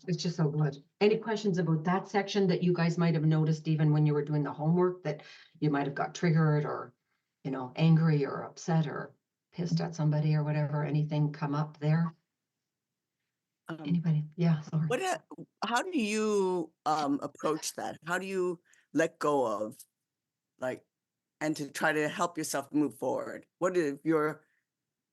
It's just so good. Any questions about that section that you guys might have noticed even when you were doing the homework that you might have got triggered or, angry or upset or pissed at somebody or whatever? Anything come up there? Anybody? Yeah, sorry. How do you approach that? How do you let go of, and to try to help yourself move forward? What are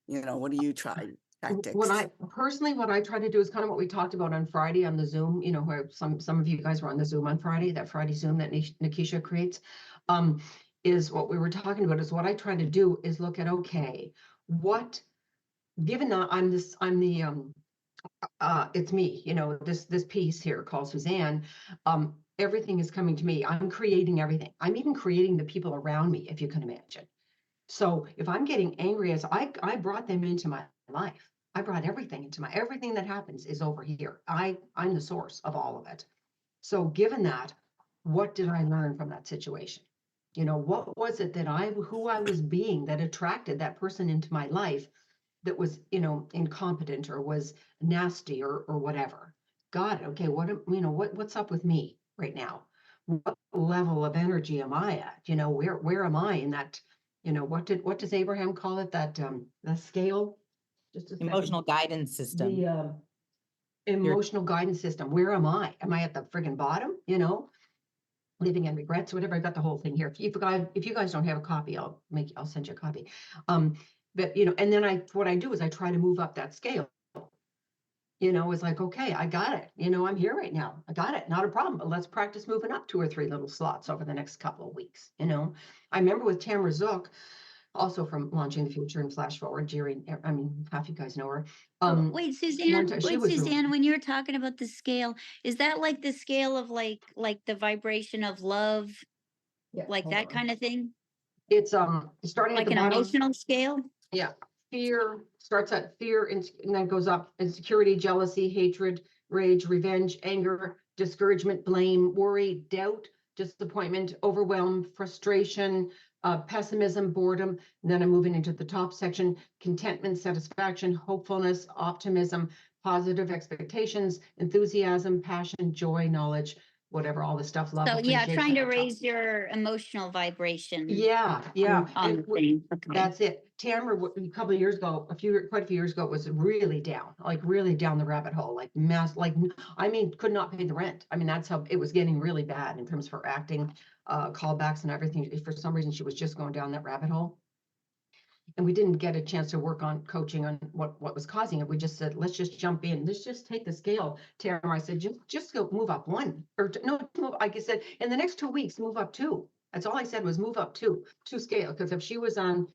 what do you try tactics? What I try to do is kind of what we talked about on Friday on the Zoom, where some of you guys were on the Zoom on Friday, that Friday Zoom that Nikisha creates, is what we were talking about is what I try to do is look at, okay, given that it's me, this piece here called Suzanne, everything is coming to me. I'm creating everything. I'm even creating the people around me, if you can imagine. So if I'm getting angry, as I brought them into my life, I brought everything everything that happens is over here. I'm the source of all of it. So given that, what did I learn from that situation? What was it that who I was being that attracted that person into my life that was, incompetent or was nasty or whatever? Got it. Okay. What's up with me right now? What level of energy am I at? Where am I in that? What does Abraham call it? That the scale? Just a second. Emotional guidance system. The emotional guidance system. Where am I? Am I at the friggin' bottom? Living in regrets, whatever. I got the whole thing here. If you guys don't have a copy, I'll send you a copy. But and then what I do is I try to move up that scale. It's like, okay, I got it. I'm here right now. I got it. Not a problem. But let's practice moving up 2 or 3 little slots over the next couple of weeks. I remember with Tamara Zook, also from Launching the Future and Flash Forward, Jerry, half you guys know her. Wait, Suzanne, when you were talking about the scale, is that like the scale of like the vibration of love, that kind of thing? It's starting like at the an bottom. Emotional scale? Yeah. Fear starts at fear and then goes up. Insecurity, jealousy, hatred, rage, revenge, anger, discouragement, blame, worry, doubt, disappointment, overwhelm, frustration, pessimism, boredom. And then I'm moving into the top section: contentment, satisfaction, hopefulness, optimism, positive expectations, enthusiasm, passion, joy, knowledge, whatever, all the stuff. Love. So yeah, trying to raise your emotional vibration. Yeah. On the thing. Okay. That's it. Tamara, a couple of years ago, quite a few years ago, was really down, really down the rabbit hole, could not pay the rent. That's how it was getting really bad in terms of her acting, callbacks and everything. For some reason, she was just going down that rabbit hole. And we didn't get a chance to work on coaching on what was causing it. We just said, let's just jump in. Let's just take the scale. Tamara, I said, just go move up 1 or no, move. Like I said, in the next 2 weeks, move up 2. That's all I said was move up 2 scale. Because if she was on,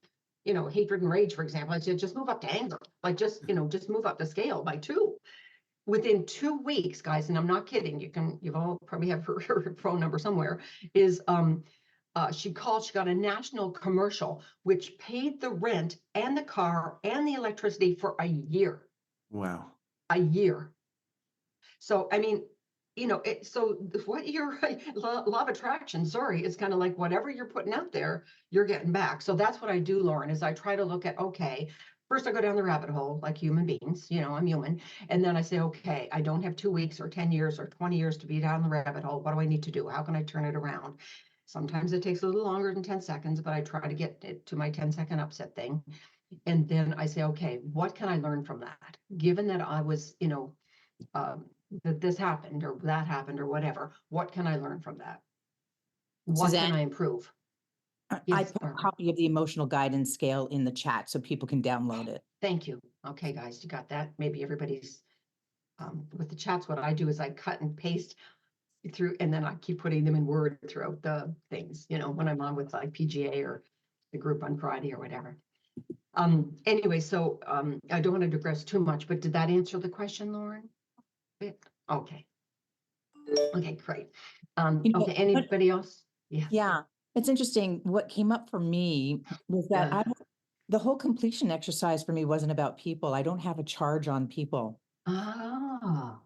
hatred and rage, for example, I said, just move up to anger. Just move up the scale by 2. Within 2 weeks, guys, and I'm not kidding. You've all probably have her phone number somewhere, is, she got a national commercial, which paid the rent and the car and the electricity for a year. Wow. A year. So, so what your law of attraction, is kind of like whatever you're putting out there, you're getting back. So that's what I do, Lauren, is I try to look at, okay, first I go down the rabbit hole like human beings, I'm human. And then I say, okay, I don't have 2 weeks or 10 years or 20 years to be down the rabbit hole. What do I need to do? How can I turn it around? Sometimes it takes a little longer than 10 seconds, but I try to get it to my 10-second upset thing. And then I say, okay, what can I learn from that? Given that I was, that this happened or that happened or whatever, what can I learn from that? What Suzanne, can I improve? I put a copy of the emotional guidance scale in the chat so people can download it. Thank you. Okay, guys, you got that? Maybe everybody's, with the chats, what I do is I cut and paste through, and then I keep putting them in Word throughout the things, when I'm on with like PGA or the group on Friday or whatever. Anyway, so I don't want to digress too much, but did that answer the question, Lauren? Okay. Okay, great. Okay, anybody else? Yeah. Yeah, it's interesting. What came up for me was that the whole completion exercise for me wasn't about people. I don't have a charge on people. Ah,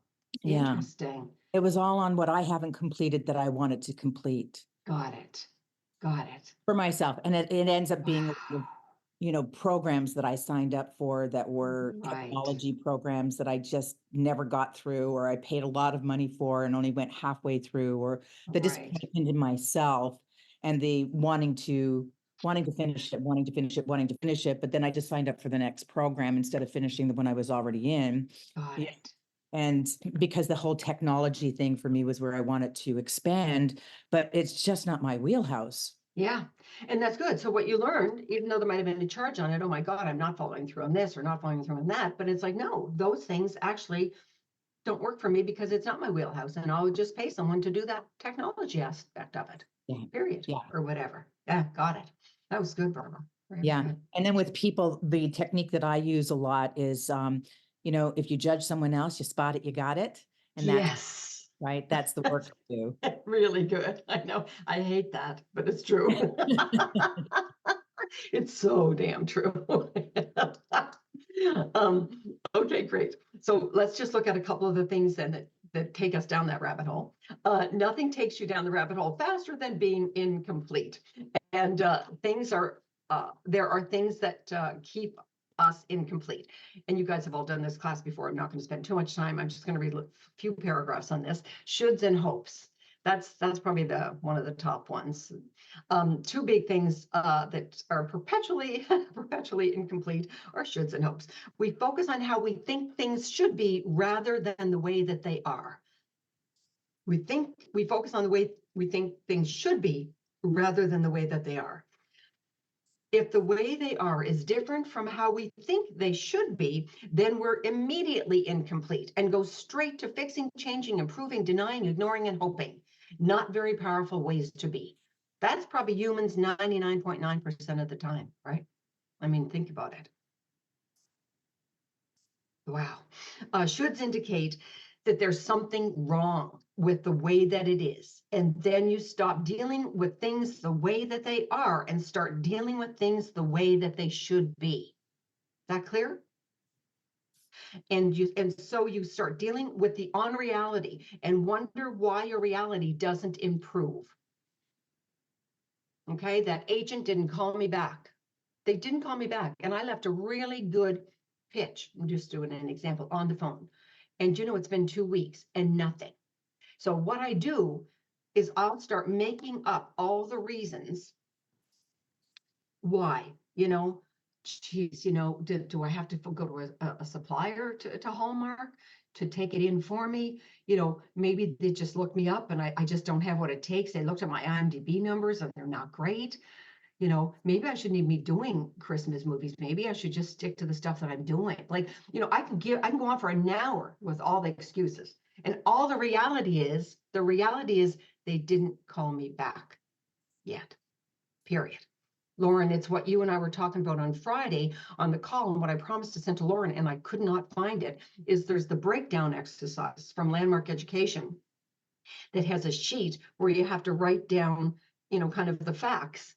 Yeah. interesting. It was all on what I haven't completed that I wanted to complete. Got it. For myself. And it ends up being programs that I signed up for that were Right. technology programs that I just never got through, or I paid a lot of money for and only went halfway through, or the Right. disappointment in myself and the wanting to finish it. But then I just signed up for the next program instead of finishing the one I was already in. Got Yeah. it. And because the whole technology thing for me was where I wanted to expand, but it's just not my wheelhouse. Yeah. And that's good. So what you learned, even though there might have been a charge on it, oh my God, I'm not following through on this or not following through on that. But it's like, no, those things actually don't work for me because it's not my wheelhouse. And I'll just pay someone to do that technology aspect of it. Yeah. Period. Yeah. Or whatever. Yeah, got it. That was good, Barbara. Very Yeah. good. And then with people, the technique that I use a lot is, if you judge someone else, you spot it, you got it. And that's Yes. right. That's the work to do. Really good. I know. I hate that, but it's true. It's so damn true. Um, okay, great. So let's just look at a couple of the things then that take us down that rabbit hole. Nothing takes you down the rabbit hole faster than being incomplete. And there are things that keep us incomplete. And you guys have all done this class before. I'm not going to spend too much time. I'm just going to read a few paragraphs on this. Shoulds and hopes. That's probably one of the top ones. Two big things that are perpetually incomplete are shoulds and hopes. We focus on how we think things should be rather than the way that they are. We focus on the way we think things should be rather than the way that they are. If the way they are is different from how we think they should be, then we're immediately incomplete and go straight to fixing, changing, improving, denying, ignoring, and hoping. Not very powerful ways to be. That's probably humans 99.9% of the time, right? I mean, think about it. Wow. Shoulds indicate that there's something wrong with the way that it is. And then you stop dealing with things the way that they are and start dealing with things the way that they should be. Is that clear? And so you start dealing with the unreality and wonder why your reality doesn't improve. Okay, that agent didn't call me back. They didn't call me back. And I left a really good pitch. I'm just doing an example on the phone. And it's been 2 weeks and nothing. So what I do is I'll start making up all the reasons why, geez, do I have to go to a supplier to Hallmark to take it in for me? Maybe they just looked me up and I just don't have what it takes. They looked at my IMDb numbers and they're not great. Maybe I shouldn't even be doing Christmas movies. Maybe I should just stick to the stuff that I'm doing. Like, I can go on for an hour with all the excuses. And all the reality is they didn't call me back yet, period. Lauren, it's what you and I were talking about on Friday on the call, and what I promised to send to Lauren, and I could not find it, is there's the breakdown exercise from Landmark Education that has a sheet where you have to write down, kind of the facts,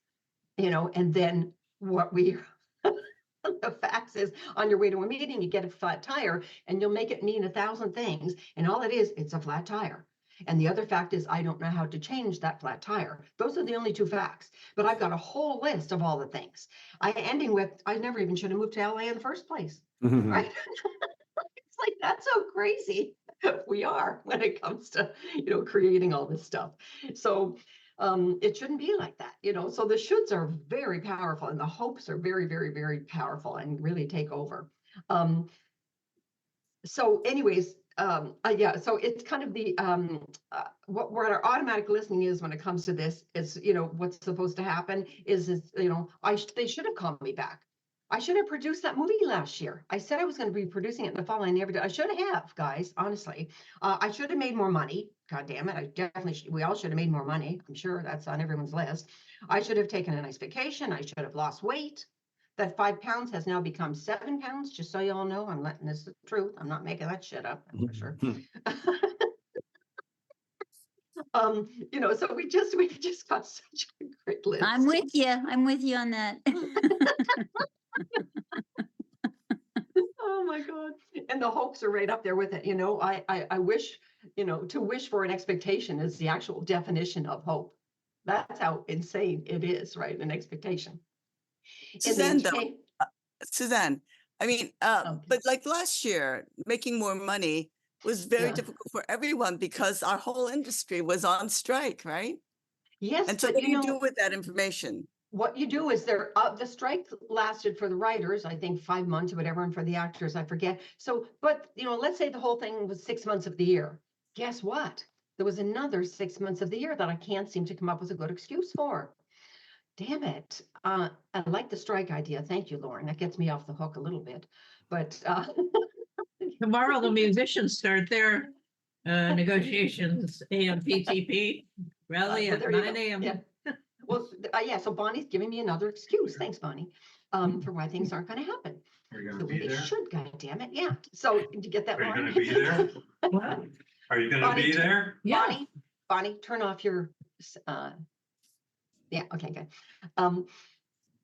and then what the facts is on your way to a meeting, you get a flat tire and you'll make it mean 1,000 things. And all it is, it's a flat tire. And the other fact is, I don't know how to change that flat tire. Those are the only two facts. But I've got a whole list of all the things. Ending with, I never even should have moved to LA in the first place. Right? It's like, that's so crazy. We are when it comes to, creating all this stuff. So it shouldn't be like that, so the shoulds are very powerful and the hopes are very, very, very powerful and really take over. So anyways, yeah, so it's kind of the what our automatic listening is when it comes to this is, what's supposed to happen is they should have called me back. I should have produced that movie last year. I said I was going to be producing it in the fall. I never did. I should have, guys, honestly. I should have made more money. God damn it. I definitely we all should have made more money. I'm sure that's on everyone's list. I should have taken a nice vacation. I should have lost weight. That 5 pounds has now become 7 pounds, just so you all know. I'm letting this the truth. I'm not making that shit up, for sure. So we just got such a great list. I'm with you on that. Oh my God. And the hopes are right up there with it. I wish, to wish for an expectation is the actual definition of hope. That's how insane it is, right? An expectation. Suzanne, though, maintain- Suzanne, I mean, Okay. but like last year, making more money was very Yeah. difficult for everyone because our whole industry was on strike, right? Yes, And so but what do you you do know, with that information? what you do is the strike lasted for the writers, I think 5 months or whatever, and for the actors, I forget. So, but you know, let's say the whole thing was 6 months of the year. Guess what? There was another 6 months of the year that I can't seem to come up with a good excuse for. Damn it. I like the strike idea. Thank you, Lauren. That gets me off the hook a little bit. But Tomorrow, the musicians start their negotiations, AMPTP rally well, at there you 9 go. a.m. Yeah. Well, yeah, so Bonnie's giving me another excuse. Thanks, Bonnie, for why things aren't going to happen Are you the gonna way be they there? should. God damn it! Yeah. So did you get that, Are you Lauren? gonna be there? Wow. Are you gonna Bonnie, be there? Yeah. Bonnie, turn off your. Yeah. Okay. Good.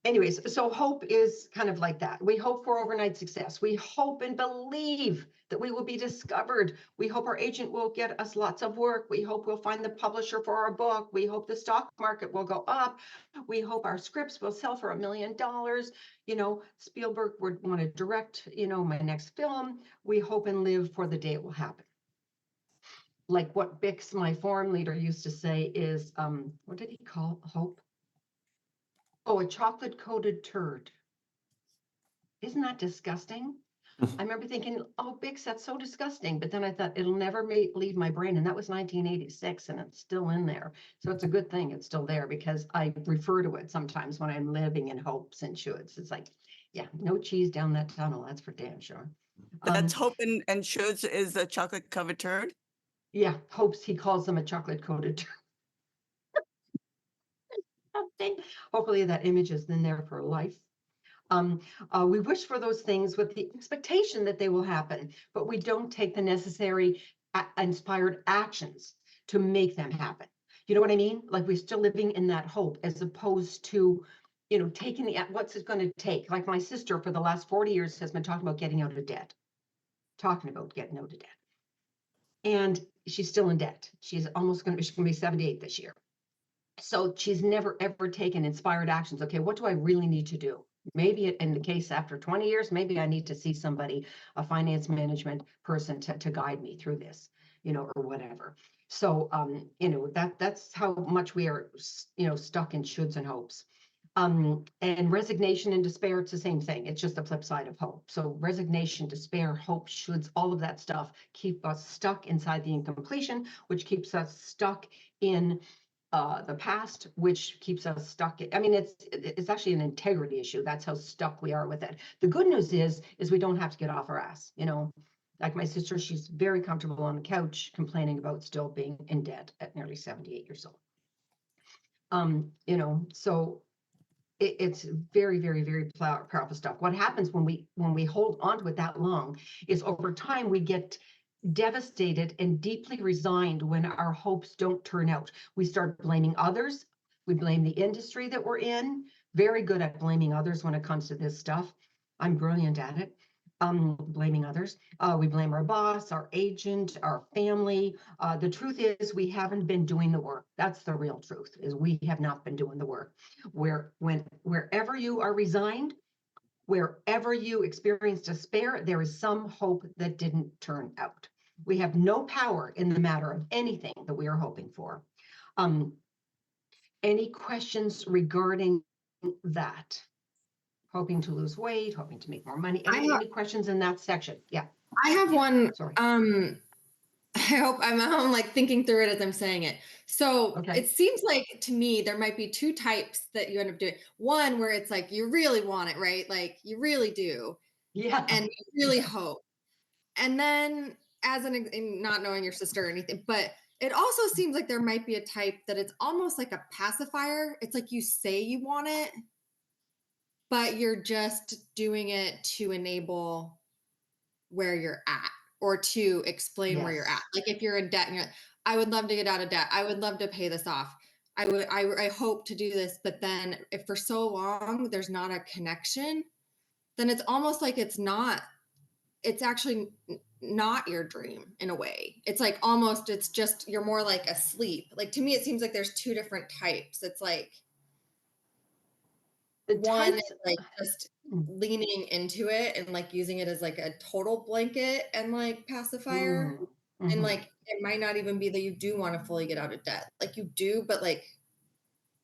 Anyways, so hope is kind of like that. We hope for overnight success. We hope and believe that we will be discovered. We hope our agent will get us lots of work. We hope we'll find the publisher for our book. We hope the stock market will go up. We hope our scripts will sell for $1 million. You know, Spielberg would want to direct, you know, my next film. We hope and live for the day it will happen. Like what Bix, my forum leader, used to say is, what did he call hope? Oh, a chocolate-coated turd. Isn't that disgusting? I remember thinking, oh, Bix, that's so disgusting. But then I thought it'll never leave my brain. And that was 1986 and it's still in there. So it's a good thing it's still there because I refer to it sometimes when I'm living in hopes and shoulds. It's like, yeah, no cheese down that tunnel. That's for damn sure. That's hope and shoulds is a chocolate covered turd. Yeah, hopes, he calls them a chocolate-coated turd. Hopefully that image is in there for life. We wish for those things with the expectation that they will happen, but we don't take the necessary inspired actions to make them happen. You know what I mean? Like we're still living in that hope as opposed to, you know, taking what's it going to take? Like my sister for the last 40 years has been talking about getting out of debt. And she's still in debt. She's going to be 78 this year. So she's never, ever taken inspired actions. Okay, what do I really need to do? Maybe in the case after 20 years, maybe I need to see somebody, a finance management person to guide me through this, you know, or whatever. So, you know, that's how much we are, you know, stuck in shoulds and hopes. And resignation and despair, it's the same thing. It's just the flip side of hope. So resignation, despair, hope, shoulds, all of that stuff keep us stuck inside the incompletion, which keeps us stuck in the past, which keeps us stuck. I mean, it's actually an integrity issue. That's how stuck we are with it. The good news is we don't have to get off our ass. You know, like my sister, she's very comfortable on the couch complaining about still being in debt at nearly 78 years old. You know, so it's very, very, very powerful stuff. What happens when we hold on to it that long is over time we get devastated and deeply resigned when our hopes don't turn out. We start blaming others. We blame the industry that we're in. Very good at blaming others when it comes to this stuff. I'm brilliant at it. Blaming others. We blame our boss, our agent, our family. The truth is we haven't been doing the work. That's the real truth, is we have not been doing the work. Wherever you are resigned, wherever you experience despair, there is some hope that didn't turn out. We have no power in the matter of anything that we are hoping for. Any questions regarding that? Hoping to lose weight, hoping to make more money. Any questions in that section? Yeah. I have one. Sorry. I hope I'm like thinking through it as I'm saying it. So Okay. it seems like to me, there might be two types that you end up doing. One where it's like, you really want it, right? Like you really do. Yeah. And you really hope. And then in not knowing your sister or anything, but it also seems like there might be a type that it's almost like a pacifier. It's like you say you want it, but you're just doing it to enable where you're at or to explain where you're Yes. at. Like if you're in debt and you're like, I would love to get out of debt. I would love to pay this off. I hope to do this. But then if for so long there's not a connection, then it's almost like it's actually not your dream in a way. It's like almost, it's just, you're more like asleep. Like to me, it seems like there's two different types. It's like, one is types- like just Mm. leaning into it and like using it as like a total blanket and like pacifier. And Mhm. like it might not even be that you do want to fully get out of debt. Like you do, but like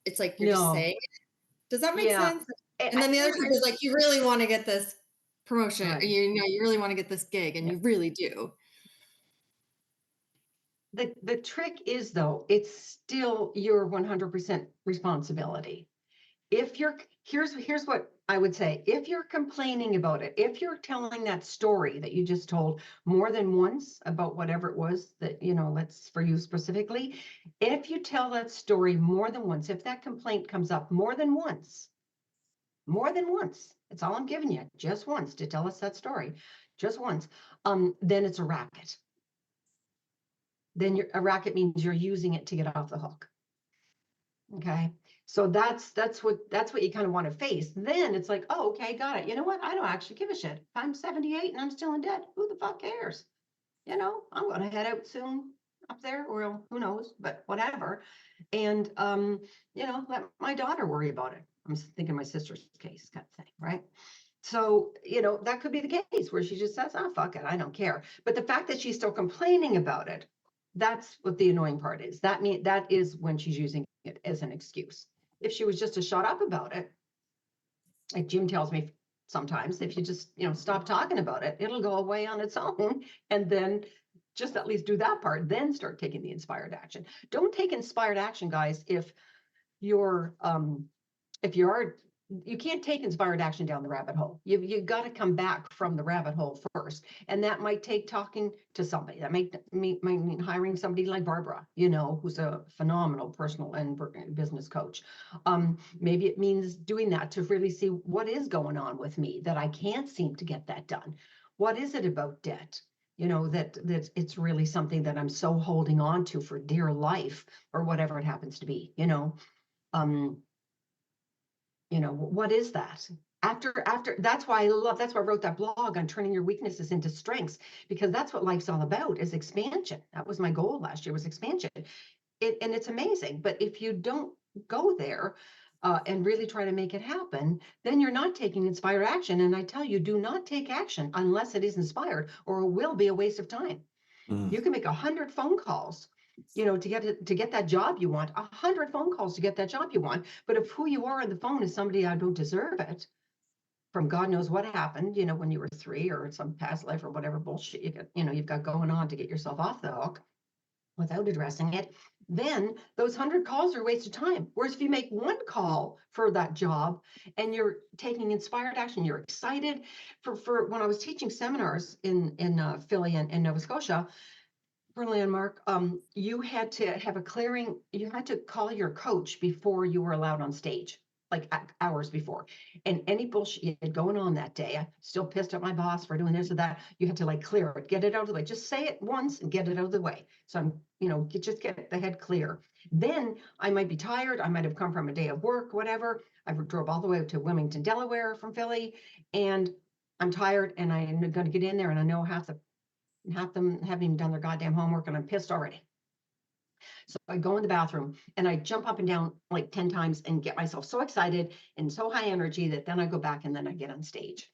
it's like you're just No. saying it. Does that make Yeah. sense? And then the other type is like you really want to get this promotion, Right. you know, you really want to get this gig and Yeah. you really do. The trick is though, it's still your 100% responsibility. If you're, here's what I would say. If you're complaining about it, if you're telling that story that you just told more than once about whatever it was that, you know, let's for you specifically, if you tell that story more than once, if that complaint comes up more than once, it's all I'm giving you, just once to tell us that story, just once, then it's a racket. Then a racket means you're using it to get off the hook. Okay. So that's what you kind of want to face. Then it's like, oh, okay, got it. You know what? I don't actually give a shit. If I'm 78 and I'm still in debt, who the fuck cares? You know, I'm gonna head out soon up there, or who knows, but whatever. And you know, let my daughter worry about it. I'm thinking my sister's case kind of thing, right? So, you know, that could be the case where she just says, oh, fuck it, I don't care. But the fact that she's still complaining about it, that's what the annoying part is. That is when she's using it as an excuse. If she was just to shut up about it, like Jim tells me sometimes, if you just, you know, stop talking about it, it'll go away on its own. And then just at least do that part, then start taking the inspired action. Don't take inspired action, guys, if you're you can't take inspired action down the rabbit hole. You got to come back from the rabbit hole first, and that might take talking to somebody. That might mean hiring somebody like Barbara, you know, who's a phenomenal personal and business coach. Maybe it means doing that to really see what is going on with me that I can't seem to get that done. What is it about debt? You know, that it's really something that I'm so holding on to for dear life, or whatever it happens to be. You know, what is that? After that's why I wrote that blog on turning your weaknesses into strengths, because that's what life's all about, is expansion. That was my goal last year, was expansion. And it's amazing. But if you don't go there and really try to make it happen, then you're not taking inspired action. And I tell you, do not take action unless it is inspired, or it will be a waste of time. You can make 100 phone calls, you know, to get that job you want, 100 phone calls to get that job you want. But if who you are on the phone is somebody, I don't deserve it, from God knows what happened, you know, when you were 3 or some past life or whatever bullshit you've got going on to get yourself off the hook without addressing it, then those 100 calls are a waste of time. Whereas if you make one call for that job and you're taking inspired action, you're excited. For when I was teaching seminars in Philly and Nova Scotia, for Landmark, you had to have you had to call your coach before you were allowed on stage, like hours before. And any bullshit you had going on that day, I still pissed at my boss for doing this or that, you had to like clear it, get it out of the way. Just say it once and get it out of the way. So I'm, you know, just get the head clear. Then I might be tired. I might have come from a day of work, whatever. I drove all the way to Wilmington, Delaware from Philly, and I'm tired and I'm going to get in there, and I know half them haven't even done their goddamn homework, and I'm pissed already. So I go in the bathroom and I jump up and down like 10 times and get myself so excited and so high energy that then I go back and then I get on stage,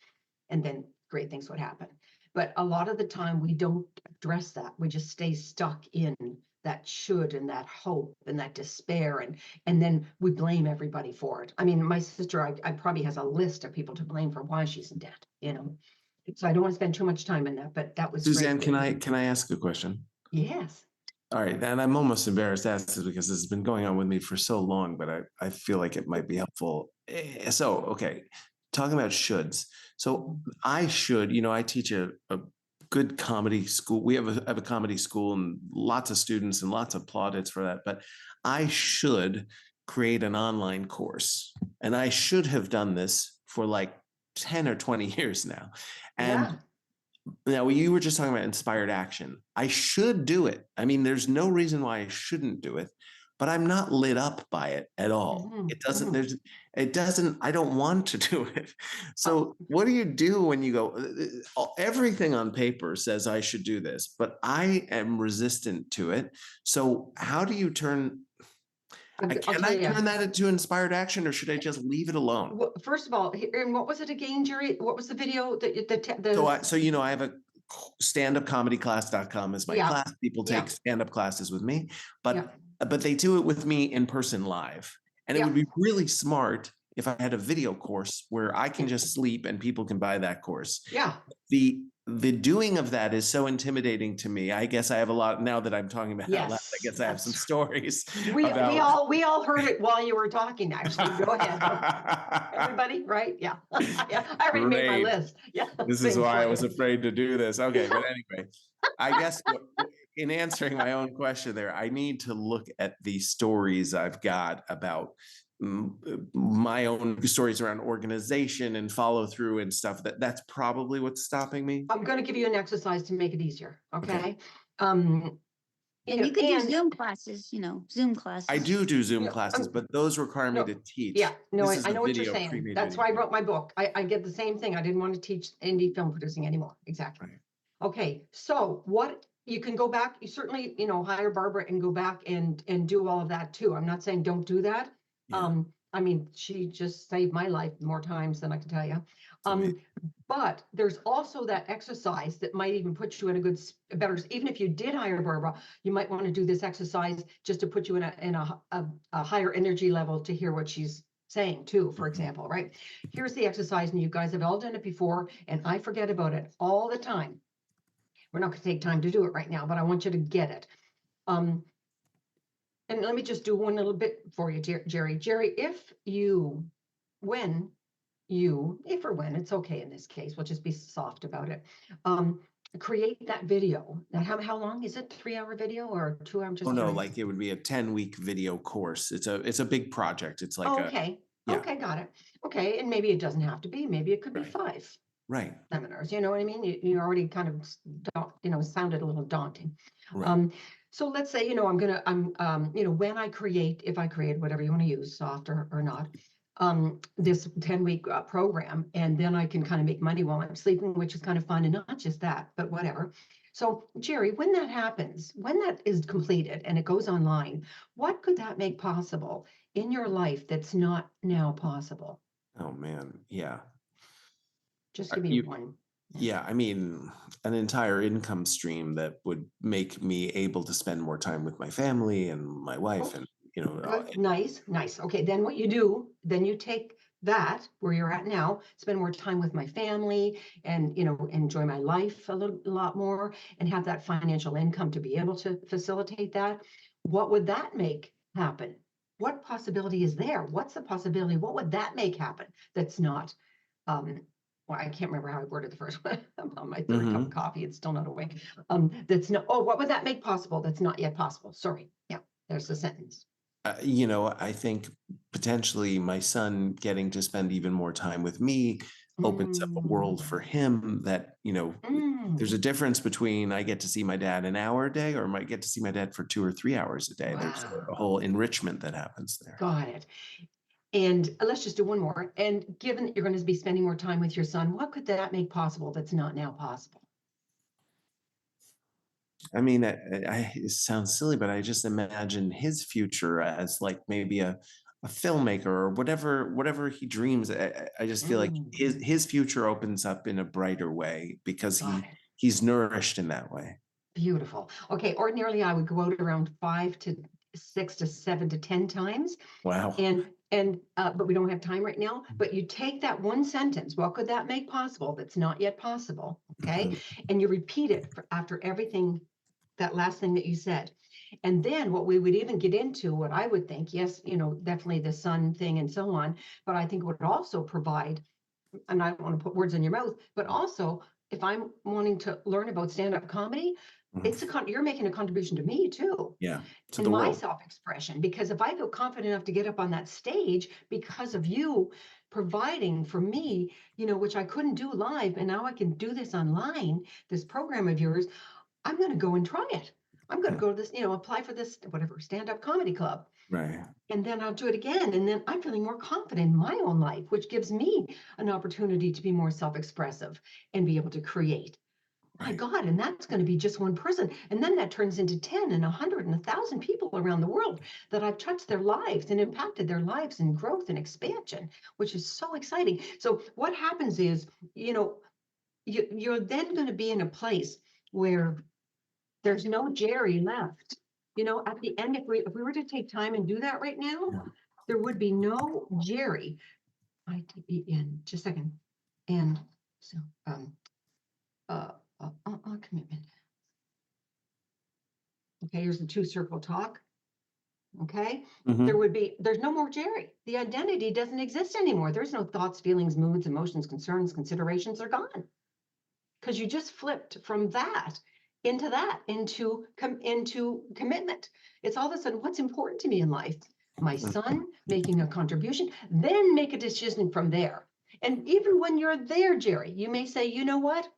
and then great things would happen. But a lot of the time we don't address that. We just stay stuck in that should and that hope and that despair, and then we blame everybody for it. I mean, my sister, I probably has a list of people to blame for why she's in debt, you know. So I don't want to spend too much time in that, but that was Suzanne, great. can I ask a question? Yes. All right, and I'm almost embarrassed to ask this because this has been going on with me for so long, but I feel like it might be helpful. So, okay, talking about shoulds. So I should, you know, I teach a good comedy school. We have a comedy school and lots of students and lots of plaudits for that. But I should create an online course, and I should have done this for like 10 or 20 years now. And now you were just talking about inspired action. I should do it. I mean, there's no reason why I shouldn't do it, but I'm not lit up by it at all. I don't want to do it. So what do you do when you go, everything on paper says I should do this, but I am resistant to it. So how do you turn, I'll Can tell I ya. turn that into inspired action, or should I just leave it alone? Well, first of all, and what was it again, Jerry? What was the video that So I have a standupcomedy.com is my Yeah. class. People Yeah. take stand-up classes with me, Yeah. but they do it with me in person live. And it Yeah. would be really smart if I had a video course where I can just sleep and people can buy that course. Yeah. The doing of that is so intimidating to me. I guess I have a lot now that I'm talking about it out loud. I Yes, guess I have some stories We about. we all heard it while you were talking, actually. Go ahead. Everybody, right? Yeah. Yeah. I already made my Great. list. Yeah. This is same why I was plan. afraid to do this. Okay, but anyway, I guess in answering my own question there, I need to look at the stories I've got about my own stories around organization and follow through and stuff. That's probably what's stopping me. I'm going to give you an exercise to make it easier. Okay. Okay. And you could do and- Zoom classes, Zoom classes. I do Zoom No, classes, but those require me no, to teach. Yeah, no, This is I a know what you're video saying. pre-made That's video. why I wrote my book. I get the same thing. I didn't want to teach indie film producing anymore. Exactly. Right. Okay, so what you can go back, you certainly, hire Barbara and go back and do all of that too. I'm not saying don't do that. Yeah. I mean, she just saved my life more times than I can tell you. amazing. But there's also that exercise that might even put you in a better, even if you did hire Barbara, you might want to do this exercise just to put you in a higher energy level to hear what she's saying too, for example, right? Here's the exercise, and you guys have all done it before, and I forget about it all the time. We're not going to take time to do it right now, but I want you to get it. And let me just do one little bit for you, Jerry. Jerry, if or when, it's okay in this case, we'll just be soft about it. Create that video. Now, how long is it? 3-hour video or 2 hour? Oh no, like it would be a 10-week video course. It's a big project. It's like okay. yeah. Okay, got it. Okay, and maybe it doesn't have to be. Maybe it could be Right. 5 right. seminars. You know what I mean? You already kind of sounded a little daunting. Right. So let's say, when I create, if I create whatever you want to use, soft or not, this 10-week program, and then I can kind of make money while I'm sleeping, which is kind of fun. And not just that, but whatever. So Jerry, when that happens, when that is completed and it goes online, what could that make possible in your life that's not now possible? Oh man, yeah. Just give me one. Yeah, I mean, an entire income stream that would make me able to spend more time with my family and my wife, and Good. Nice. Okay, then what you do, then you take that where you're at now, spend more time with my family and, enjoy my life a lot more and have that financial income to be able to facilitate that. What would that make happen? What possibility is there? What's the possibility? What would that make happen? That's not, well, I can't remember how I worded the first one. I'm on my third cup of coffee. It's still not awake. What would that make possible? That's not yet possible. Sorry. Yeah, there's the sentence. I think potentially my son getting to spend even more time with me opens up a world for him that, there's a difference between I get to see my dad an hour a day or I might get to see my dad for 2 or 3 hours a day. Wow. There's a whole enrichment that happens there. Got it. And let's just do one more. And given that you're going to be spending more time with your son, what could that make possible that's not now possible? I mean, it sounds silly, but I just imagine his future as like maybe a filmmaker or whatever he dreams. I just feel like his future opens up in a brighter way because he's nourished in that way. Beautiful. Okay. Ordinarily, I would go out around 5 to 6 to 7 to 10 times. Wow. But we don't have time right now. But you take that one sentence. What could that make possible that's not yet possible? Okay. And you repeat it after everything, that last thing that you said. And then what we would even get into, what I would think, yes, definitely the sun thing and so on. But I think it would also provide, and I don't want to put words in your mouth, but also if I'm wanting to learn about stand-up comedy, you're making a contribution to me too. Yeah. To in the my world. self-expression, because if I feel confident enough to get up on that stage because of you providing for me, which I couldn't do live, and now I can do this online, this program of yours, I'm going to go and try it. I'm going to go to this, apply for this, whatever, stand-up comedy club. Right. And then I'll do it again. And then I'm feeling more confident in my own life, which gives me an opportunity to be more self-expressive and be able to create. My Right. God, and that's going to be just one person. And then that turns into 10 and 100 and 1,000 people around the world that I've touched their lives and impacted their lives in growth and expansion, which is so exciting. So what happens is, you're then going to be in a place where there's no Jerry left. At the end, if we were to take time and do that right now, Yeah. there would be no Jerry. ITEN, just a second. And so, commitment. Okay, here's the two circle talk. Okay, Mhm. there's no more Jerry. The identity doesn't exist anymore. There's no thoughts, feelings, moods, emotions, concerns, considerations are gone. Because you just flipped from that into commitment. It's all of a sudden what's important to me in life. My son making a contribution, then make a decision from there. And even when you're there, Jerry, you may say, you know what?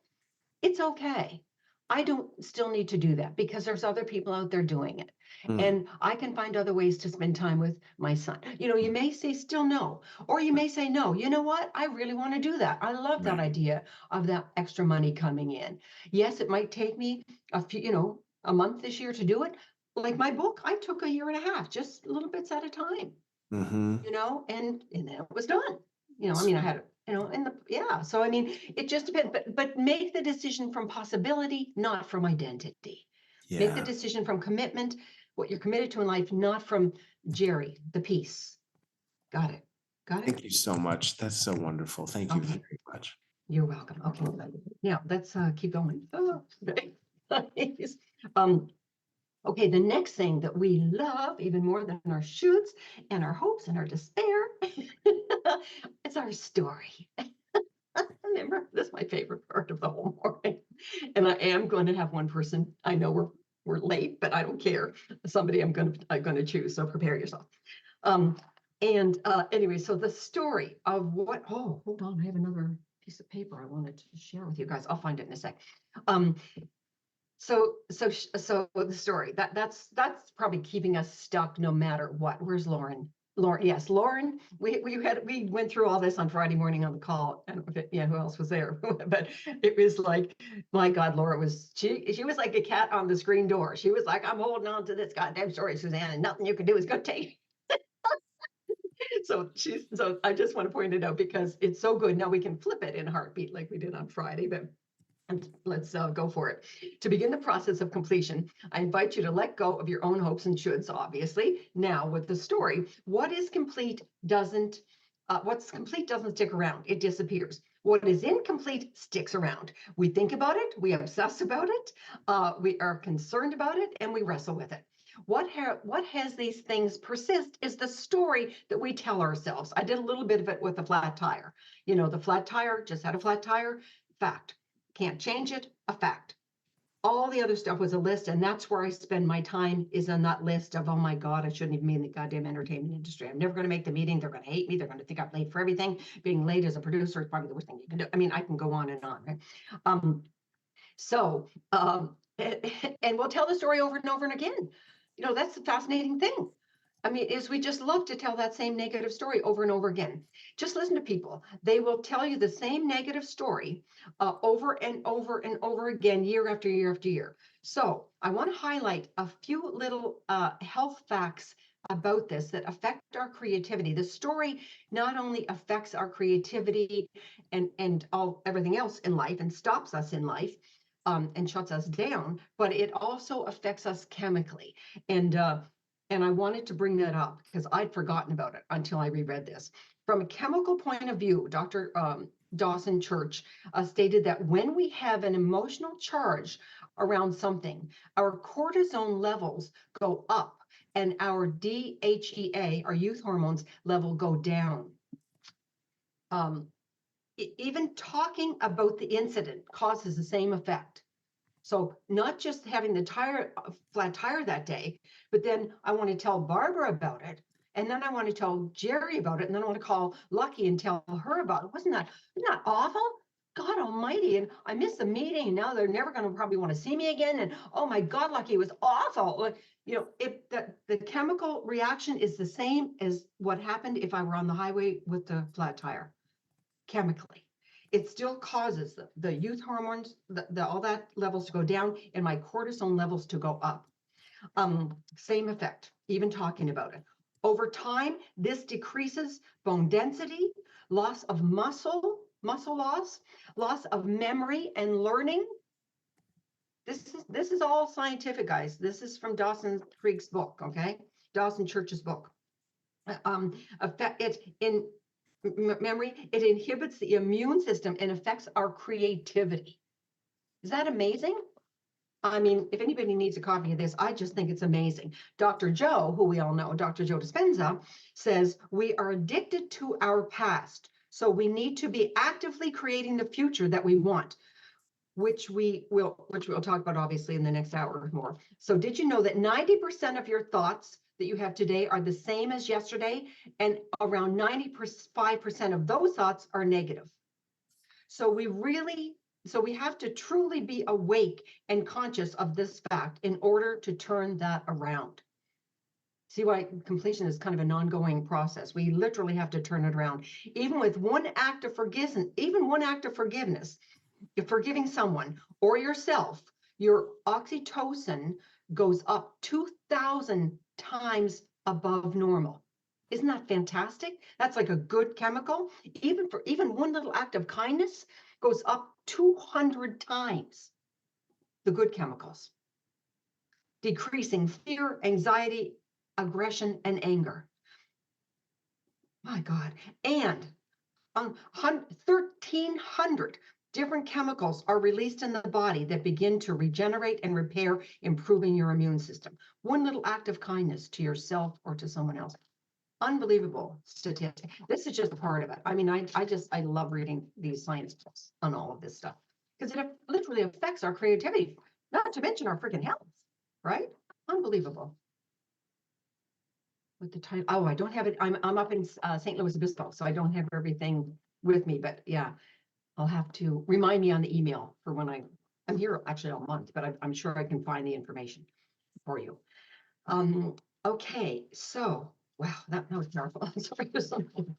It's okay. I don't still need to do that because there's other people out there doing it. Mm. And I can find other ways to spend time with my son. You may say still no, or you may say no. You know what? I really want to do that. I love that Right. idea of that extra money coming in. Yes, it might take me a month this year to do it. Like my book, I took a year and a half, just little bits at a time, Mhm. and then it was done. I had, so it just depends, but make the decision from possibility, not from identity. Make the Yeah. decision from commitment, what you're committed to in life, not from Jerry, the piece. Got it. Thank you so much. That's so wonderful. Thank you Okay. very much. You're welcome. Okay. Now let's keep going. Nice. Okay, the next thing that we love even more than our shoots and our hopes and our despair, it's our story. Remember, this is my favorite part of the whole morning. And I am going to have one person. I know we're late, but I don't care. Somebody I'm going to choose. So prepare yourself. Anyway, so the story of what, oh, hold on, I have another piece of paper I wanted to share with you guys. I'll find it in a sec. So the story that's probably keeping us stuck no matter what. Where's Lauren? Lauren, yes, Lauren. We went through all this on Friday morning on the call. I don't know if who else was there, but it was like, my God, Laura she was like a cat on the screen door. She was like, I'm holding on to this goddamn story, Suzanne, and nothing you can do is go take. So I just want to point it out because it's so good. Now we can flip it in a heartbeat like we did on Friday, but. And let's go for it. To begin the process of completion, I invite you to let go of your own hopes and shoulds, obviously. Now, with the story, what's complete doesn't stick around. It disappears. What is incomplete sticks around. We think about it, we obsess about it, we are concerned about it, and we wrestle with it. What has these things persist is the story that we tell ourselves. I did a little bit of it with the flat tire. The flat tire, just had a flat tire, fact. Can't change it, a fact. All the other stuff was a list, and that's where I spend my time, is on that list of, oh my God, I shouldn't even be in the goddamn entertainment industry. I'm never going to make the meeting. They're going to hate me. They're going to think I'm late for everything. Being late as a producer is probably the worst thing you can do. I can go on and on, right? And we'll tell the story over and over and again. That's the fascinating thing. Is we just love to tell that same negative story over and over again. Just listen to people. They will tell you the same negative story over and over and over again, year after year after year. So I want to highlight a few little health facts about this that affect our creativity. The story not only affects our creativity and everything else in life and stops us in life and shuts us down, but it also affects us chemically. And I wanted to bring that up because I'd forgotten about it until I reread this. From a chemical point of view, Dr. Dawson Church stated that when we have an emotional charge around something, our cortisone levels go up and our DHEA, our youth hormones level, go down. Even talking about the incident causes the same effect. So not just having the flat tire that day, but then I want to tell Barbara about it. And then I want to tell Jerry about it. And then I want to call Lucky and tell her about it. Isn't that awful? God almighty. And I missed the meeting. And now they're never going to probably want to see me again. And oh my God, Lucky, it was awful. If the chemical reaction is the same as what happened if I were on the highway with the flat tire, chemically. it still causes the youth hormones, all that levels to go down and my cortisone levels to go up. Same effect, even talking about it. Over time, this decreases bone density, loss of muscle loss of memory and learning. This is all scientific, guys. This is from Dawson Creek's book, okay? Dawson Church's book. It in memory, it inhibits the immune system and affects our creativity. Is that amazing? I mean, if anybody needs a copy of this, I just think it's amazing. Dr. Joe, who we all know, Dr. Joe Dispenza, says we are addicted to our past. So we need to be actively creating the future that we want, which we'll talk about obviously in the next hour or more. So did you know that 90% of your thoughts that you have today are the same as yesterday? And around 95% of those thoughts are negative. So we have to truly be awake and conscious of this fact in order to turn that around. See why completion is kind of an ongoing process. We literally have to turn it around. Even with one act of forgiveness, if forgiving someone or yourself, your oxytocin goes up 2,000 times above normal. Isn't that fantastic? That's like a good chemical. Even one little act of kindness goes up 200 times the good chemicals, decreasing fear, anxiety, aggression, and anger. My God. And 1,300 different chemicals are released in the body that begin to regenerate and repair, improving your immune system. One little act of kindness to yourself or to someone else. Unbelievable statistic. This is just a part of it. I mean, I love reading these science books on all of this stuff because it literally affects our creativity, not to mention our freaking health, right? Unbelievable. With the title, oh, I don't have it. I'm up in St. Louis Obispo, so I don't have everything with me. But yeah, I'll have to remind me on the email for when I'm here actually all month, but I'm sure I can find the information for you. Okay, so. Wow, that was powerful. I'm sorry for something.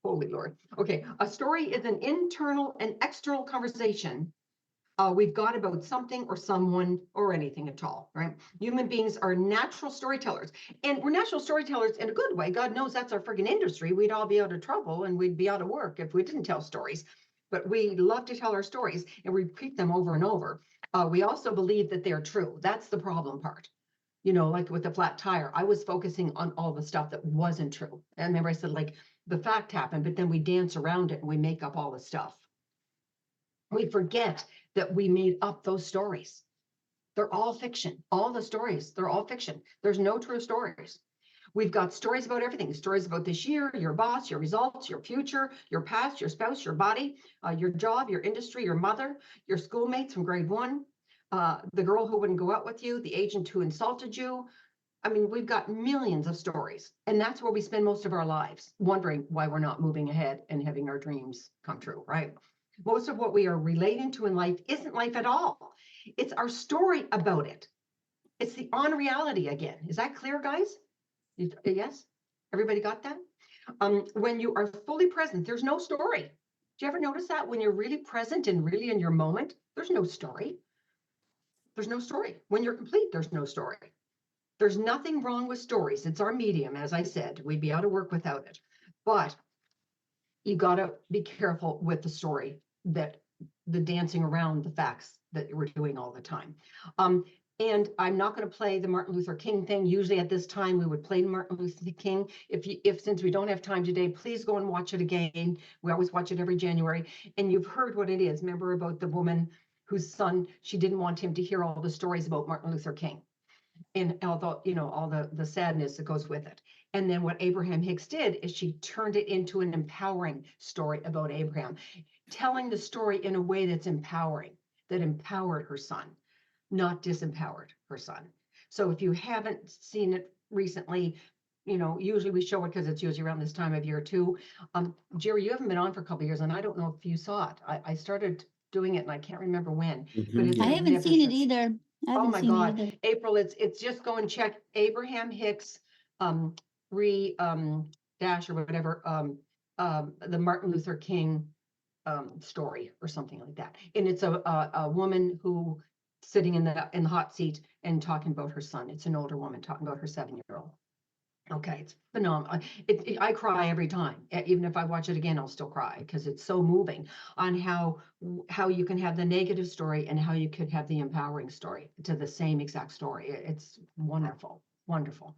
Holy Lord. Okay, a story is an internal and external conversation we've got about something or someone or anything at all, right? Human beings are natural storytellers, and we're natural storytellers in a good way. God knows that's our friggin' industry. We'd all be out of trouble and we'd be out of work if we didn't tell stories. But we love to tell our stories and repeat them over and over. We also believe that they're true. That's the problem part. You know, like with the flat tire, I was focusing on all the stuff that wasn't true. And remember I said, like, the fact happened, but then we dance around it and we make up all the stuff. We forget that we made up those stories. They're all fiction. All the stories, they're all fiction. There's no true stories. We've got stories about everything. Stories about this year, your boss, your results, your future, your past, your spouse, your body, your job, your industry, your mother, your schoolmates from grade 1. The girl who wouldn't go out with you, the agent who insulted you. I mean, we've got millions of stories, and that's where we spend most of our lives, wondering why we're not moving ahead and having our dreams come true, right? Most of what we are relating to in life isn't life at all. It's our story about it. It's the on reality again. Is that clear, guys? Yes? Everybody got that? When you are fully present, there's no story. Do you ever notice that when you're really present and really in your moment, there's no story? There's no story. When you're complete, there's no story. There's nothing wrong with stories. It's our medium, as I said. We'd be out of work without it. But you got to be careful with the story, that the dancing around the facts that we're doing all the time. And I'm not going to play the Martin Luther King thing. Usually at this time, we would play Martin Luther King. If since we don't have time today, please go and watch it again. We always watch it every January. And you've heard what it is. Remember about the woman whose son, she didn't want him to hear all the stories about Martin Luther King. And although, you know, all the sadness that goes with it. And then what Abraham Hicks did is she turned it into an empowering story about Abraham, telling the story in a way that's empowering, that empowered her son, not disempowered her son. So if you haven't seen it recently, you know, usually we show it because it's usually around this time of year too. Jerry, you haven't been on for a couple of years, and I don't know if you saw it. I started doing it and I can't remember when. But it's I haven't seen it magnificent. either. I Oh haven't my seen it God, either. April, it's just go and check Abraham Hicks dash or whatever, the Martin Luther King story or something like that. And it's a woman who sitting in the hot seat and talking about her son. It's an older woman talking about her 7-year-old. Okay, it's phenomenal. I cry every time. Even if I watch it again, I'll still cry because it's so moving on how you can have the negative story and how you could have the empowering story to the same exact story. It's wonderful, wonderful.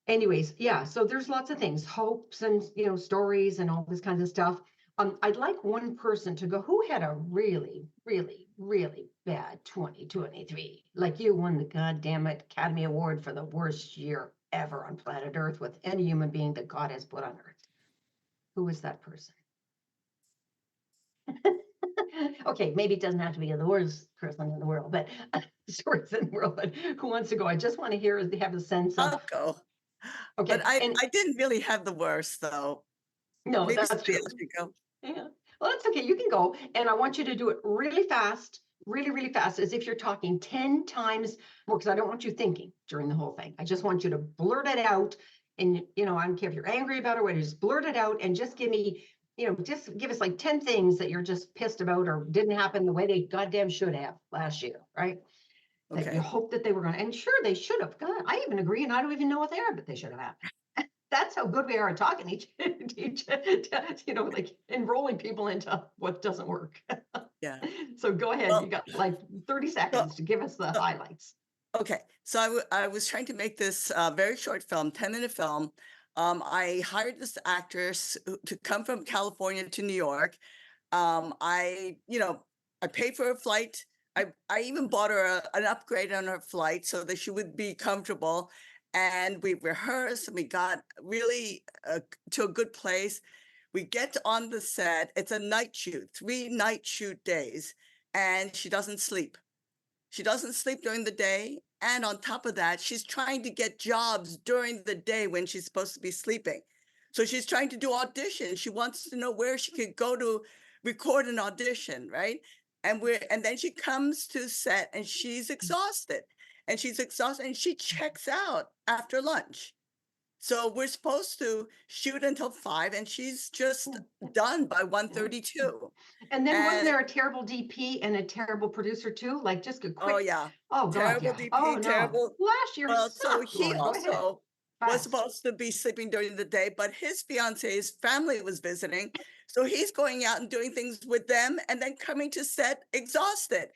Anyways, yeah, so there's lots of things, hopes and, stories and all this kinds of stuff. I'd like one person to go, who had a really, really, really bad 2023? Like you won the goddamn Academy Award for the worst year ever on planet Earth with any human being that God has put on Earth. Who is that person? Okay, maybe it doesn't have to be the worst person in the world, but stories in the world, but who wants to go? I just want to hear, they have a sense of, I'll go. okay, But I and didn't really have the worst though. no, Maybe that's somebody true. else should go. Yeah, well, that's okay. You can go. And I want you to do it really fast, really, really fast, as if you're talking 10 times more, because I don't want you thinking during the whole thing. I just want you to blurt it out. And, I don't care if you're angry about it or whatever, just blurt it out and just give me, just give us like 10 things that you're just pissed about or didn't happen the way they goddamn should have last year, right? That you Okay. hope that they were going to, and sure, they should have. God, I even agree, and I don't even know what they are, but they should have happened. That's how good we are at talking like enrolling people into what doesn't work. Yeah. So go ahead. Well, You got like 30 seconds to give us the so- highlights. Okay. So I was trying to make this very short film, 10-minute film. I hired this actress to come from California to New York. I paid for her flight. I even bought her an upgrade on her flight so that she would be comfortable. And we rehearsed and we got really to a good place. We get on the set. It's a night shoot, 3 night shoot days, and she doesn't sleep. She doesn't sleep during the day. And on top of that, she's trying to get jobs during the day when she's supposed to be sleeping. So she's trying to do auditions. She wants to know where she could go to record an audition, right? And then she comes to set and she's exhausted. And she checks out after lunch. So we're supposed to shoot until 5 and she's just done by 1:32. And then wasn't And there a terrible DP and a terrible producer too? Like just a quick, oh yeah, oh God, terrible yeah. DP, Oh no, terrible. last year Well, so sucked, he Lord. Go ahead. also was Fast. supposed to be sleeping during the day, but his fiance's family was visiting. So he's going out and doing things with them and then coming to set exhausted.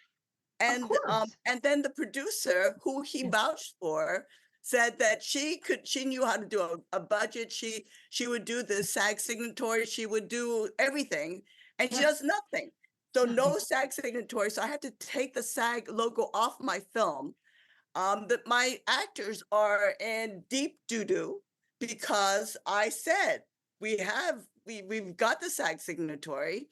Of course. And then the producer who he vouched for said that she knew how to do a budget. She would do the SAG signatory, she would do everything, and she does nothing. So no SAG signatory. So I had to take the SAG logo off my film. That my actors are in deep doo-doo because I said we've got the SAG signatory.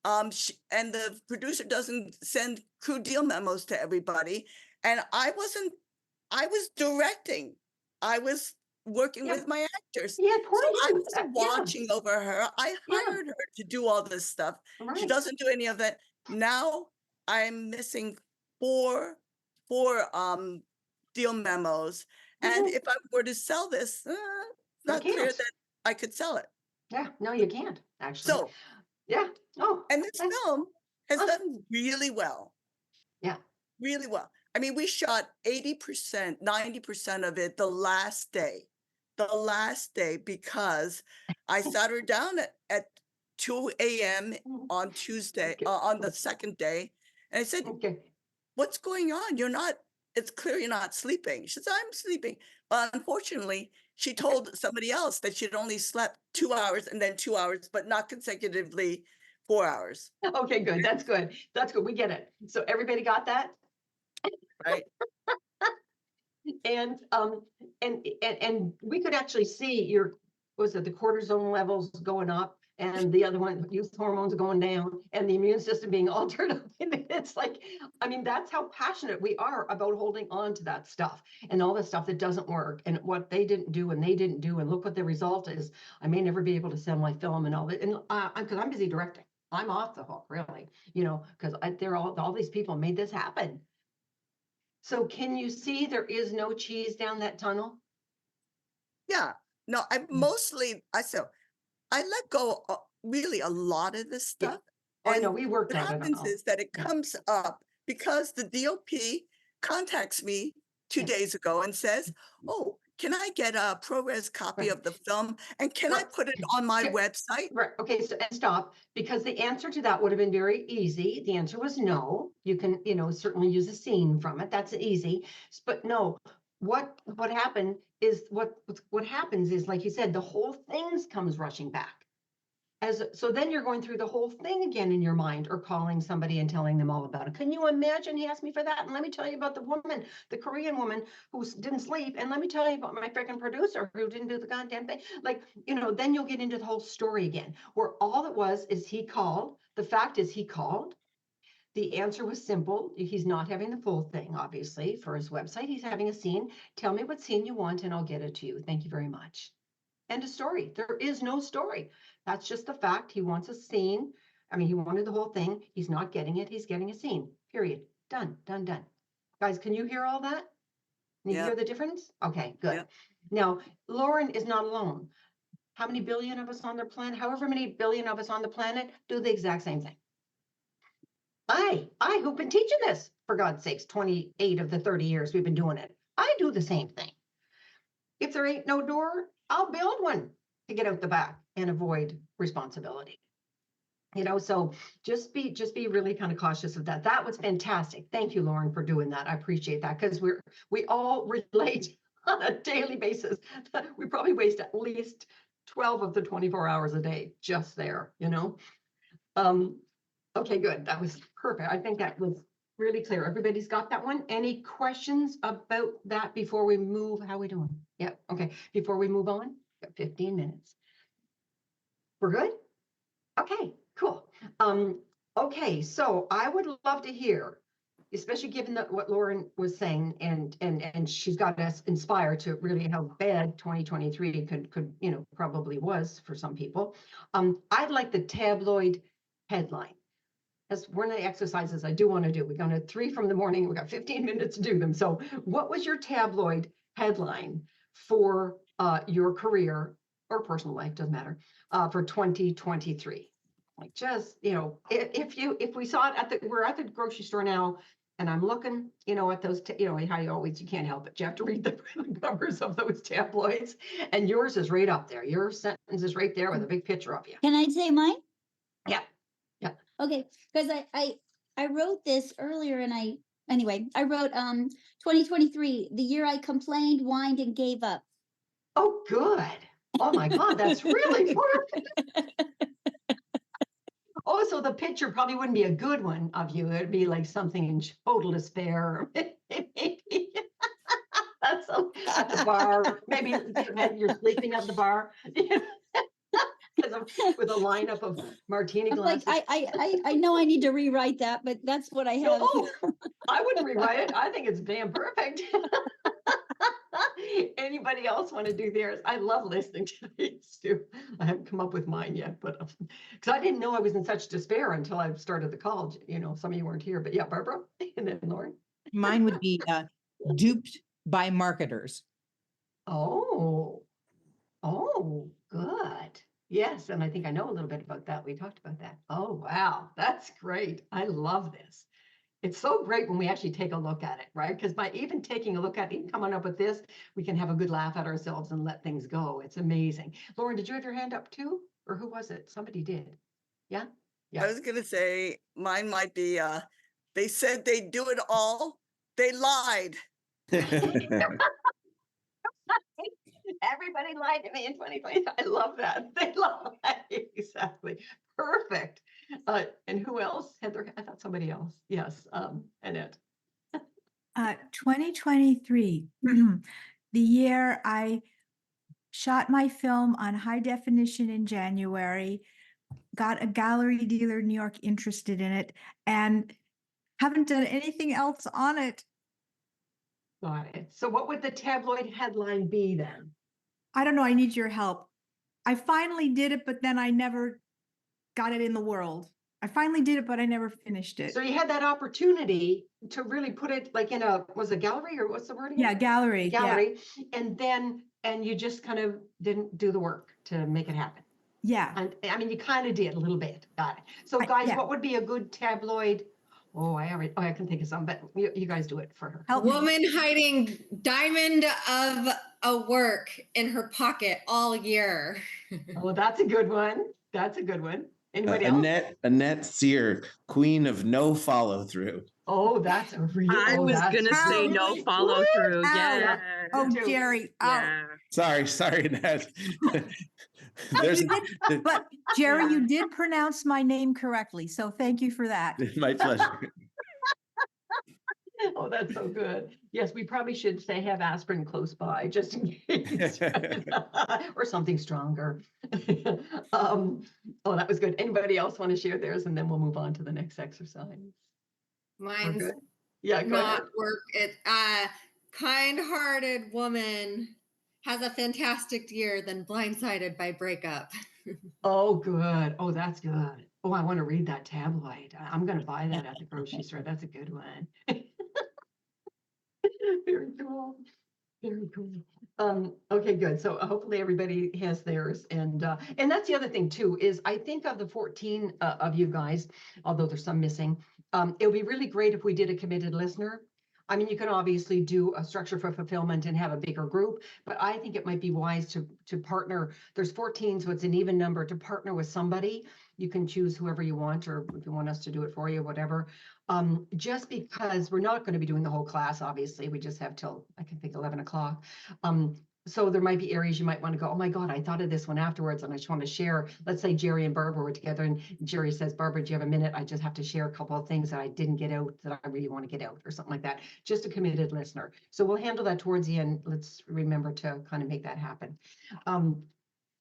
And the producer doesn't send crew deal memos to everybody. And I was directing. I was working with my actors. Yeah, poor So I you. was watching over her. I hired her to do all this stuff. Right. She doesn't do any of that. Now I'm missing four deal memos. And if I were to sell this, it's not clear can't. that I could sell it. Yeah, no, you can't actually. So yeah. Oh, and this film has done really well. Yeah. Really well. I mean, we shot 80%, 90% of it the last day, because I sat her down at 2 a.m. on Tuesday, on the second day. And I said, okay. what's going on? It's clear you're not sleeping. She says, I'm sleeping. But unfortunately, she told somebody else that she'd only slept 2 hours and then 2 hours, but not consecutively 4 hours. Okay, good. That's good. That's good. We get it. So everybody got that? Right. And we could actually see the cortisone levels going up and the other one, youth hormones going down and the immune system being altered. It's like, I mean, that's how passionate we are about holding on to that stuff and all the stuff that doesn't work and what they didn't do and they didn't do. And look what the result is. I may never be able to sell my film and all that. And because I'm busy directing, I'm off the hook, really, because all these people made this happen. So can you see there is no cheese down that tunnel? Yeah. No, I let go really a lot of this Yeah. stuff. Oh, I And know, we worked what on it happens all. is that it Yeah. comes up because the DOP contacts me 2 Yeah. days ago and says, oh, can I get a ProRes copy Right. of the film? And can I Right. put it on my Yeah. website? Right, okay, so and stop, because the answer to that would have been very easy. The answer was no. You can, certainly use a scene from it. That's easy. But no, what happened is what happens is, like you said, the whole thing comes rushing back. So then you're going through the whole thing again in your mind, or calling somebody and telling them all about it. Can you imagine? He asked me for that. And let me tell you about the woman, the Korean woman who didn't sleep. And let me tell you about my freaking producer who didn't do the goddamn thing. Like, then you'll get into the whole story again, where all it was is he called. The fact is he called. The answer was simple. He's not having the full thing, obviously, for his website. He's having a scene. Tell me what scene you want and I'll get it to you. Thank you very much. End of story. There is no story. That's just the fact. He wants a scene. I mean, he wanted the whole thing. He's not getting it. He's getting a scene. Period. Done, done, done. Guys, can you hear all that? Can you Yeah. hear the difference? Okay, good. Yeah. Now, Lauren is not alone. How many billion of us on the planet, however many billion of us on the planet, do the exact same thing? I who've been teaching this, for God's sakes, 28 of the 30 years we've been doing it. I do the same thing. If there ain't no door, I'll build one to get out the back and avoid responsibility. So just be really kind of cautious of that. That was fantastic. Thank you, Lauren, for doing that. I appreciate that, because we all relate on a daily basis. We probably waste at least 12 of the 24 hours a day just there, Okay, good. That was perfect. I think that was really clear. Everybody's got that one. Any questions about that before we move? How are we doing? Yeah, okay. Before we move on, got 15 minutes. We're good? Okay, cool. Okay, so I would love to hear, especially given what Lauren was saying, and she's got us inspired to really how bad 2023 could probably was for some people. I'd like the tabloid headline. That's one of the exercises I do want to do. We're going to 3 from the morning. We got 15 minutes to do them. So what was your tabloid headline for your career or personal life, doesn't matter, for 2023? Like, just, if we saw it we're at the grocery store now, and I'm looking, at those, how you can't help it. You have to read the covers of those tabloids, and yours is right up there. Your sentence is right there with a big picture of you. Can I say mine? Yeah. Okay, because I wrote this earlier, and I wrote 2023, the year I complained, whined, and gave up. Oh, good. Oh my God, that's really perfect. Oh, so the picture probably wouldn't be a good one of you. It'd be like something in total despair. That's at the bar. Maybe you're sleeping at the bar. With a lineup of martini glasses. Like, I know I need to rewrite that, but that's what I have. No, I wouldn't rewrite it. I think it's damn perfect. Anybody else want to do theirs? I love listening to these too. I haven't come up with mine yet, but because I didn't know I was in such despair until I started the call. Some of you weren't here, but yeah, Barbara and then Lauren. Mine would be duped by marketers. Oh, good. Yes, and I think I know a little bit about that. We talked about that. Oh, wow, that's great. I love this. It's so great when we actually take a look at it, right? Because by even taking a look at it, even coming up with this, we can have a good laugh at ourselves and let things go. It's amazing. Lauren, did you have your hand up too? Or who was it? Somebody did. Yeah? Yeah. I was going to say mine might be, they said they'd do it all. They lied. Everybody lied to me in 2020. I love that. They love that. Exactly. Perfect. And who else? Heather, I thought somebody else. Yes, Annette. 2023, the year I shot my film on high definition in January, got a gallery dealer in New York interested in it, and haven't done anything else on it. Got it. So what would the tabloid headline be then? I don't know. I need your help. I finally did it, but then I never got it in the world. I finally did it, but I never finished it. So you had that opportunity to really put it like in was a gallery, or what's the word again? Yeah, gallery. Gallery. Yeah. And you just kind of didn't do the work to make it happen. Yeah. And I mean, you kind of did a little bit. Got it. So guys, yeah. what would be a good tabloid? Oh, I can think of some, but you guys do it for her. Help me. Woman hiding diamond of a work in her pocket all year. Oh, that's a good one. That's a good one. Anybody else? Annette Sear, queen of no follow through. Oh, that's a real. I Oh, was that's gonna say really- no follow through. Ow. Yeah. Oh, Me too. Jerry. Oh. Yeah. Sorry, Annette. There's You did, but Jerry, Yeah. you did pronounce my name correctly, so thank you for that. my pleasure. Oh, that's so good. Yes, we probably should say have aspirin close by just in case. Or something stronger. Oh, that was good. Anybody else want to share theirs? And then we'll move on to the next exercise. Mine's good? Yeah, go not ahead. work. It kind-hearted woman has a fantastic year, then blindsided by breakup. Oh, good. Oh, that's good. Oh, I want to read that tabloid. I'm going to buy that at the grocery store. That's a good one. Very cool. Very cool. Okay, good. So hopefully everybody has theirs. And that's the other thing too, is I think of the 14 of you guys, although there's some missing, it would be really great if we did a committed listener. I mean, you can obviously do a structure for fulfillment and have a bigger group, but I think it might be wise to partner. There's 14, so it's an even number to partner with somebody. You can choose whoever you want, or if you want us to do it for you, whatever. Just because we're not going to be doing the whole class, obviously, we just have till, I can think 11 o'clock. So there might be areas you might want to go, oh my God, I thought of this one afterwards and I just want to share. Let's say Jerry and Barbara were together and Jerry says, Barbara, do you have a minute? I just have to share a couple of things that I didn't get out that I really want to get out, or something like that. Just a committed listener. So we'll handle that towards the end. Let's remember to kind of make that happen.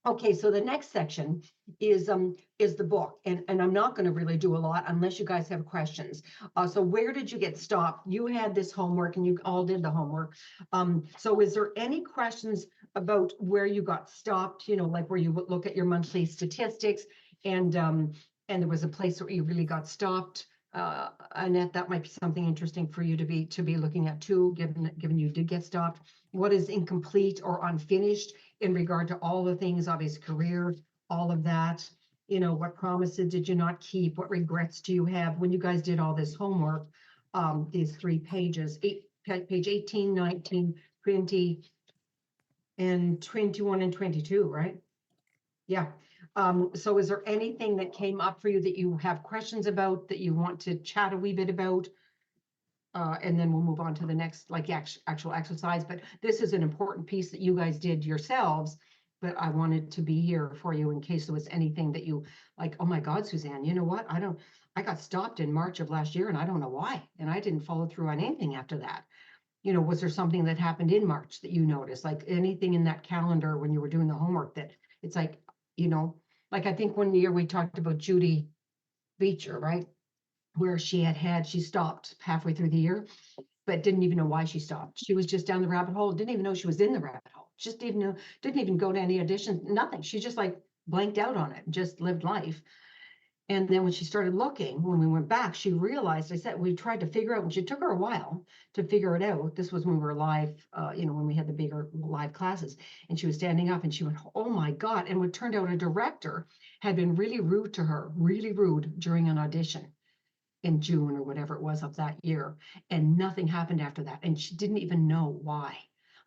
Okay, so the next section is the book, and I'm not going to really do a lot unless you guys have questions. So where did you get stopped? You had this homework, and you all did the homework. So is there any questions about where you got stopped? You know, like where you would look at your monthly statistics, and there was a place where you really got stopped. Annette, that might be something interesting for you to be looking at too, given you did get stopped. What is incomplete or unfinished in regard to all the things, obvious career, all of that? You know, what promises did you not keep? What regrets do you have when you guys did all this homework? These 3 pages, page 18, 19, 20, and 21 and 22, right? Yeah. So is there anything that came up for you that you have questions about, that you want to chat a wee bit about? And then we'll move on to the next, like actual exercise. But this is an important piece that you guys did yourselves, but I wanted to be here for you in case there was anything that you like, oh my God, Suzanne, you know what? I got stopped in March of last year and I don't know why. And I didn't follow through on anything after that. You know, was there something that happened in March that you noticed, like anything in that calendar when you were doing the homework that it's like, you know, like I think one year we talked about Judy Beecher, right? Where she stopped halfway through the year, but didn't even know why she stopped. She was just down the rabbit hole, didn't even know she was in the rabbit hole. Just didn't even go to any auditions, nothing. She just like blanked out on it, just lived life. And then when she started looking, when we went back, she realized, I said, we tried to figure out, and it took her a while to figure it out. This was when we were live, you know, when we had the bigger live classes, and she was standing up and she went, oh my God. And what turned out, a director had been really rude to her, really rude during an audition in June or whatever it was of that year. And nothing happened after that. And she didn't even know why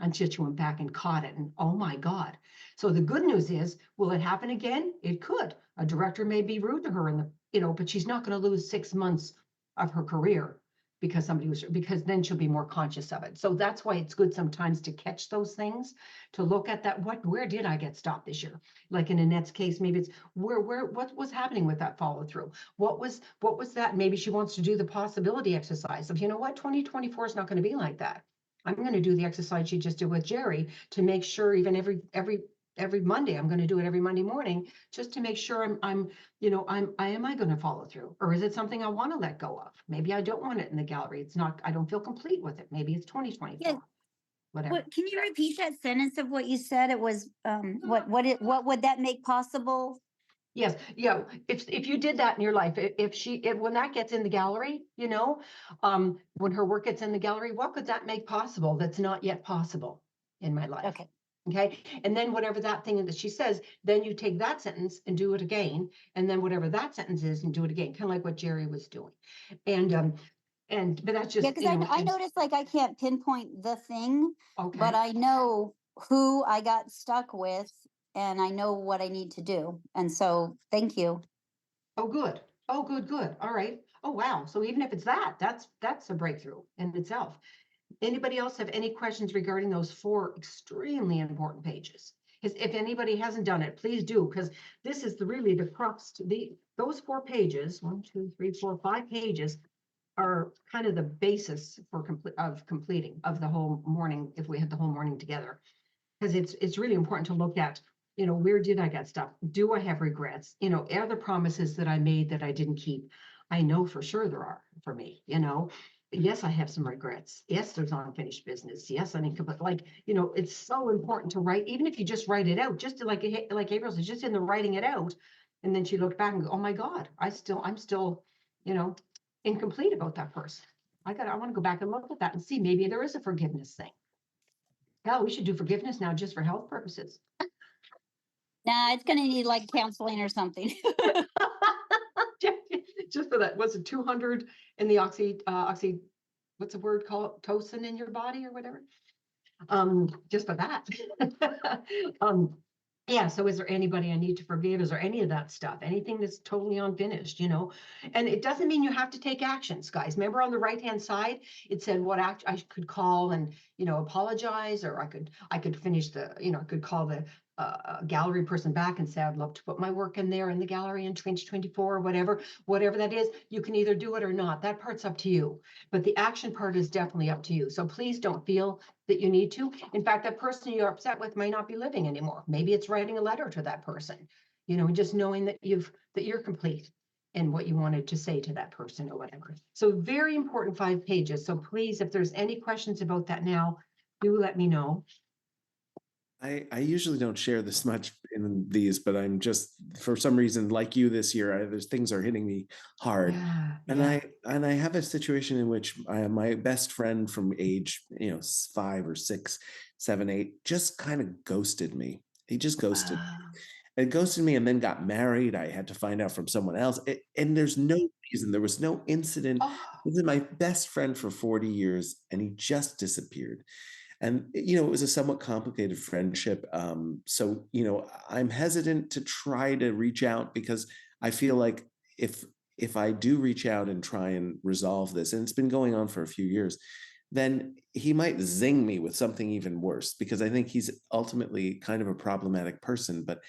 until she went back and caught it. And oh my God. So the good news is, will it happen again? It could. A director may be rude to her in the, you know, but she's not going to lose 6 months of her career because because then she'll be more conscious of it. So that's why it's good sometimes to catch those things, to look at that. Where did I get stopped this year? Like in Annette's case, maybe it's what was happening with that follow through? What was that? Maybe she wants to do the possibility exercise of, you know what, 2024 is not going to be like that. I'm going to do the exercise she just did with Jerry to make sure, even every Monday, I'm going to do it every Monday morning, just to make sure am I going to follow through? Or is it something I want to let go of? Maybe I don't want it in the gallery. It's not, I don't feel complete with it. Maybe it's 2024. Yeah. Whatever. Can you repeat that sentence of what you said? It was, what would that make possible? Yes. Yeah. If you did that in your life, if when that gets in the gallery, you know, when her work gets in the gallery, what could that make possible that's not yet possible in my life? Okay. Okay. And then whatever that thing that she says, then you take that sentence and do it again. And then whatever that sentence is and do it again, kind of like what Jerry was doing. But that's just, Yeah, because I noticed like I can't pinpoint the thing, okay. but I know who I got stuck with and I know what I need to do. And so thank you. Oh, good. Oh, good, good. All right. Oh, wow. So even if it's that's a breakthrough in itself. Anybody else have any questions regarding those 4 extremely important pages? If anybody hasn't done it, please do, because this is really the crux. Those 4 pages, 1, 2, 3, 4, 5 pages are kind of the basis for completing of the whole morning, if we had the whole morning together. Because it's really important to look at, where did I get stuff? Do I have regrets? Are there promises that I made that I didn't keep? I know for sure there are for me, Yes, I have some regrets. Yes, there's unfinished business. Yes, I need to, but it's so important to write, even if you just write it out, just like April said, just in the writing it out. And then she looked back and go, oh my God, I'm still, incomplete about that person. I want to go back and look at that and see, maybe there is a forgiveness thing. Hell, we should do forgiveness now just for health purposes. Nah, it's going to need like counseling or something. Just for that, was it 200 in the oxy, what's the word called? Tocin in your body or whatever? Just for that. Yeah, so is there anybody I need to forgive? Is there any of that stuff? Anything that's totally unfinished, And it doesn't mean you have to take actions, guys. Remember on the right-hand side, it said what act I could call and, apologize, or I could finish I could call the gallery person back and say, I'd love to put my work in there in the gallery in 2024 or whatever that is. You can either do it or not. That part's up to you. But the action part is definitely up to you. So please don't feel that you need to. In fact, that person you're upset with might not be living anymore. Maybe it's writing a letter to that person, and just knowing that you're complete in what you wanted to say to that person or whatever. So very important 5 pages. So please, if there's any questions about that now, do let me know. I usually don't share this much in these, but I'm just, for some reason, like you this year, there's things are hitting me hard. Yeah, And I have a situation in which my best friend from age, 5 or 6, 7, 8, just kind of ghosted me. He just ghosted. It ghosted me and then got married. I had to find out from someone else. And there's no reason. There was no incident. Oh. This is my best friend for 40 years, and he just disappeared. And, it was a somewhat complicated friendship. So, I'm hesitant to try to reach out because I feel like if I do reach out and try and resolve this, and it's been going on for a few years, then he might zing me with something even worse, because I think he's ultimately kind of a problematic person, but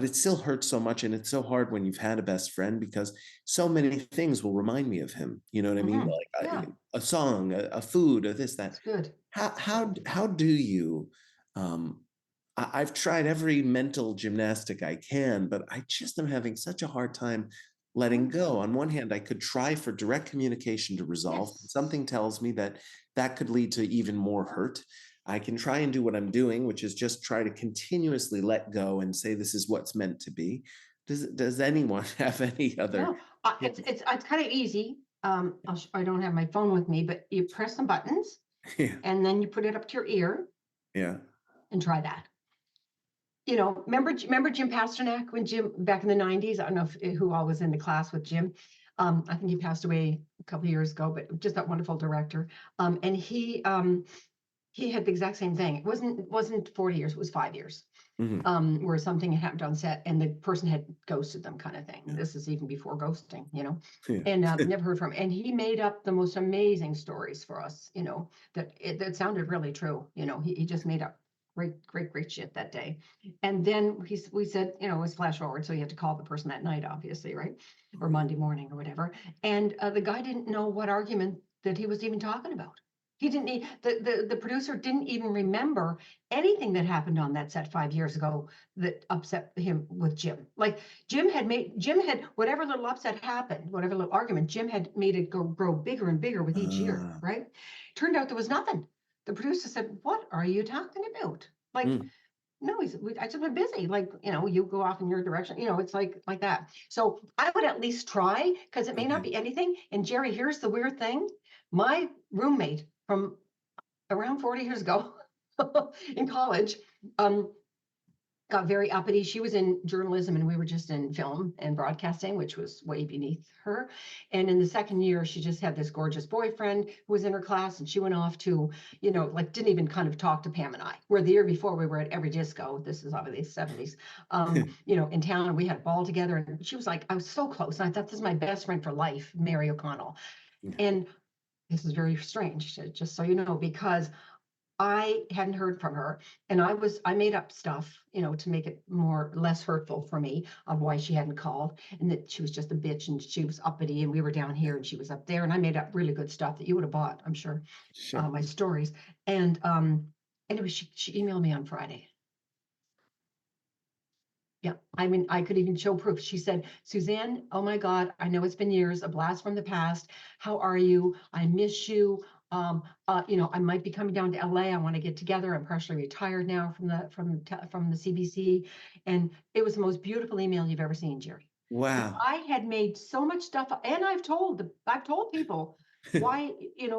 it still hurts so much. And it's so hard when you've had a best friend, because so many things will remind me of him. You know what I mean? Like Yeah. a song, a food, or this, that. That's good. How do you, I've tried every mental gymnastic I can, but I just am having such a hard time letting go. On one hand, I could try for direct communication to resolve. Yes. Something tells me that could lead to even more hurt. I can try and do what I'm doing, which is just try to continuously let go and say, this is what's meant to be. Does anyone have any other? No, it's kind of easy. I don't have my phone with me, but you press some buttons Yeah. and then you put it up to your ear. Yeah. And try that. Remember Jim Pasternak when Jim back in the 90s? I don't know who all was in the class with Jim. I think he passed away a couple of years ago, but just that wonderful director. And he had the exact same thing. It wasn't 40 years, it was 5 years. Mm-hmm. Where something had happened on set and the person had ghosted them, kind of thing. Yeah. This is even before ghosting, Yeah. and never heard from him. And he made up the most amazing stories for us, that sounded really true. He just made up great shit that day. And then we said, it was flash forward, so you had to call the person that night, obviously, right? Or Monday morning or whatever. And the guy didn't know what argument that he was even talking about. He didn't need, the producer didn't even remember anything that happened on that set 5 years ago that upset him with Jim. Like Jim had whatever little upset happened, whatever little argument, Jim had made it grow bigger and bigger with each year, right? Turned out there was nothing. The producer said, what are you talking about? Like, no, I just been busy. Like, you go off in your direction, it's like that. So I would at least try, because it may not be anything. And Jerry, here's the weird thing. My roommate from around 40 years ago, in college, got very uppity. She was in journalism and we were just in film and broadcasting, which was way beneath her. And in the second year, she just had this gorgeous boyfriend who was in her class, and she went off to, like didn't even kind of talk to Pam and I. Where the year before we were at every disco, this is obviously the 70s, in town, and we had a ball together. And she was like, I was so close. And I thought, this is my best friend for life, Mary O'Connell. Yeah. And this is very strange, just so you know, because I hadn't heard from her, and I made up stuff, to make it less hurtful for me, of why she hadn't called, and that she was just a bitch and she was uppity and we were down here and she was up there, and I made up really good stuff that you would have bought, I'm sure, Sure. my stories. And anyway, she emailed me on Friday. Yeah, I mean, I could even show proof. She said, Suzanne, oh my God, I know it's been years, a blast from the past. How are you? I miss you. I might be coming down to LA. I want to get together. I'm partially retired now from the CBC. And it was the most beautiful email you've ever seen, Jerry. Wow. I had made so much stuff, and I've told people why,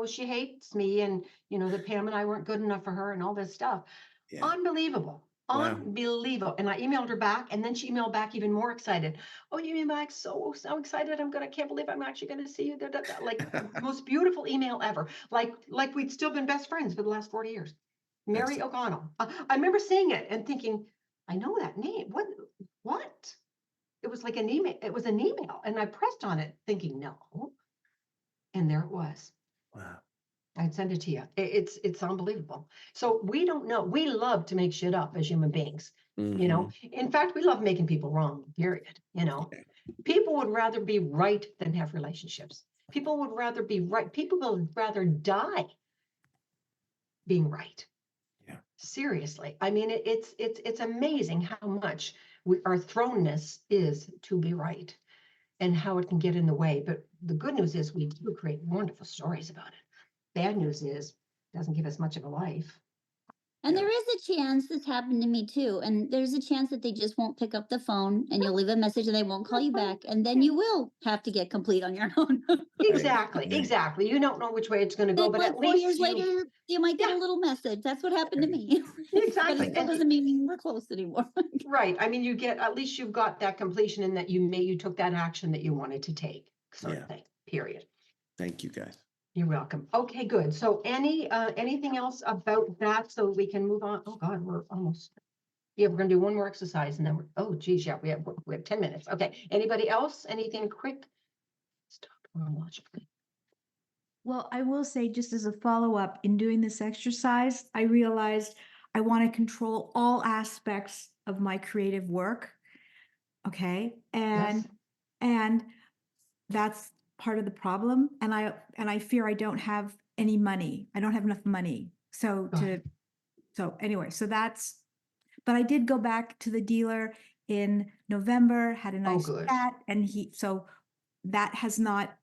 she hates me, and, that Pam and I weren't good enough for her and all this stuff. Yeah. Unbelievable. Wow. Unbelievable. And I emailed her back, and then she emailed back even more excited. Oh, you emailed back so excited. I can't believe I'm actually going to see you. Like most beautiful email ever. Like we'd still been best friends for the last 40 years. Mary O'Connell. I remember seeing it and thinking, I know that name. What? It was like an email. It was an email. And I pressed on it thinking, no. And there it was. Wow. I'd send it to you. It's unbelievable. So we don't know. We love to make shit up as human beings. Mhm. In fact, we love making people wrong, period. People would rather be right than have relationships. People would rather be right. People would rather die being right. Yeah. Seriously. I mean, it's amazing how much our thrownness is to be right and how it can get in the way. But the good news is we do create wonderful stories about it. Bad news is it doesn't give us much of a life. And Yeah. there is a chance this happened to me too. And there's a chance that they just won't pick up the phone and you'll leave a message and they won't call you back. And then you will have to get complete on your own. Exactly. Right. Exactly. You don't know which way it's going to go, Then but like at 4 least years later, you might get a little message. That's what happened to me. But Exactly. it still doesn't mean we're close anymore. Right. I mean, at least you've got that completion, and that you took that action that you wanted to take, sort of thing, period. Thank you, guys. You're welcome. Okay, good. So anything else about that, so we can move on? Oh God, we're almost. Yeah, we're gonna do one more exercise and then oh geez, yeah, we have 10 minutes. Okay. Anybody else? Anything quick? Stop chronologically. Well, I will say, just as a follow-up, in doing this exercise, I realized I want to control all aspects of my creative work. Okay. Yes. And that's part of the problem. And I fear I don't have any money. I don't have enough money. So anyway, but I did go back to the dealer in November, had a nice good. chat, and so that has not,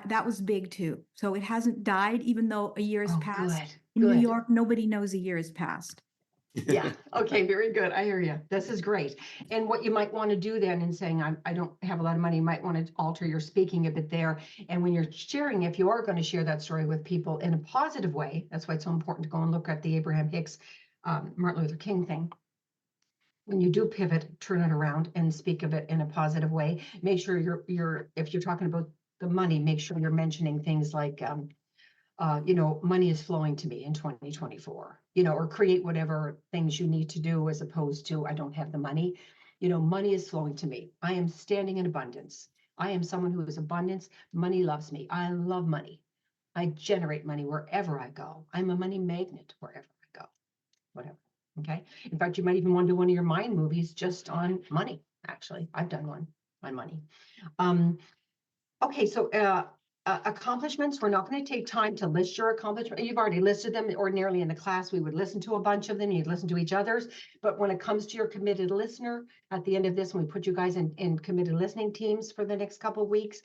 that was big too. So it hasn't died, even though a year has passed. Good. In New Good. York, nobody knows a year has passed. Yeah. Okay. Very good. I hear you. This is great. And what you might want to do then, in saying I don't have a lot of money, you might want to alter your speaking a bit there. And when you're sharing, if you are going to share that story with people in a positive way, that's why it's so important to go and look at the Abraham Hicks, Martin Luther King thing. When you do pivot, turn it around and speak of it in a positive way. Make sure if you're talking about the money, make sure you're mentioning things like, money is flowing to me in 2024, or create whatever things you need to do, as opposed to, I don't have the money. Money is flowing to me. I am standing in abundance. I am someone who is abundance. Money loves me. I love money. I generate money wherever I go. I'm a money magnet wherever I go, whatever. Okay. In fact, you might even want to do one of your mind movies just on money. Actually, I've done one on money. Okay, so accomplishments, we're not going to take time to list your accomplishments. You've already listed them. Ordinarily in the class, we would listen to a bunch of them. You'd listen to each other's. But when it comes to your committed listener, at the end of this, when we put you guys in committed listening teams for the next couple of weeks,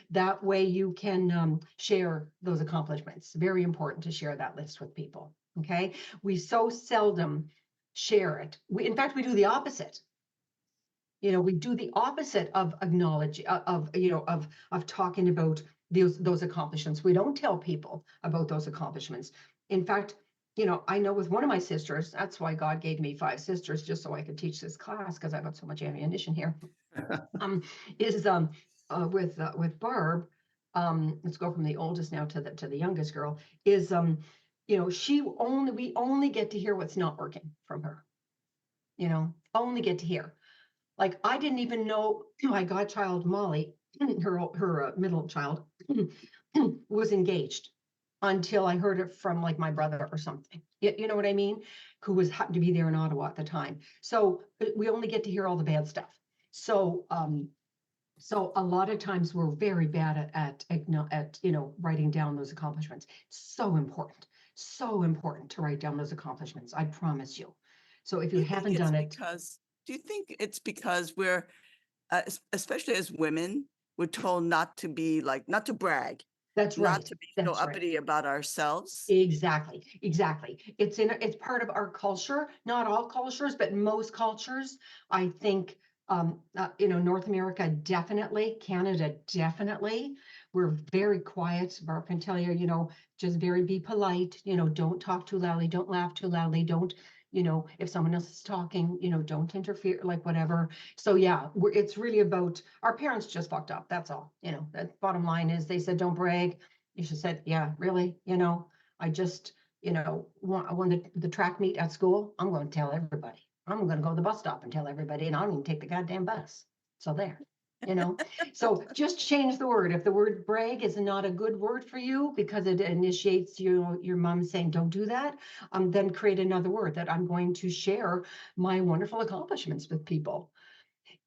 that way you can share those accomplishments. Very important to share that list with people. Okay, we so seldom share it. In fact, we do the opposite. We do the opposite of acknowledge of talking about those accomplishments. We don't tell people about those accomplishments. In fact, I know with one of my sisters, that's why God gave me 5 sisters, just so I could teach this class, because I've got so much ammunition here. Is with Barb, let's go from the oldest now to the youngest girl, is we only get to hear what's not working from her. Only get to hear. Like, I didn't even know my godchild Molly, her middle child, was engaged until I heard it from like my brother or something. You know what I mean? Who happened to be there in Ottawa at the time. So we only get to hear all the bad stuff. So a lot of times we're very bad at writing down those accomplishments. So important to write down those accomplishments. I promise you. So if you haven't done it, do you think it's because we're, especially as women, we're told not to brag? That's right. Not to be so uppity about ourselves. Exactly. It's part of our culture, not all cultures, but most cultures. I think, North America, definitely, Canada, definitely. We're very quiet. Barb can tell you, just be polite, don't talk too loudly, don't laugh too loudly, don't, if someone else is talking, don't interfere, like whatever. So yeah, it's really about, our parents just fucked up. That's all. The bottom line is they said, don't brag. You should said, yeah, really, I just, won the track meet at school. I'm going to tell everybody. I'm going to go to the bus stop and tell everybody, and I don't even take the goddamn bus. So there, so just change the word. If the word brag is not a good word for you because it initiates your mom saying, don't do that, then create another word that I'm going to share my wonderful accomplishments with people.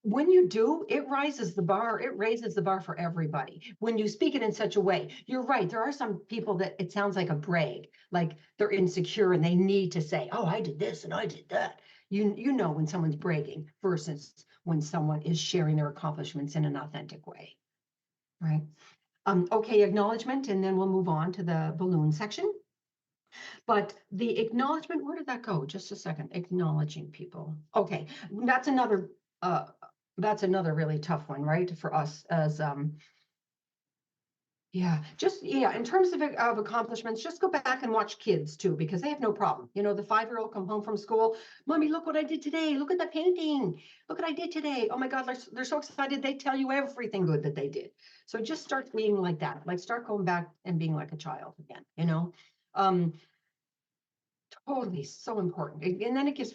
When you do, it raises the bar for everybody. When you speak it in such a way, you're right. There are some people that it sounds like a brag, like they're insecure and they need to say, oh, I did this and I did that. You know when someone's bragging versus when someone is sharing their accomplishments in an authentic way, right? Okay, acknowledgement, and then we'll move on to the balloon section. But the acknowledgement, where did that go? Just a second. Acknowledging people. Okay, that's another really tough one, right? For us as in terms of accomplishments, just go back and watch kids too, because they have no problem. The 5-year-old come home from school, Mommy, look what I did today. Look at the painting. Look what I did today. Oh my God, they're so excited. They tell you everything good that they did. So just start being like that. Like, start going back and being like a child again, Totally, so important. And then it gives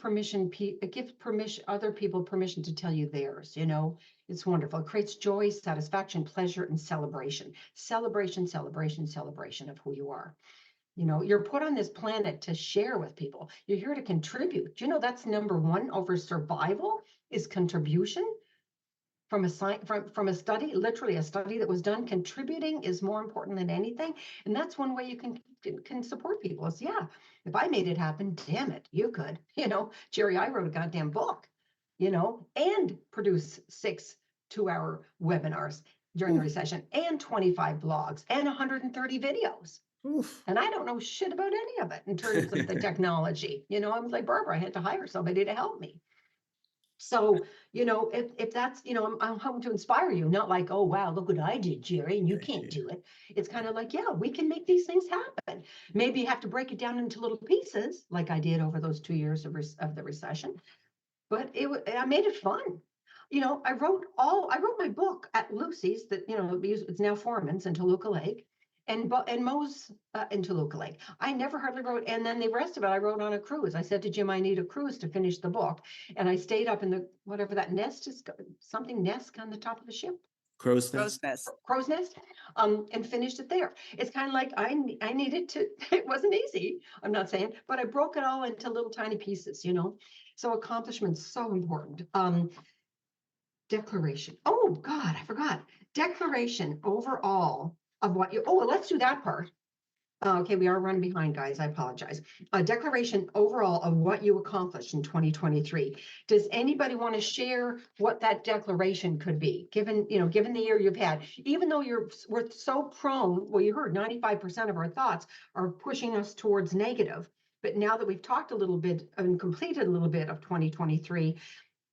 other people permission to tell you theirs, It's wonderful. It creates joy, satisfaction, pleasure, and celebration. Celebration of who you are. You're put on this planet to share with people. You're here to contribute. That's number one over survival is contribution. From a study, literally a study that was done, contributing is more important than anything. And that's one way you can support people is, if I made it happen, damn it, you could. Jerry, I wrote a goddamn book, and produced 6 2-hour webinars during the recession, and 25 blogs, and 130 videos. Oof. And I don't know shit about any of it in terms of the technology. I was like, Barbara, I had to hire somebody to help me. So, if that's, I'm hoping to inspire you, not like, oh, wow, look what I did, Jerry, and you can't do it. It's kind of like, we can make these things happen. Maybe you have to break it down into little pieces like I did over those 2 years of the recession, but I made it fun. I wrote my book at Lucy's that, it's now Foreman's in Toluca Lake. And Mo's in Toluca Lake. I never hardly wrote, and then the rest of it I wrote on a cruise. I said to Jim, I need a cruise to finish the book. And I stayed up in the, whatever that nest is, something nest on the top of the ship. Crow's nest. Crow's nest, and finished it there. It's kind of like I needed to, it wasn't easy, I'm not saying, but I broke it all into little tiny pieces, So accomplishments, so important. Declaration. Oh God, I forgot. Declaration overall of what let's do that part. Okay, we are running behind, guys. I apologize. A declaration overall of what you accomplished in 2023. Does anybody want to share what that declaration could be, given the year you've had? Even though we're so prone, well, you heard 95% of our thoughts are pushing us towards negative. But now that we've talked a little bit and completed a little bit of 2023,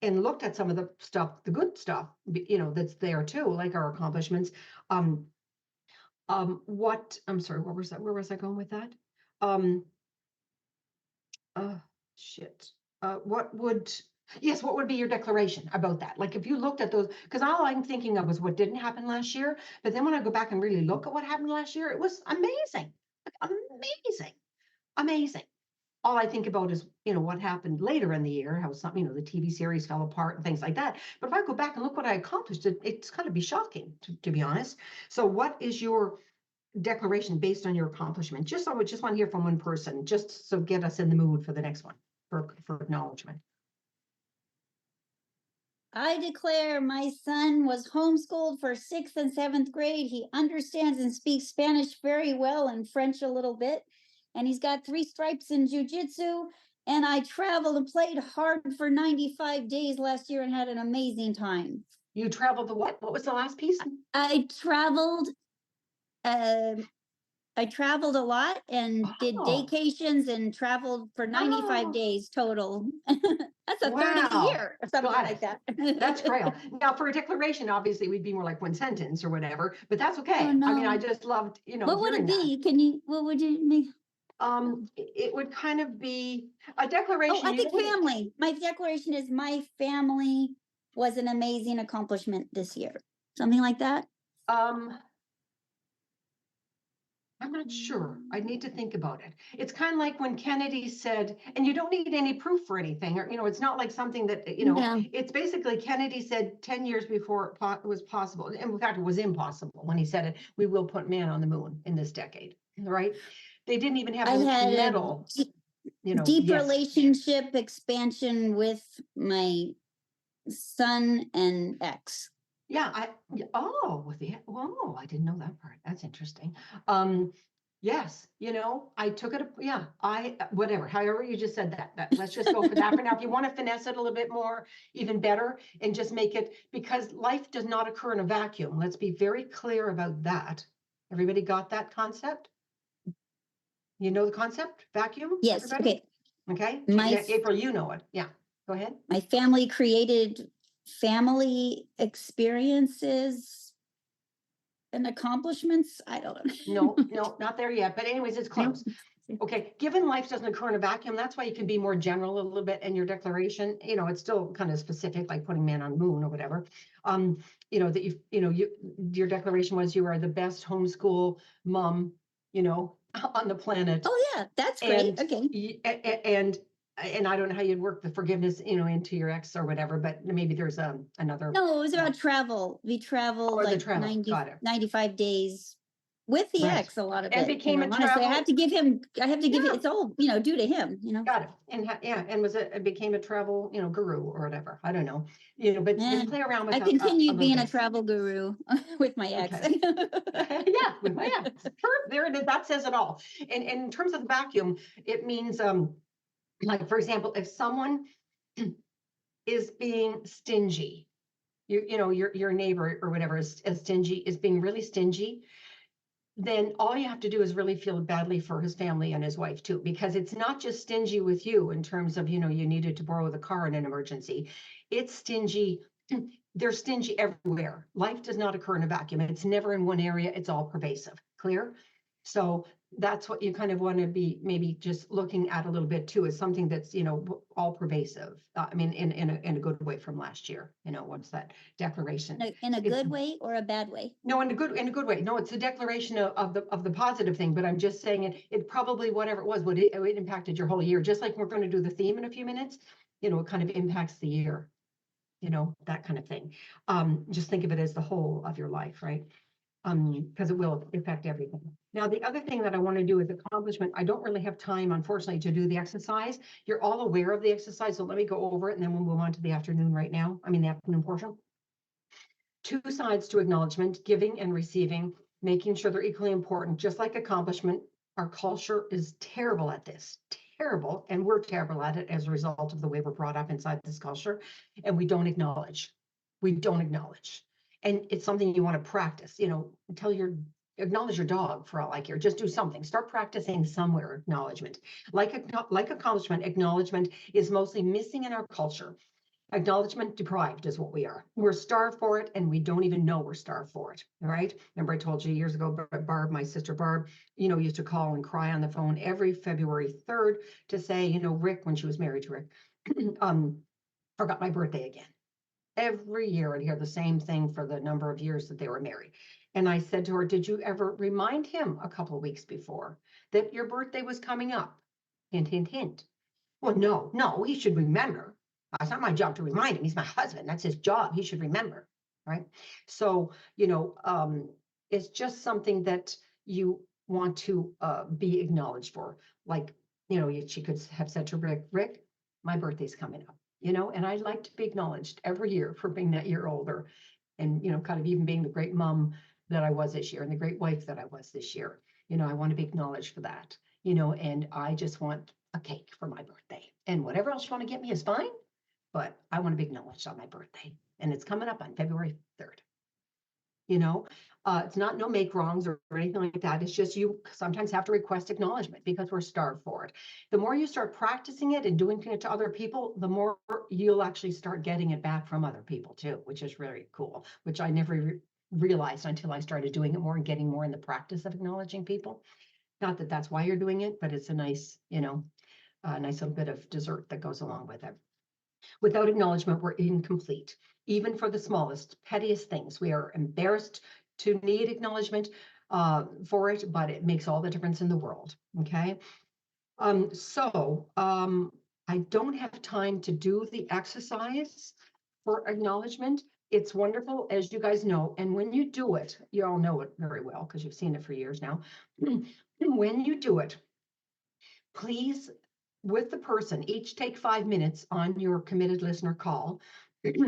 and looked at some of the stuff, the good stuff, that's there too, like our accomplishments. I'm sorry, where was I going with that? Shit. What would, yes, what would be your declaration about that? Like if you looked at those, because all I'm thinking of is what didn't happen last year. But then when I go back and really look at what happened last year, it was amazing. Like, amazing. Amazing. All I think about is, what happened later in the year, how some, the TV series fell apart and things like that. But if I go back and look what I accomplished, it's kind of be shocking, to be honest. So what is your declaration based on your accomplishment? I would just want to hear from one person, just so get us in the mood for the next one, for acknowledgement. I declare my son was homeschooled for 6th and 7th grade. He understands and speaks Spanish very well and French a little bit. And he's got 3 stripes in jujitsu. And I traveled and played hard for 95 days last year and had an amazing time. You traveled the what? What was the last piece? I traveled a lot and did Oh. vacations and traveled for 95 Oh. days total. That's a third of the Wow. year or something Got like it. that. That's great. Now for a declaration, obviously we'd be more like one sentence or whatever, but that's okay. Oh, I mean, no. I just loved, What would hearing it be? What would you make? It would kind of be a declaration. Oh, I think family. My declaration is my family was an amazing accomplishment this year. Something like that. I'm not sure. I need to think about it. It's kind of like when Kennedy said, and you don't need any proof for anything, or, it's not like something that, Yeah. it's basically Kennedy said 10 years before it was possible. And in fact, it was impossible when he said it, we will put man on the moon in this decade, right? They didn't even have I the had medal, deep yes. relationship expansion with my son and ex. Yeah, I didn't know that part. That's interesting. Yes, I took it, whatever, however you just said that, let's just go for that for now. If you want to finesse it a little bit more, even better, and just make it, because life does not occur in a vacuum. Let's be very clear about that. Everybody got that concept? You know the concept, vacuum? Yes, everybody? Okay, April, you know it. Yeah, go ahead. My family created family experiences and accomplishments. I don't know. No, not there yet. But anyways, it's close. Okay, given life doesn't occur in a vacuum, that's why you can be more general a little bit in your declaration. It's still kind of specific, like putting man on the moon or whatever. That your declaration was you are the best homeschool mom, on the planet. Oh yeah, that's great. Okay. And I don't know how you'd work the forgiveness, into your ex or whatever, but maybe there's another. No, it was about travel. We traveled like 95 days with the ex, a lot of and it. Became a honestly, travel. I have to give it, it's all, due to him, Got it. And and it became a travel, guru or whatever. I don't know, but just play around with I continued being a travel guru with my ex. Okay. Yeah, with my ex. Sure, there it is. That says it all. And in terms of the vacuum, it means, like, for example, if someone is being stingy, your neighbor or whatever is stingy, is being really stingy, then all you have to do is really feel badly for his family and his wife too, because it's not just stingy with you in terms of, you needed to borrow the car in an emergency. It's stingy. They're stingy everywhere. Life does not occur in a vacuum. It's never in one area. It's all pervasive. Clear? So that's what you kind of want to be maybe just looking at a little bit too, is something that's, all pervasive. I mean, in a good way from last year. What's that declaration? In a good way or a bad way? No, in a good way. No, it's a declaration of the positive thing, but I'm just saying it probably, whatever it was, it impacted your whole year. Just like we're going to do the theme in a few minutes, it kind of impacts the year, that kind of thing. Just think of it as the whole of your life, right? Because it will affect everything. Now, the other thing that I want to do is accomplishment. I don't really have time, unfortunately, to do the exercise. You're all aware of the exercise, so let me go over it and then we'll move on to the afternoon right now. The afternoon portion. 2 sides to acknowledgement, giving and receiving, making sure they're equally important, just like accomplishment. Our culture is terrible at this, terrible, and we're terrible at it as a result of the way we're brought up inside this culture, and we don't acknowledge. And it's something you want to practice, acknowledge your dog for all I care. Just do something. Start practicing somewhere acknowledgement. Like accomplishment, acknowledgement is mostly missing in our culture. Acknowledgement deprived is what we are. We're starved for it, and we don't even know we're starved for it. All right. Remember, I told you years ago, Barb, my sister Barb, used to call and cry on the phone every February 3rd to say, Rick, when she was married to Rick, forgot my birthday again. Every year I'd hear the same thing for the number of years that they were married. And I said to her, did you ever remind him a couple of weeks before that your birthday was coming up? Hint, hint, hint. Well, no, he should remember. It's not my job to remind him. He's my husband. That's his job. He should remember. Right. So, it's just something that you want to be acknowledged for. Like, she could have said to Rick, my birthday's coming up, and I'd like to be acknowledged every year for being that year older and, kind of even being the great mom that I was this year and the great wife that I was this year. I want to be acknowledged for that, and I just want a cake for my birthday, and whatever else you want to get me is fine, but I want to be acknowledged on my birthday, and it's coming up on February 3rd. It's not no make wrongs or anything like that. It's just you sometimes have to request acknowledgement because we're starved for it. The more you start practicing it and doing it to other people, the more you'll actually start getting it back from other people too, which is really cool, which I never realized until I started doing it more and getting more in the practice of acknowledging people. Not that that's why you're doing it, but it's a nice, a nice little bit of dessert that goes along with it. Without acknowledgement, we're incomplete. Even for the smallest, pettiest things, we are embarrassed to need acknowledgement for it, but it makes all the difference in the world. Okay. I don't have time to do the exercise for acknowledgement. It's wonderful, as you guys know. And when you do it, you all know it very well because you've seen it for years now. When you do it, please, with the person, each take 5 minutes on your committed listener call.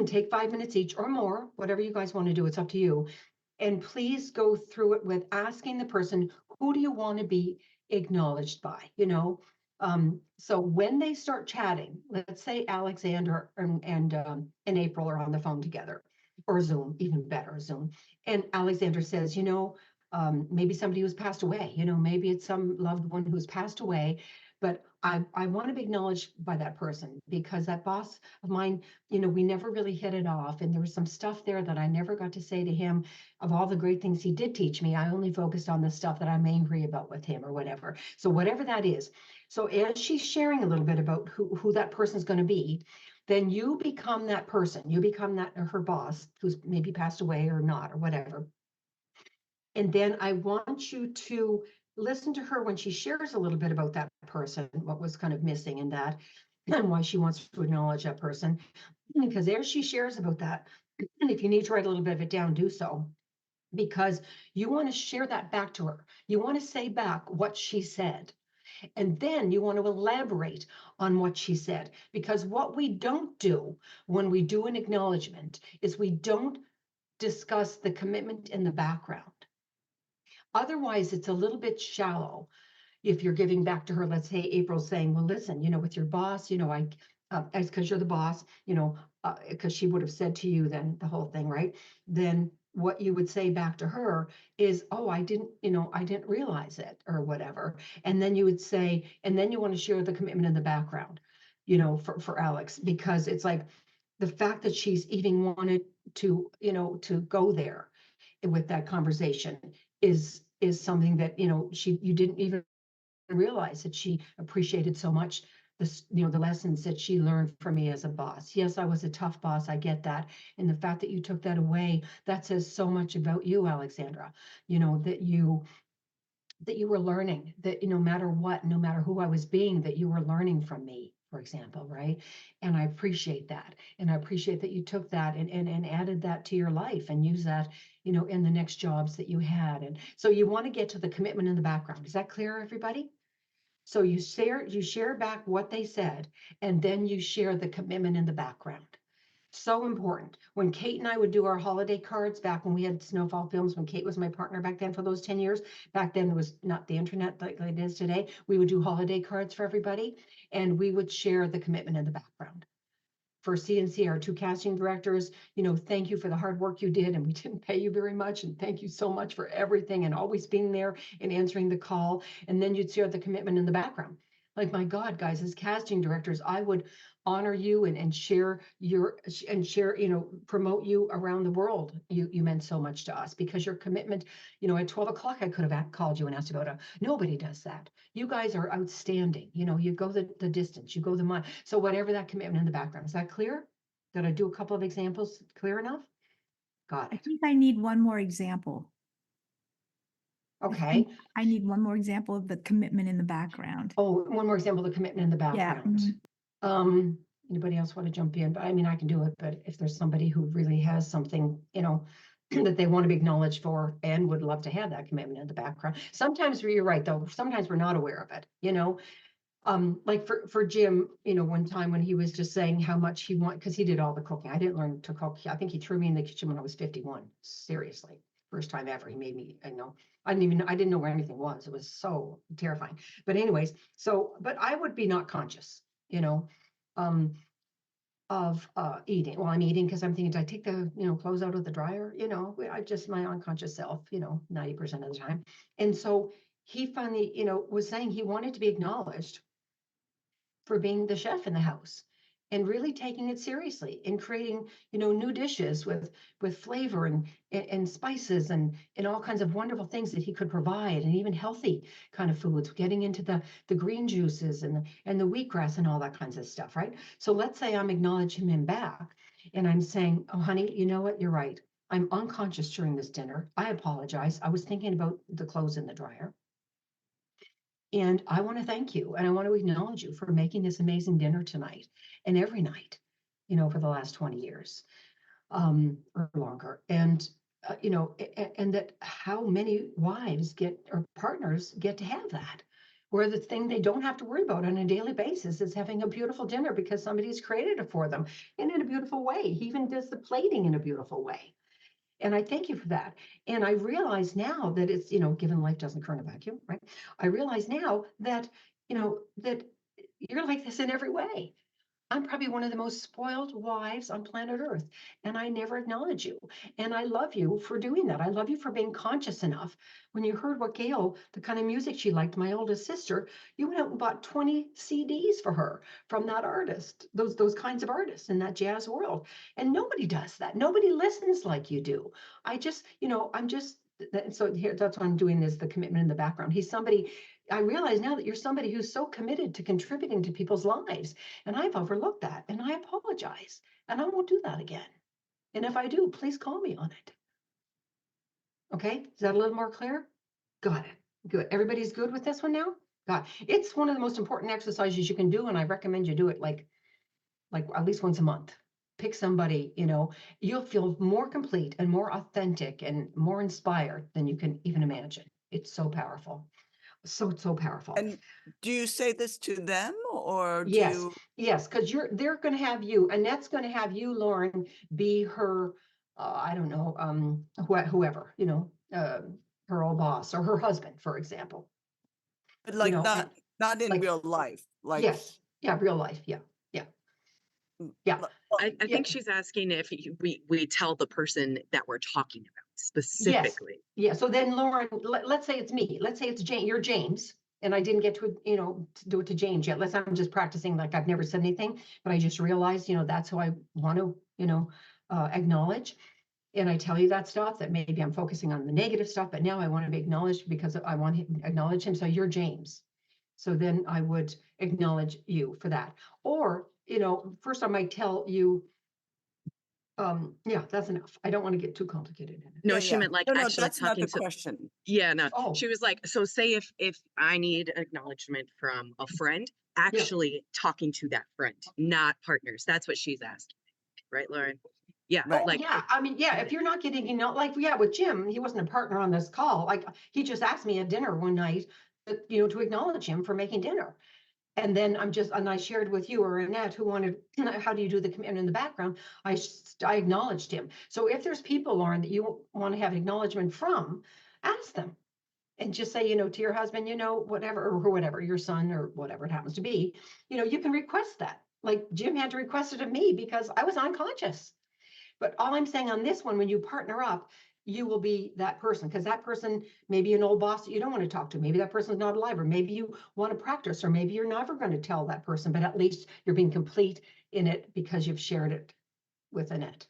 Take 5 minutes each or more, whatever you guys want to do. It's up to you. And please go through it with asking the person, who do you want to be acknowledged by? So when they start chatting, let's say Alexander and April are on the phone together, or Zoom, even better, Zoom. And Alexander says, maybe somebody who's passed away, maybe it's some loved one who's passed away, but I want to be acknowledged by that person because that boss of mine, we never really hit it off. And there was some stuff there that I never got to say to him of all the great things he did teach me. I only focused on the stuff that I'm angry about with him or whatever. So whatever that is. So as she's sharing a little bit about who that person is going to be, then you become that person. You become that her boss who's maybe passed away or not or whatever. And then I want you to listen to her when she shares a little bit about that person, what was kind of missing in that, and why she wants to acknowledge that person. Because there she shares about that. And if you need to write a little bit of it down, do so. Because you want to share that back to her. You want to say back what she said. And then you want to elaborate on what she said. Because what we don't do when we do an acknowledgement is we don't discuss the commitment in the background. Otherwise, it's a little bit shallow. If you're giving back to her, let's say April's saying, well, listen, with your boss, it's because you're the boss, because she would have said to you then the whole thing, right? Then what you would say back to her is, oh, I didn't realize it or whatever. And then you would say, and then you want to share the commitment in the background, for Alex, because it's like the fact that she's even wanted to, to go there with that conversation is something that, you didn't even realize that she appreciated so much the lessons that she learned from me as a boss. Yes, I was a tough boss. I get that. And the fact that you took that away, that says so much about you, Alexandra, that you were learning that, no matter what, no matter who I was being, that you were learning from me, for example, right? And I appreciate that. And I appreciate that you took that and added that to your life and use that, in the next jobs that you had. And so you want to get to the commitment in the background. Is that clear, everybody? So you share back what they said, and then you share the commitment in the background. So important. When Kate and I would do our holiday cards back when we had Snowfall Films, when Kate was my partner back then for those 10 years, back then there was not the internet like it is today. We would do holiday cards for everybody, and we would share the commitment in the background. For CNC, our 2 casting directors, thank you for the hard work you did, and we didn't pay you very much, and thank you so much for everything and always being there and answering the call. And then you'd share the commitment in the background. For CNC, our 2 casting directors, thank you for the hard work you did, and we didn't pay you very much, and thank you so much for everything and always being there and answering the call. And then you'd share the commitment in the background. Like, my God, guys, as casting directors, I would honor you and share promote you around the world. You meant so much to us because your commitment, at 12 o'clock, I could have called you and asked about nobody does that. You guys are outstanding. You go the distance, you go the mile. So whatever that commitment in the background, is that clear? Did I do a couple of examples clear enough? Got I it. think I need one more example. Okay. I need one more example of the commitment in the background. Oh, one more example of the commitment in the Yeah. background. Anybody else want to jump in? But I mean, I can do it, but if there's somebody who really has something, that they want to be acknowledged for and would love to have that commitment in the background. Sometimes you're right, though. Sometimes we're not aware of it, like for Jim, one time when he was just saying how much he because he did all the cooking. I didn't learn to cook. I think he threw me in the kitchen when I was 51. Seriously. First time ever. He made me, I didn't know where anything was. It was so terrifying. But anyways, but I would be not conscious, of eating. Well, I'm eating because I'm thinking, did I take the, clothes out of the dryer? I just my unconscious self, 90% of the time. And so he finally, was saying he wanted to be acknowledged for being the chef in the house and really taking it seriously and creating, new dishes with flavor and spices and all kinds of wonderful things that he could provide, and even healthy kind of foods, getting into the green juices and the wheatgrass and all that kinds of stuff, right? So let's say I'm acknowledging him back and I'm saying, oh, honey, you know what? You're right. I'm unconscious during this dinner. I apologize. I was thinking about the clothes in the dryer. And I want to thank you and I want to acknowledge you for making this amazing dinner tonight and every night, for the last 20 years or longer. And, and that how many wives or partners get to have that, where the thing they don't have to worry about on a daily basis is having a beautiful dinner because somebody's created it for them and in a beautiful way. He even does the plating in a beautiful way. And I thank you for that. And I realize now that it's, given life doesn't occur in a vacuum, right? I realize now that, that you're like this in every way. I'm probably one of the most spoiled wives on planet Earth, and I never acknowledge you. And I love you for doing that. I love you for being conscious enough. When you heard what Gail, the kind of music she liked, my oldest sister, you went out and bought 20 CDs for her from that artist, those kinds of artists in that jazz world. And nobody does that. Nobody listens like you do. So here, that's why I'm doing this, the commitment in the background. I realize now that you're somebody who's so committed to contributing to people's lives. And I've overlooked that, and I apologize, and I won't do that again. And if I do, please call me on it. Okay, is that a little more clear? Got it. Good. Everybody's good with this one now? Got it. It's one of the most important exercises you can do, and I recommend you do it like at least once a month. Pick somebody, you'll feel more complete and more authentic and more inspired than you can even imagine. It's so powerful. So powerful. And do you say this to them or do Yes, you? yes, because they're going to have you, Annette's going to have you, Lauren, be her, I don't know, whoever, her old boss or her husband, for example. But like and not in like- real life, like. yes, yeah, real life, yeah. Yeah. I Yeah. think she's asking if we tell the person that we're talking about specifically. Yeah. So then, Lauren, let's say it's me. Let's say it's you're James, and I didn't get to, to do it to James yet. Let's say I'm just practicing, like I've never said anything, but I just realized, that's who I want to, acknowledge. And I tell you that stuff that maybe I'm focusing on the negative stuff, but now I want to be acknowledged because I want to acknowledge him. So you're James. So then I would acknowledge you for that. Or, first I might tell you, yeah, that's enough. I don't want to get too complicated in it. No, Yeah, she yeah. meant like No, actually that's not talking the to. question. Yeah, no. Oh. She was like, so say if I need acknowledgement from a friend, actually talking to that friend, not partners. That's what she's asking, right, Lauren? Yeah, Right. Oh, like yeah. I mean, yeah, if you're not getting, with Jim, he wasn't a partner on this call. Like, he just asked me at dinner one night, to acknowledge him for making dinner. And then I shared with you or Annette who wanted, how do you do the commitment in the background? I acknowledged him. So if there's people, Lauren, that you want to have acknowledgement from, ask them. And just say, to your husband, whatever, or whatever, your son or whatever it happens to be, you can request that. Like Jim had to request it of me because I was unconscious. But all I'm saying on this one, when you partner up, you will be that person, because that person may be an old boss that you don't want to talk to. Maybe that person's not alive, or maybe you want to practice, or maybe you're never going to tell that person, but at least you're being complete in it because you've shared it with Annette.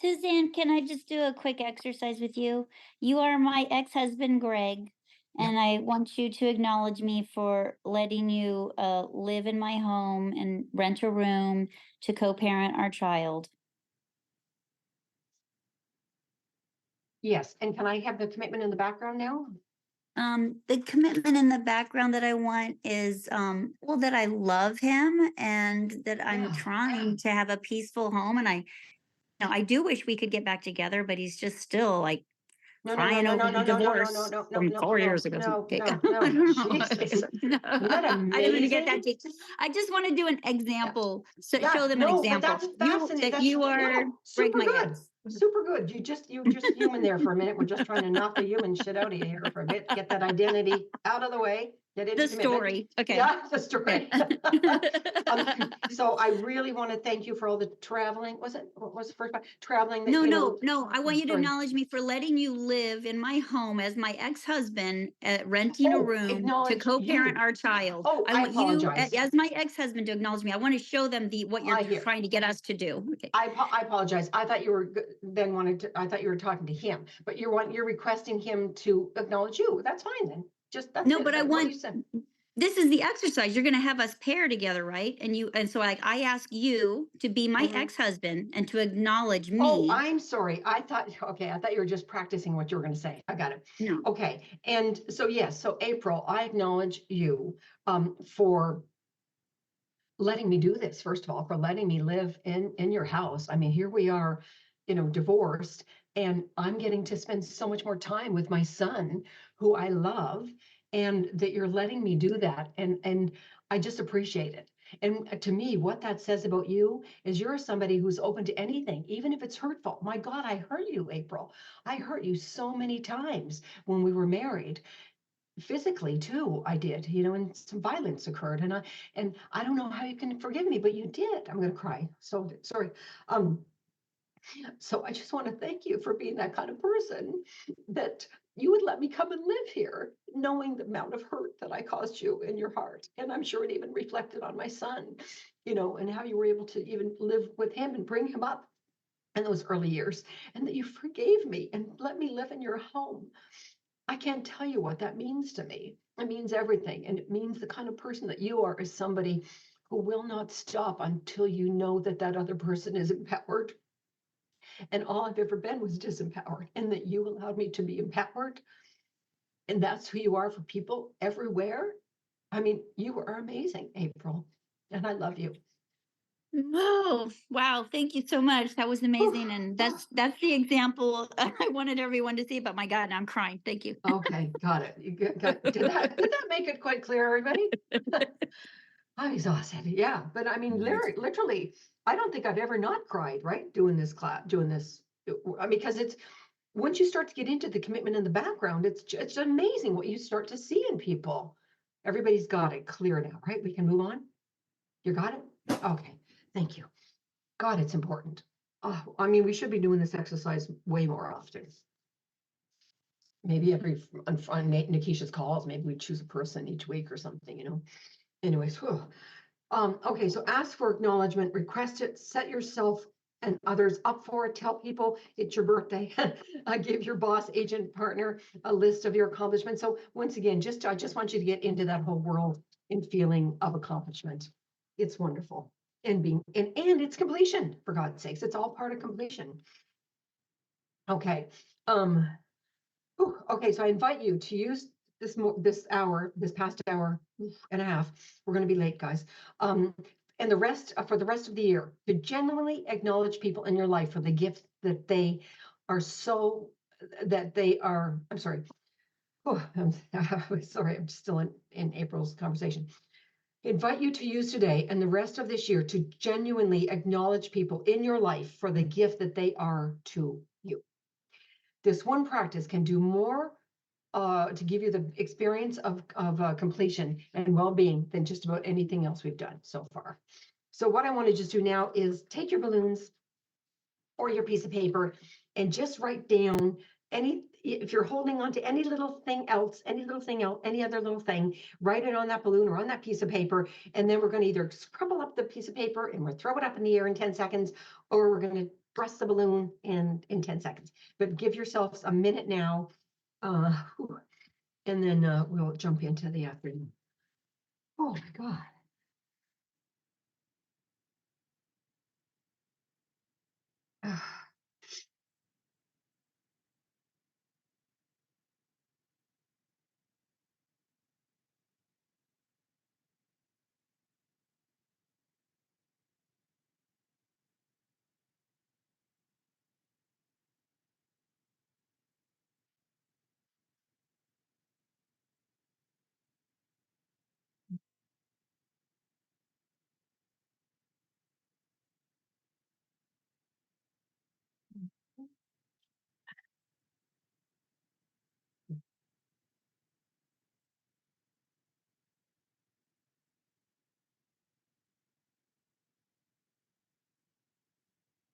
Suzanne, can I just do a quick exercise with you? You are my ex-husband, Greg, and I want you to acknowledge me for letting you live in my home and rent a room to co-parent our child. Yes, and can I have the commitment in the background now? The commitment in the background that I want is, well, that I love him and that I'm Yeah. trying to have a peaceful home. And I do wish we could get back together, but he's just still like No, crying over the divorce from 4 years ago. no, Okay. no, I don't know. Jesus. No, that I didn't mean to get that amazing? deep. I just want to do an example, so Yeah, show them an no, but example. that's You, fascinating. that you are Greg, super my good. ex. Super good. You just human there for a minute. We're just trying to knock the human shit out of you here for a bit. Get that identity out of the way. Get into The commitment. story. Okay. Yeah, the story. Okay. So I really want to thank you for all the traveling. What was the first part? Traveling that No, you no, know. no. I want you to Sorry. acknowledge me for letting you live in my home as my ex-husband, renting a Oh, room to acknowledge co-parent you. our child. Oh, I I want you, apologize. as my ex-husband, to acknowledge me. I want to show them what you're I hear. trying to get us to do. Okay. I apologize. I thought you were I thought you were talking to him, but you're requesting him to acknowledge you. That's fine then. Just that's No, it. but I That's what want, you said. this is the exercise. You're going to have us pair together, right? And so like I ask you to be my Mhm. ex-husband and to acknowledge Oh, me. I'm sorry. I thought you were just practicing what you were going to say. I got it. No. Okay. And so yes, so April, I acknowledge you for letting me do this, first of all, for letting me live in your house. I mean, here we are, divorced, and I'm getting to spend so much more time with my son, who I love, and that you're letting me do that. And I just appreciate it. And to me, what that says about you is you're somebody who's open to anything, even if it's hurtful. My God, I hurt you, April. I hurt you so many times when we were married. Physically too, I did, and some violence occurred, and I don't know how you can forgive me, but you did. I'm gonna cry. So sorry. So I just want to thank you for being that kind of person, that you would let me come and live here, knowing the amount of hurt that I caused you in your heart. And I'm sure it even reflected on my son, and how you were able to even live with him and bring him up in those early years, and that you forgave me and let me live in your home. I can't tell you what that means to me. It means everything. And it means the kind of person that you are is somebody who will not stop until you know that that other person is empowered. And all I've ever been was disempowered, and that you allowed me to be empowered. And that's who you are for people everywhere. I mean, you are amazing, April. And I love you. Oh, wow. Thank you so much. That was amazing. And that's the example I wanted everyone to see, but my God, now I'm crying. Thank you. Okay, got it. Did that make it quite clear, everybody? I'm exhausted. Yeah. But I mean, literally, I don't think I've ever not cried, right? Doing this class, I mean, because it's, once you start to get into the commitment in the background, it's amazing what you start to see in people. Everybody's got it clear now, right? We can move on. You got it? Okay. Thank you. God, it's important. Oh, I mean, we should be doing this exercise way more often. Maybe on Nikisha's calls, maybe we choose a person each week or something, Anyways, whew. Okay, so ask for acknowledgement, request it, set yourself and others up for it. Tell people it's your birthday. Give your boss, agent, partner a list of your accomplishments. So once again, I just want you to get into that whole world and feeling of accomplishment. It's wonderful. And it's completion, for God's sakes. It's all part of completion. Okay. Okay, so I invite you to use this past hour and a half. We're going to be late, guys. And the rest for the rest of the year, to genuinely acknowledge people in your life for the gift that they are I'm sorry. Oh, I'm sorry, I'm still in April's conversation. Invite you to use today and the rest of this year to genuinely acknowledge people in your life for the gift that they are to you. This one practice can do more to give you the experience of completion and well-being than just about anything else we've done so far. So what I want to just do now is take your balloons or your piece of paper and just write down if you're holding on to any little thing else, any other little thing, write it on that balloon or on that piece of paper. And then we're going to either crumple up the piece of paper and we'll throw it up in the air in 10 seconds, or we're going to thrust the balloon in 10 seconds. But give yourselves a minute now. And then we'll jump into the afternoon. Oh my God.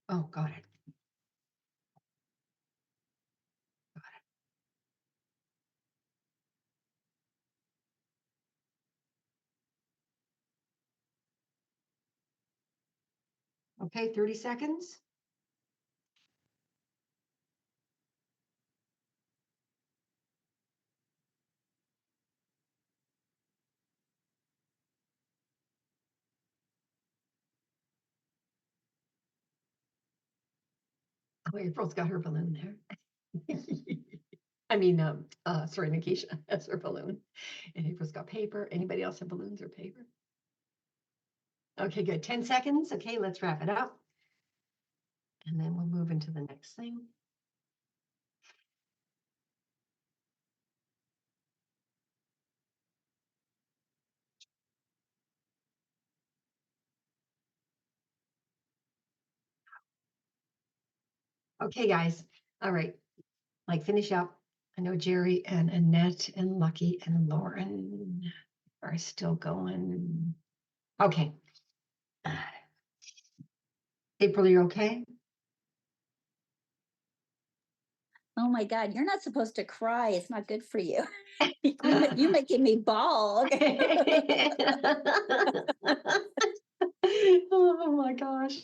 Oh, got it. Okay, 30 seconds. Oh, April's got her balloon there. I mean, sorry, Nikisha has her balloon. And April's got paper. Anybody else have balloons or paper? Okay, good. 10 seconds. Okay, let's wrap it up. And then we'll move into the next thing. Okay, guys. All right. Like, finish up. I know Jerry and Annette and Lucky and Lauren are still going. Okay. April, you okay? Oh my God, you're not supposed to cry. It's not good for you. You making me bawl. Oh my gosh.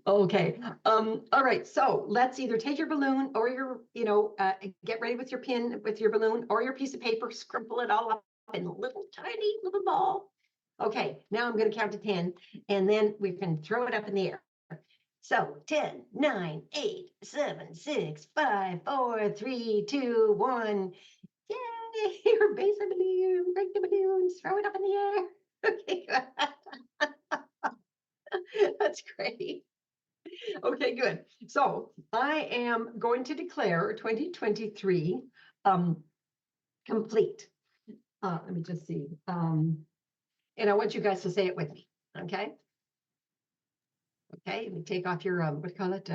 Okay. All right. So let's either take your balloon or your, get ready with your pin with your balloon or your piece of paper, scrimple it all up in a little tiny little ball. Okay. Now I'm going to count to 10 and then we can throw it up in the air. So 10, 9, 8, 7, 6, 5, 4, 3, 2, 1. Yay! Your base of balloon, break the balloons, throw it up in the air. Okay. That's great. Okay, good. So I am going to declare 2023 complete. Let me just see. And I want you guys to say it with me. Okay. Okay. Let me take off your what do you call it?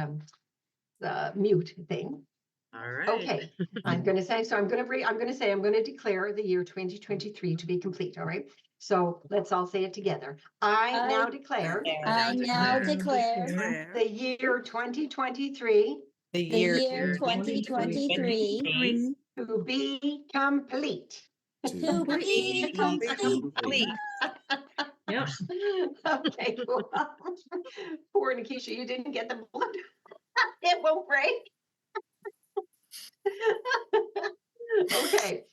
The mute thing. All right. Okay. I'm going to say, so I'm going to declare the year 2023 to be complete. All right. So let's all say it together. I now declare I now declare the year 2023 The the year year 2023 to be complete. to be complete. Complete. Yep. Okay, cool. Poor Nikisha, you didn't get the blood. It won't break. Okay.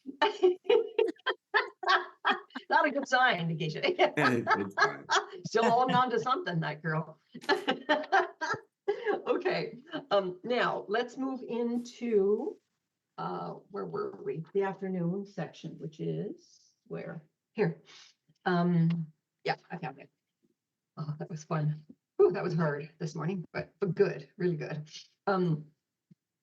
Not a good sign, Nikisha. It's fine. Still holding on to something, that girl. Okay. Now let's move into where were we? The afternoon section, which is where? Here. Yeah, I found it. Oh, that was fun. Ooh, that was hard this morning, but good, really good.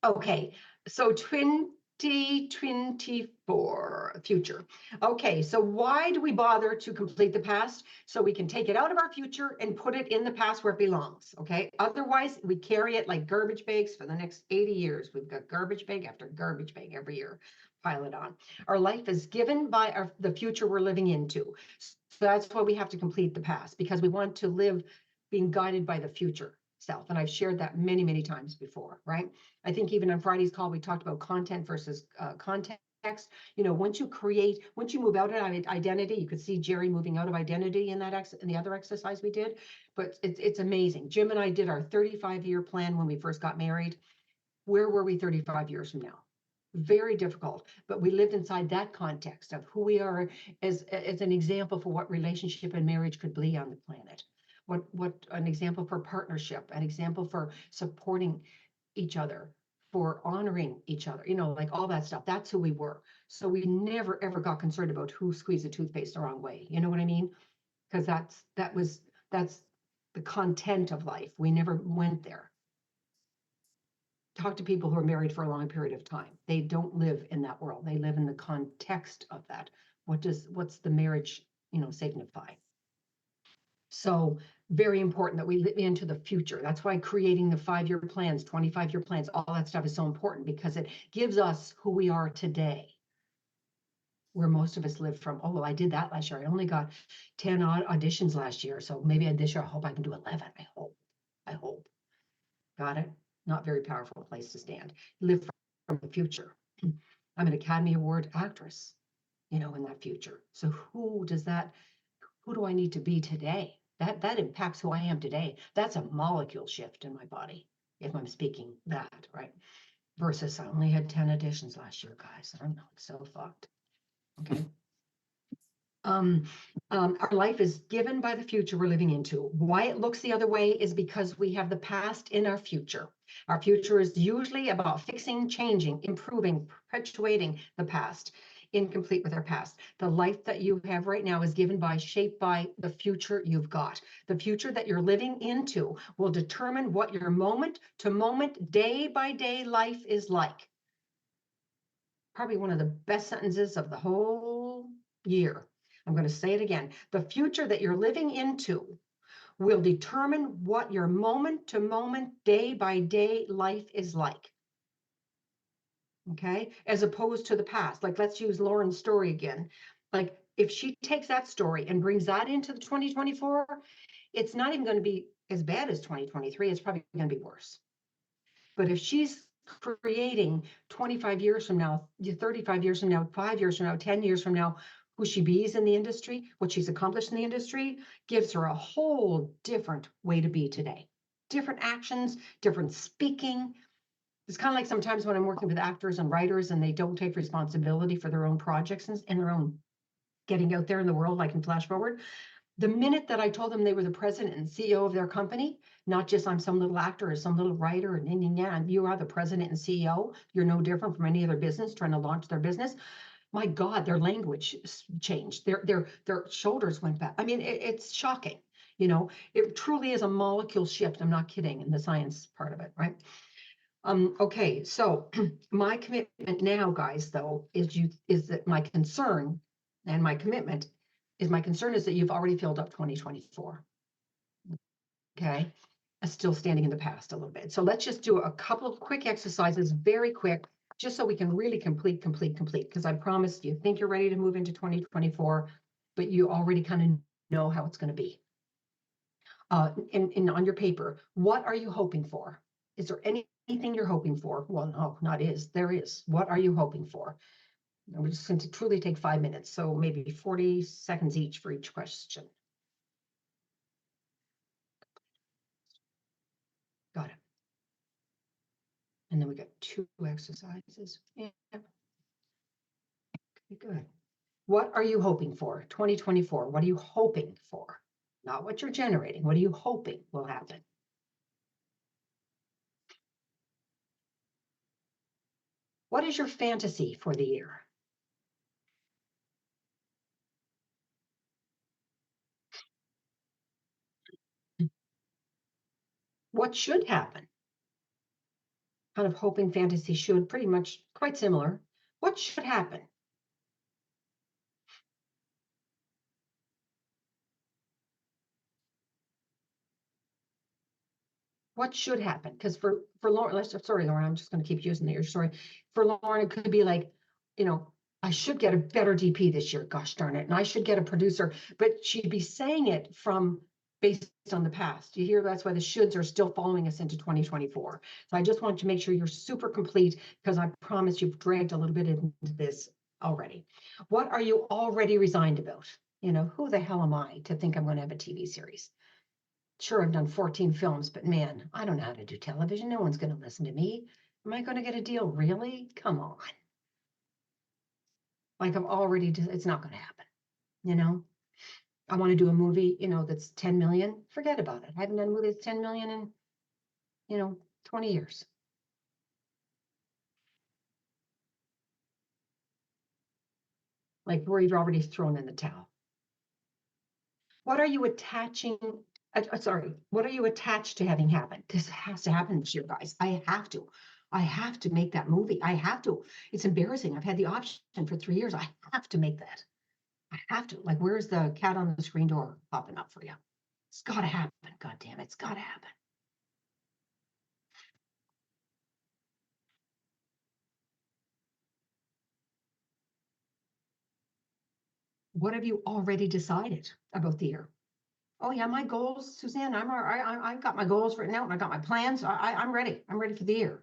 Okay, so 2024 future. Okay, so why do we bother to complete the past? So we can take it out of our future and put it in the past where it belongs. Okay, otherwise we carry it like garbage bags for the next 80 years. We've got garbage bag after garbage bag every year. Pile it on. Our life is given by the future we're living into. So that's why we have to complete the past, because we want to live being guided by the future. self. And I've shared that many, many times before, right? I think even on Friday's call, we talked about content versus context. You know, once you move out of identity, you could see Jerry moving out of identity in in the other exercise we did, but it's amazing. Jim and I did our 35-year plan when we first got married. Where were we 35 years from now? Very difficult, but we lived inside that context of who we are as an example for what relationship and marriage could be on the planet. What an example for partnership, an example for supporting each other, for honoring each other, you know, like all that stuff. That's who we were. So we never ever got concerned about who squeezed the toothpaste the wrong way. You know what I mean? Because that's the content of life. We never went there. Talk to people who are married for a long period of time. They don't live in that world. They live in the context of that. What's the marriage, you know, signify? So very important that we live into the future. That's why creating the 5-year plans, 25-year plans, all that stuff is so important, because it gives us who we are today. Where most of us live from, oh, well, I did that last year. I only got 10 auditions last year. So maybe this year I hope I can do 11. I hope. Got it? Not very powerful place to stand. Live from the future. I'm an Academy Award actress, you know, in that future. So who do I need to be today? That impacts who I am today. That's a molecule shift in my body, if I'm speaking that, right? Versus I only had 10 auditions last year, guys. I'm so fucked. Okay. Our life is given by the future we're living into. Why it looks the other way is because we have the past in our future. Our future is usually about fixing, changing, improving, perpetuating the past, incomplete with our past. The life that you have right now is shaped by the future you've got. The future that you're living into will determine what your moment to moment, day by day life is like. Probably one of the best sentences of the whole year. I'm going to say it again. The future that you're living into will determine what your moment to moment, day by day life is like. Okay? As opposed to the past. Like, let's use Lauren's story again. Like, if she takes that story and brings that into the 2024, it's not even going to be as bad as 2023. It's probably going to be worse. But if she's creating 25 years from now, 35 years from now, 5 years from now, 10 years from now, who she is in the industry, what she's accomplished in the industry, gives her a whole different way to be today. Different actions, different speaking. It's kind of like sometimes when I'm working with actors and writers and they don't take responsibility for their own projects and their own getting out there in the world, like in Flash Forward. The minute that I told them they were the president and CEO of their company, not just I'm some little actor or some little writer, and you are the president and CEO, you're no different from any other business trying to launch their business. My God, their language changed. Their shoulders went back. I mean, it's shocking. You know, it truly is a molecule shift. I'm not kidding in the science part of it, right? Okay, so my commitment now, guys, though, is that my concern and my commitment is that you've already filled up 2024. Okay, still standing in the past a little bit. So let's just do a couple of quick exercises, very quick, just so we can really complete, because I promise you think you're ready to move into 2024, but you already kind of know how it's going to be. On your paper, what are you hoping for? Is there anything you're hoping for? Well, no, there is. What are you hoping for? And we're just going to truly take 5 minutes, so maybe 40 seconds each for each question. Got it. And then we got 2 exercises. Yeah. Okay, good. What are you hoping for? 2024. What are you hoping for? Not what you're generating. What are you hoping will happen? What is your fantasy for the year? What should happen? Kind of hoping, fantasy, should, pretty much quite similar. What should happen? What should happen? Because for Lauren, sorry, Lauren, I'm just going to keep using your story. For Lauren, it could be like, you know, I should get a better DP this year. Gosh darn it. And I should get a producer, but she'd be saying it from based on the past. You hear that's why the shoulds are still following us into 2024. So I just want to make sure you're super complete because I promise you've dragged a little bit into this already. What are you already resigned about? You know, who the hell am I to think I'm going to have a TV series? Sure, I've done 14 films, but man, I don't know how to do television. No one's going to listen to me. Am I going to get a deal? Really? Come on. Like I'm already, it's not going to happen. You know, I want to do a movie, you know, that's 10 million. Forget about it. I haven't done a movie that's 10 million in, you know, 20 years. Like where you've already thrown in the towel. What are you attaching? Sorry, what are you attached to having happen? This has to happen this year, guys. I have to. I have to make that movie. I have to. It's embarrassing. I've had the option for 3 years. I have to make that. I have to. Like, where's the cat on the screen door popping up for you? It's got to happen. God damn it. It's got to happen. What have you already decided about the year? Oh yeah, my goals, Suzanne. I've got my goals written out and I got my plans. I'm ready. I'm ready for the year.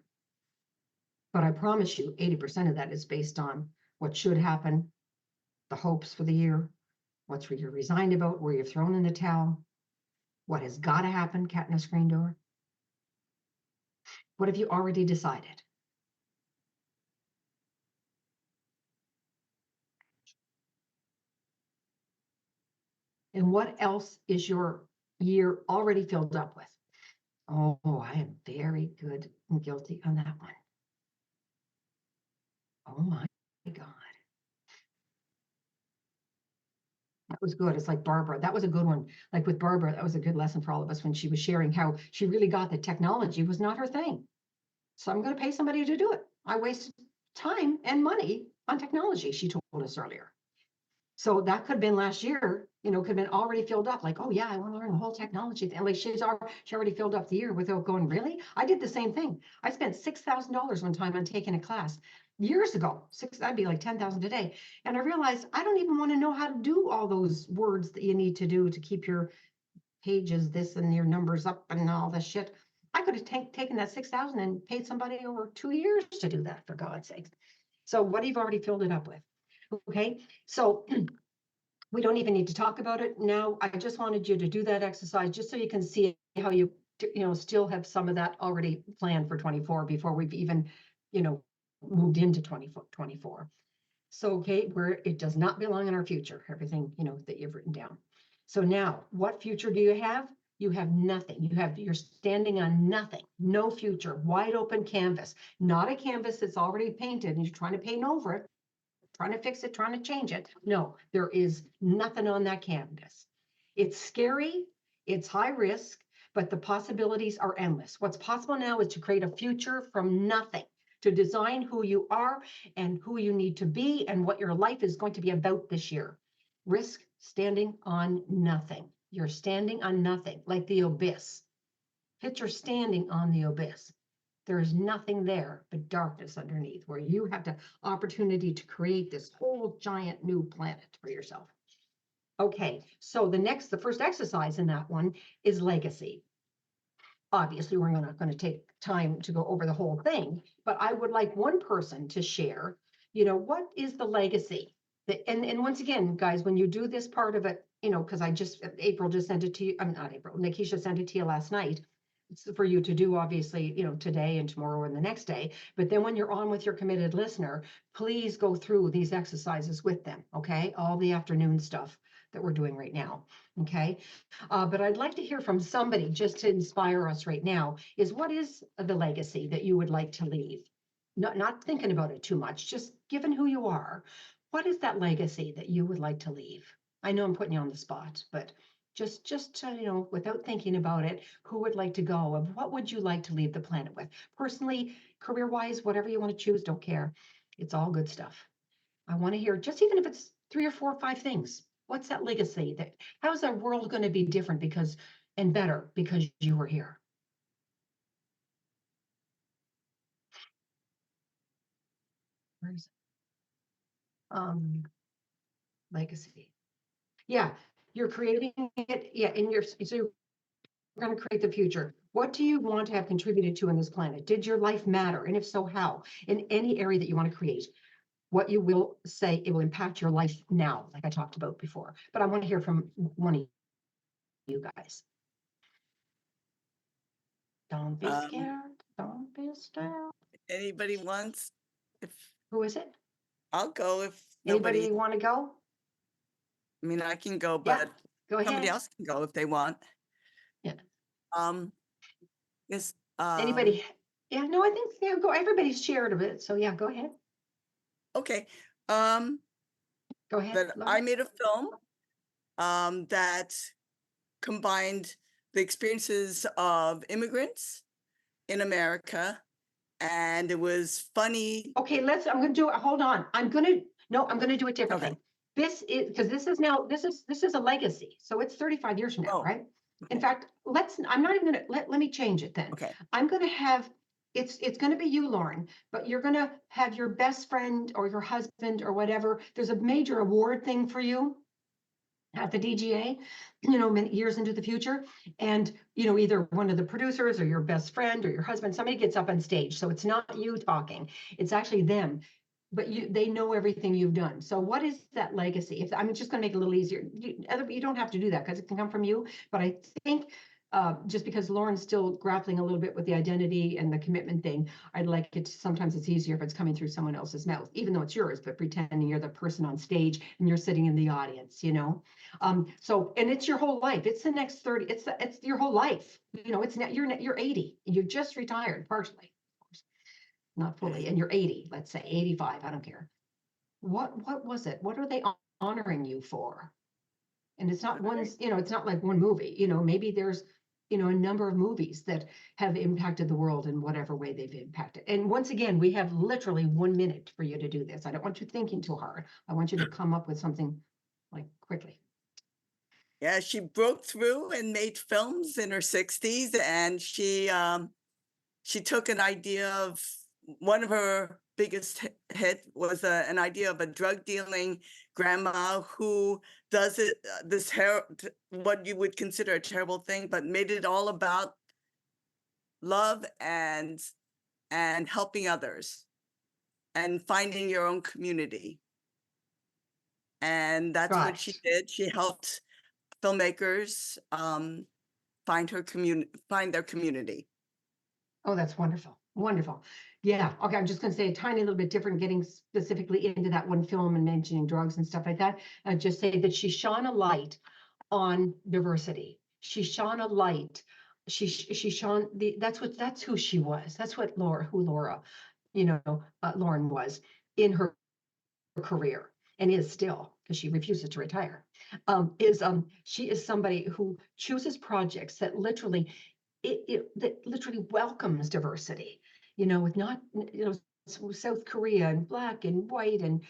But I promise you, 80% of that is based on what should happen, the hopes for the year, what's you're resigned about, where you've thrown in the towel, what has got to happen, cat in a screen door. What have you already decided? And what else is your year already filled up with? Oh, I am very good and guilty on that one. Oh my God. That was good. It's like Barbara. That was a good one. Like with Barbara, that was a good lesson for all of us when she was sharing how she really got that technology was not her thing. So I'm going to pay somebody to do it. I wasted time and money on technology, she told us earlier. So that could have been last year, you know, could have been already filled up. Like, oh yeah, I want to learn the whole technology thing. Like she already filled up the year without going, really? I did the same thing. I spent $6,000 one time on taking a class years ago. That'd be like 10,000 today. And I realized I don't even want to know how to do all those words that you need to do to keep your pages, this and your numbers up and all this shit. I could have taken that 6,000 and paid somebody over 2 years to do that, for God's sakes. So what you've already filled it up with. Okay, so we don't even need to talk about it now. I just wanted you to do that exercise just so you can see how you know, still have some of that already planned for 24 before we've even, you know, moved into 24. So, okay, where it does not belong in our future, everything, you know, that you've written down. So now, what future do you have? You have nothing. You're standing on nothing, no future, wide open canvas, not a canvas that's already painted and you're trying to paint over it, trying to fix it, trying to change it. No, there is nothing on that canvas. It's scary, it's high risk, but the possibilities are endless. What's possible now is to create a future from nothing, to design who you are and who you need to be and what your life is going to be about this year. Risk standing on nothing. You're standing on nothing, like the abyss. Picture standing on the abyss. There is nothing there but darkness underneath, where you have the opportunity to create this whole giant new planet for yourself. Okay, so the first exercise in that one is legacy. Obviously, we're not going to take time to go over the whole thing, but I would like one person to share, you know, what is the legacy? And once again, guys, when you do this part of it, you know, because April just sent it to you, I'm not April, Nikisha sent it to you last night. It's for you to do, obviously, you know, today and tomorrow and the next day. But then when you're on with your committed listener, please go through these exercises with them, okay? All the afternoon stuff that we're doing right now, okay? But I'd like to hear from somebody just to inspire us right now is what is the legacy that you would like to leave? Not thinking about it too much, just given who you are, what is that legacy that you would like to leave? I know I'm putting you on the spot, but just you know, without thinking about it, who would like to go of what would you like to leave the planet with? Personally, career-wise, whatever you want to choose, don't care. It's all good stuff. I want to hear, just even if it's 3 or 4 or 5 things. What's that legacy? How's our world going to be different and better because you were here? Where is it? Legacy. Yeah, You're creating it, yeah, so you're going to create the future. What do you want to have contributed to in this planet? Did your life matter? And if so, how? In any area that you want to create, what you will say, it will impact your life now, like I talked about before. But I want to hear from one of you guys. Don't be Um, scared. Don't be scared. Anybody wants? If Who is it? I'll go if Anybody nobody, want to go? I mean, I can go, Yeah, but go somebody ahead. else can go if they want. Yeah. Yes, Anybody? Yeah, no, I think, yeah, go. Everybody's shared a bit. So yeah, go ahead. okay. Go ahead. That Laura. I made a film that combined the experiences of immigrants in America, and it was funny. Okay, I'm gonna do it. Hold on. I'm gonna do it differently. Okay. This is because this is a legacy. So it's 35 years from now, Oh, right? In okay. fact, I'm not even gonna let me change it then. Okay. I'm gonna have it's gonna be you, Lauren, but you're gonna have your best friend or your husband or whatever. There's a major award thing for you at the DGA, many years into the future. And, either one of the producers or your best friend or your husband, somebody gets up on stage. So it's not you talking, it's actually them. But they know everything you've done. So what is that legacy? If I'm just going to make it a little easier, you don't have to do that because it can come from you. But I think just because Lauren's still grappling a little bit with the identity and the commitment thing, I'd like it sometimes it's easier if it's coming through someone else's mouth, even though it's yours, but pretending you're the person on stage and you're sitting in the audience, So, and it's your whole life. It's the next 30, it's your whole life. It's not, you're 80, you just retired partially, of course, not fully, and you're 80, let's say 85, I don't care. What was it? What are they honoring you for? And it's not one, it's not like one movie, maybe there's, a number of movies that have impacted the world in whatever way they've impacted. And once again, we have literally 1 minute for you to do this. I don't want you thinking too hard. I want you to come up with something like quickly. Yeah, she broke through and made films in her 60s, and she took an idea of one of her biggest hit was an idea of a drug dealing grandma who does it what you would consider a terrible thing, but made it all about love and helping others and finding your own community. And that's what she did. She helped filmmakers find their community. Oh, that's wonderful. Wonderful. Yeah. Okay. I'm just going to say a tiny little bit different, getting specifically into that one film and mentioning drugs and stuff like that. Just say that she shone a light on diversity. She shone a light. She shone that's who she was. That's what Lauren was in her career and is still, because she refuses to retire. She is somebody who chooses projects that literally that literally welcomes diversity, with not, South Korea and black and white and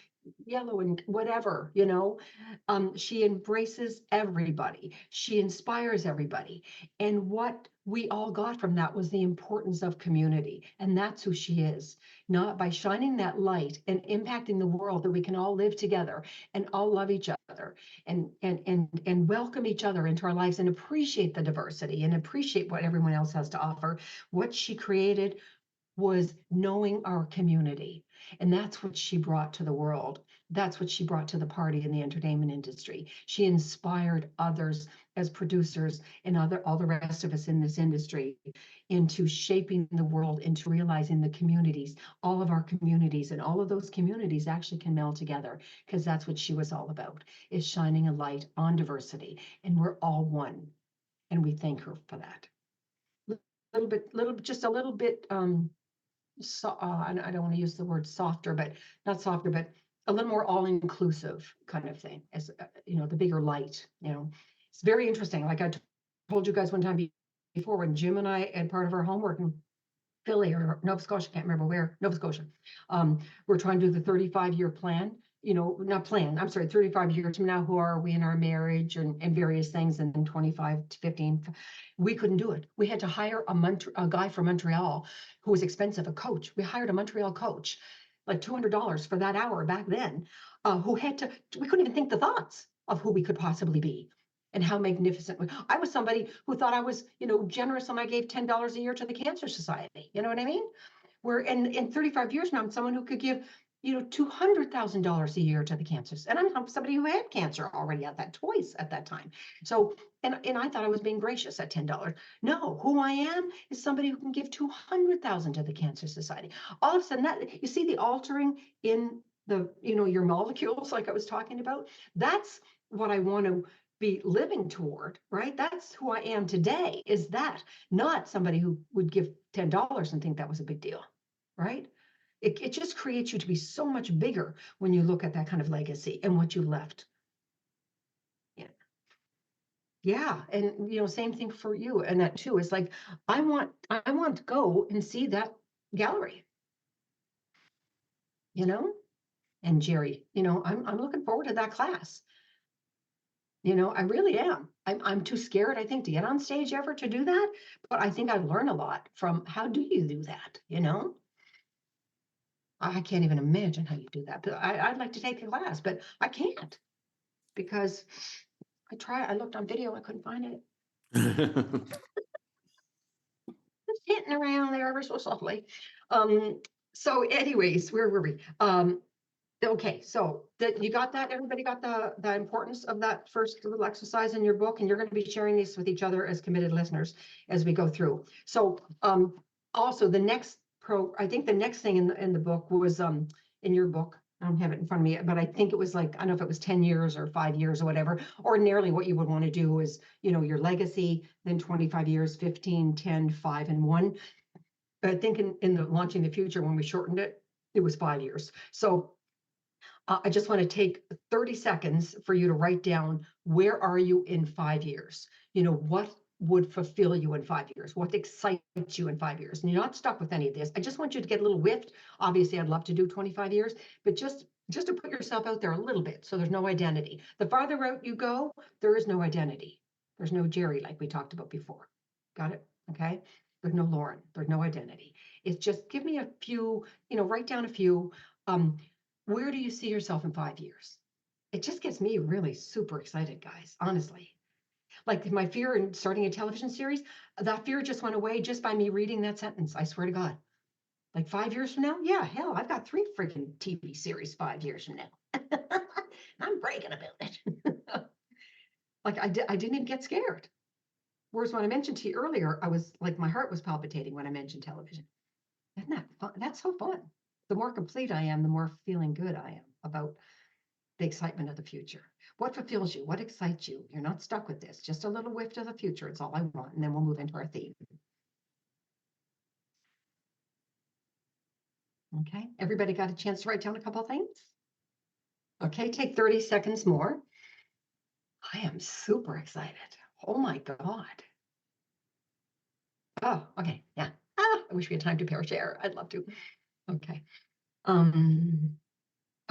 yellow and whatever, she embraces everybody. She inspires everybody. And what we all got from that was the importance of community. And that's who she is. Not by shining that light and impacting the world, that we can all live together and all love each other and welcome each other into our lives and appreciate the diversity and appreciate what everyone else has to offer. What she created was knowing our community. And that's what she brought to the world. That's what she brought to the party in the entertainment industry. She inspired others as producers and all the rest of us in this industry into shaping the world, into realizing the communities, all of our communities, and all of those communities actually can meld together, because that's what she was all about, is shining a light on diversity. And we're all one. And we thank her for that. Just a little bit, I don't want to use the word softer, but not softer, but a little more all-inclusive kind of thing, as the bigger light. It's very interesting. Like I told you guys one time before, when Jim and I had part of our homework in Philly or Nova Scotia, can't remember where, Nova Scotia, we're trying to do the 35-year plan. Not plan, I'm sorry, 35 years from now, who are we in our marriage and various things, and then 25 to 15. We couldn't do it. We had to hire a guy from Montreal who was expensive, a coach. We hired a Montreal coach, like $200 for that hour back then, we couldn't even think the thoughts of who we could possibly be. and how magnificent. I was somebody who thought I was, generous, and I gave $10 a year to the Cancer Society. You know what I mean? Where in 35 years now, I'm someone who could give, $200,000 a year to the cancers. And I'm somebody who had cancer already twice at that time. So, and I thought I was being gracious at $10. No, who I am is somebody who can give 200,000 to the Cancer Society. All of a sudden, that you see the altering in the, your molecules, like I was talking about. That's what I want to be living toward, right? That's who I am today, is that, not somebody who would give $10 and think that was a big deal, right? It just creates you to be so much bigger when you look at that kind of legacy and what you left. Yeah. Yeah. And, same thing for you. And that too is like, I want to go and see that gallery, and Jerry, I'm looking forward to that class. I really am. I'm too scared, I think, to get on stage ever to do that. But I think I've learned a lot from how do you do that, I can't even imagine how you do that. But I'd like to take the class, but I can't because I looked on video, I couldn't find it. It's hitting around there ever so softly. So anyways, where were we? Okay, so you got that? Everybody got the importance of that first little exercise in your book, and you're going to be sharing these with each other as committed listeners as we go through. So also I think the next thing in the book was in your book. I don't have it in front of me, but I think it was like, I don't know if it was 10 years or 5 years or whatever. Ordinarily, what you would want to do is, your legacy, then 25 years, 15, 10, 5, and 1. But I think in the Launching the Future, when we shortened it, it was 5 years. So I just want to take 30 seconds for you to write down, where are you in 5 years? What would fulfill you in 5 years? What excites you in 5 years? And you're not stuck with any of this. I just want you to get a little whiffed. Obviously, I'd love to do 25 years, but just to put yourself out there a little bit so there's no identity. The farther out you go, there is no identity. There's no Jerry like we talked about before. Got it? Okay. There's no Lauren. There's no identity. It's just give me a few, write down a few. Where do you see yourself in 5 years? It just gets me really super excited, guys, honestly. Like my fear in starting a television series, that fear just went away just by me reading that sentence. I swear to God. Like 5 years from now? Yeah, hell, I've got 3 freaking TV series 5 years from now. I'm bragging about it. Like I didn't even get scared. Whereas when I mentioned to you earlier, I was like, my heart was palpitating when I mentioned television. Isn't that fun? That's so fun. The more complete I am, the more feeling good I am about the excitement of the future. What fulfills you? What excites you? You're not stuck with this. Just a little whiff of the future. It's all I want. And then we'll move into our theme. Okay. Everybody got a chance to write down a couple of things? Okay. Take 30 seconds more. I am super excited. Oh my God. Oh, okay. Yeah. I wish we had time to pair share. I'd love to. Okay.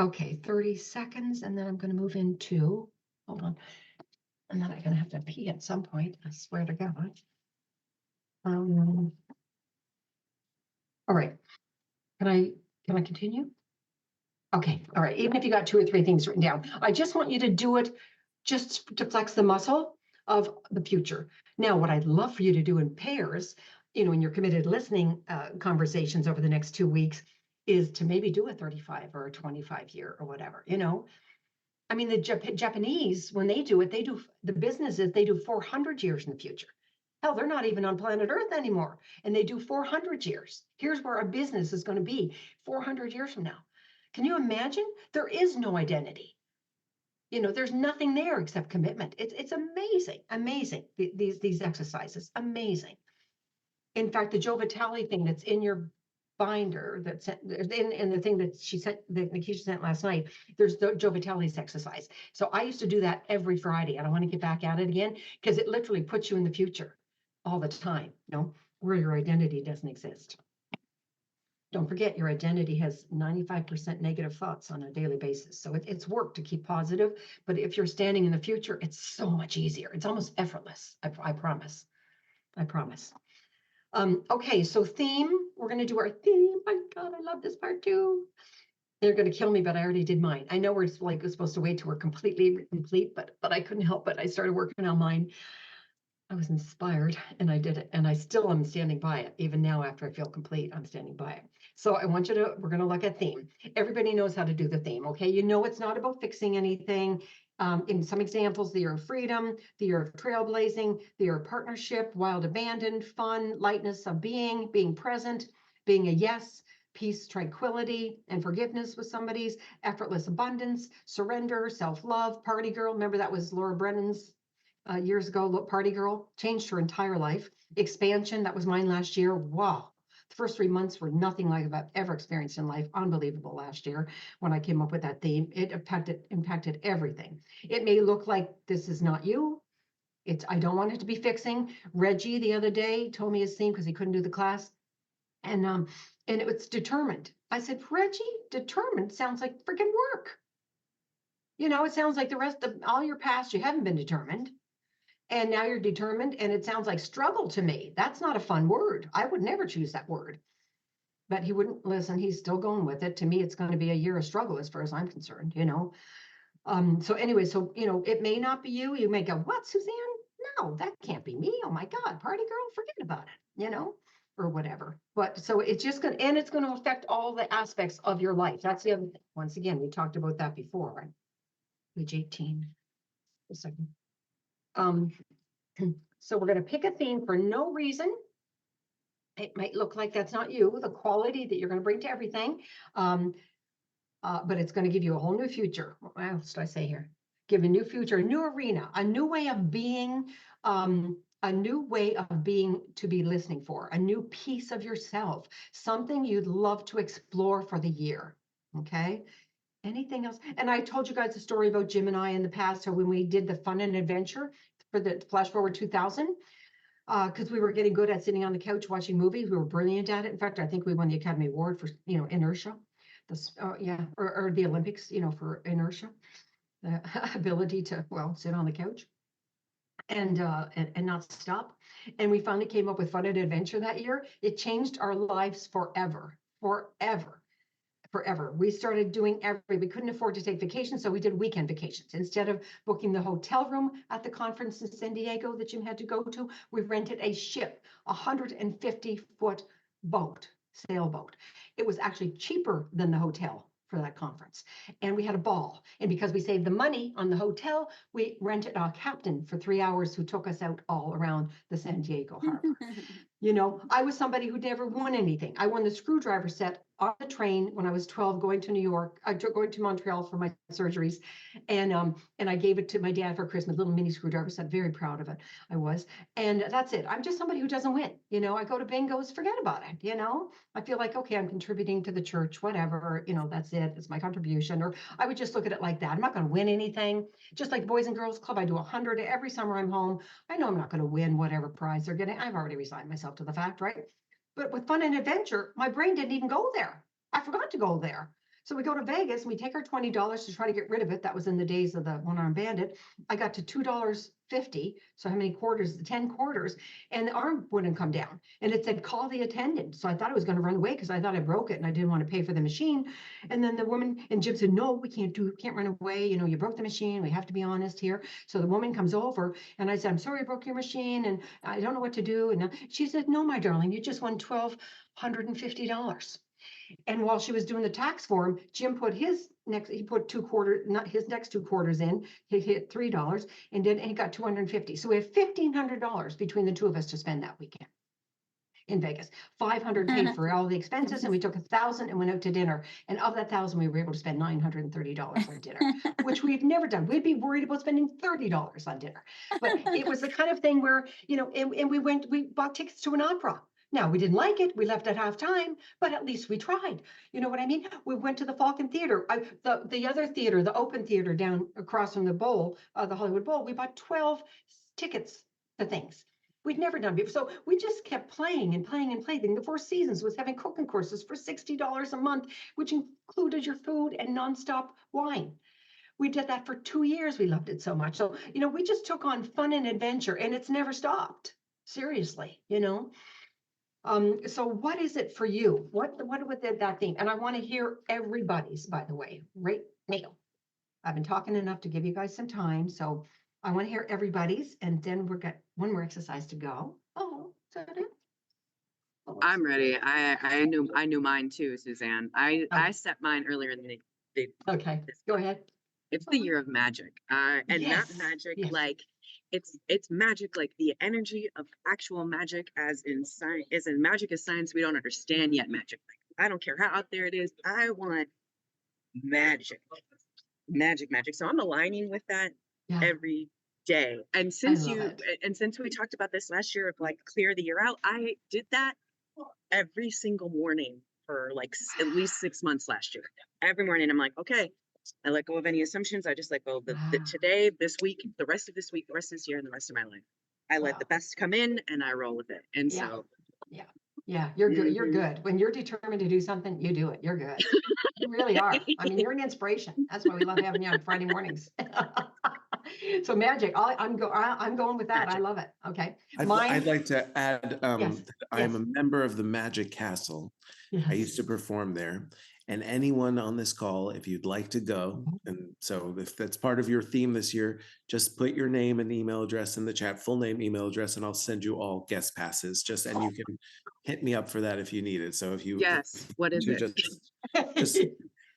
Okay, 30 seconds, and then I'm going to move into, hold on, and then I'm going to have to pee at some point, I swear to God. All right, can I continue? Okay, all right, even if you got 2 or 3 things written down, I just want you to do it just to flex the muscle of the future. Now, what I'd love for you to do in pairs, in your committed listening conversations over the next 2 weeks, is to maybe do a 35 or a 25 year or whatever, I mean, the Japanese, when they do it, the businesses, they do 400 years in the future. Hell, they're not even on planet Earth anymore. And they do 400 years. Here's where our business is going to be 400 years from now. Can you imagine? There is no identity. There's nothing there except commitment. It's amazing, these exercises, amazing. In fact, the Joe Vitale thing that's in your binder, that's in the thing that she sent, that Nikisha sent last night, there's the Joe Vitale's exercise. So I used to do that every Friday, and I want to get back at it again because it literally puts you in the future all the time, where your identity doesn't exist. Don't forget, your identity has 95% negative thoughts on a daily basis. So it's work to keep positive, but if you're standing in the future, it's so much easier. It's almost effortless. I promise. I promise. Okay, so theme, we're going to do our theme. My God, I love this part too. They're gonna kill me, but I already did mine. I know we're like supposed to wait till we're completely complete, but I couldn't help it. I started working on mine. I was inspired and I did it, and I still am standing by it. Even now, after I feel complete, I'm standing by it. So I want you to, we're gonna look at theme. Everybody knows how to do the theme, okay? You know it's not about fixing anything. In some examples, the year of freedom, the year of trailblazing, the year of partnership, wild abandon, fun, lightness of being present, being a yes, peace, tranquility, and forgiveness with somebody's, effortless abundance, surrender, self-love, party girl. Remember that was Laura Brennan's years ago, party girl, changed her entire life. Expansion, that was mine last year. Wow. The first 3 months were nothing like I've ever experienced in life. Unbelievable last year when I came up with that theme. It impacted everything. It may look like this is not you. I don't want it to be fixing. Reggie the other day told me his theme because he couldn't do the class. And it was determined. I said, Reggie, determined sounds like freaking work. You know, it sounds like the rest of all your past, you haven't been determined. And now you're determined, and it sounds like struggle to me. That's not a fun word. I would never choose that word. But he wouldn't listen. He's still going with it. To me, it's going to be a year of struggle as far as I'm concerned, you know. So anyway, so, you know, it may not be you. You may go, what, Suzanne? No, that can't be me. Oh my God, party girl, forget about it, you know, or whatever. But so it's just going to, and it's going to affect all the aspects of your life. That's the other thing. Once again, we talked about that before, right? Page 18. A second. So we're going to pick a theme for no reason. It might look like that's not you, the quality that you're going to bring to everything. But it's going to give you a whole new future. What else do I say here? Give a new future, a new arena, a new way of being, a new way of being to be listening for, a new piece of yourself, something you'd love to explore for the year. Okay. Anything else? And I told you guys a story about Jim and I in the past, how when we did the fun and adventure for the Flash Forward 2000, because we were getting good at sitting on the couch watching movies. We were brilliant at it. In fact, I think we won the Academy Award for, you know, inertia. This, yeah, or the Olympics, you know, for inertia, the ability to, well, sit on the couch and not stop. And we finally came up with fun and adventure that year. It changed our lives forever, forever. Forever. We started doing we couldn't afford to take vacations, so we did weekend vacations. Instead of booking the hotel room at the conference in San Diego that Jim had to go to, we rented a ship, 150-foot boat, sailboat. It was actually cheaper than the hotel for that conference. And we had a ball. And because we saved the money on the hotel, we rented a captain for 3 hours who took us out all around the San Diego harbor. You know, I was somebody who never won anything. I won the screwdriver set on the train when I was 12, going to New York. Going to Montreal for my surgeries, and I gave it to my dad for Christmas. Little mini screwdriver set. Very proud of it. I was, and that's it. I'm just somebody who doesn't win. You know, I go to bingos, forget about it. You know, I feel like, okay, I'm contributing to the church, whatever. You know, that's it. It's my contribution. Or I would just look at it like that. I'm not going to win anything. Just like the Boys and Girls Club, I do 100 every summer. I'm home. I know I'm not going to win whatever prize they're getting. I've already resigned myself to the fact, right? But with fun and adventure, my brain didn't even go there. I forgot to go there. So we go to Vegas and we take our $20 to try to get rid of it. That was in the days of the one-armed bandit. I got to $2.50. So how many quarters? 10 quarters. And the arm wouldn't come down. And it said, call the attendant. So I thought I was going to run away because I thought I broke it and I didn't want to pay for the machine. And then the woman and Jim said, no, we can't run away. You know, you broke the machine. We have to be honest here. So the woman comes over and I said, I'm sorry I broke your machine and I don't know what to do. And she said, no, my darling, you just won $1,250. And while she was doing the tax form, Jim put he put 2 quarters, not his next 2 quarters in, he hit $3 and he got 250. So we have $1,500 between the two of us to spend that weekend in Vegas. 500 paid for all the expenses, and we took 1,000 and went out to dinner. And of that 1,000, we were able to spend $930 on dinner, which we've never done. We'd be worried about spending $30 on dinner. But it was the kind of thing where, you know, and we bought tickets to an opera. Now, we didn't like it. We left at halftime, but at least we tried. You know what I mean? We went to the Falcon Theater, the other theater, the open theater down across from the Bowl, the Hollywood Bowl. We bought 12 tickets to things we'd never done before. So we just kept playing and playing and playing. The Four Seasons was having cooking courses for $60 a month, which included your food and nonstop wine. We did that for 2 years. We loved it so much. So, you know, we just took on fun and adventure, and it's never stopped. Seriously, you know. So what is it for you? What would that theme? And I want to hear everybody's, by the way, right now. I've been talking enough to give you guys some time, so I want to hear everybody's, and then we've got one more exercise to go. Oh, is that it? Oh, I'm ready. I knew mine too, Suzanne. I Okay. set mine earlier in the Okay, go ahead. it's the year of magic. And not Yes, magic yes. like it's magic like the energy of actual magic as in science, as in magic is science we don't understand yet magic. Like, I don't care how out there it is. I want magic. Magic. So I'm aligning with that Yeah, every day. And I since love it. since we talked about this last year of like clear the year out, I did that every single morning for like at least 6 months last year. Every morning I'm like, okay, I let go of any assumptions. I just let go of the Wow. today, this week, the rest of this week, the rest of this year, and the rest of my life. I let the Wow. best come in and I roll with it. And Yeah. so Yeah, you're good. You're Mhm. good. When you're determined to do something, you do it. You're good. You really are. I mean, you're an inspiration. That's why we love having you on Friday mornings. So magic. I'm going with that. I Magic. love it. Okay. I'd Mine. like to add, Yes, that I'm yes. a member of the Magic Castle. I Yes. used to perform there. And anyone on this call, if you'd like to go, and so if that's part of your theme this year, just put your name and email address in the chat, full name, email address, and I'll send you all guest passes. And you can hit me up for that if you need it. So if you Yes. What is you it? just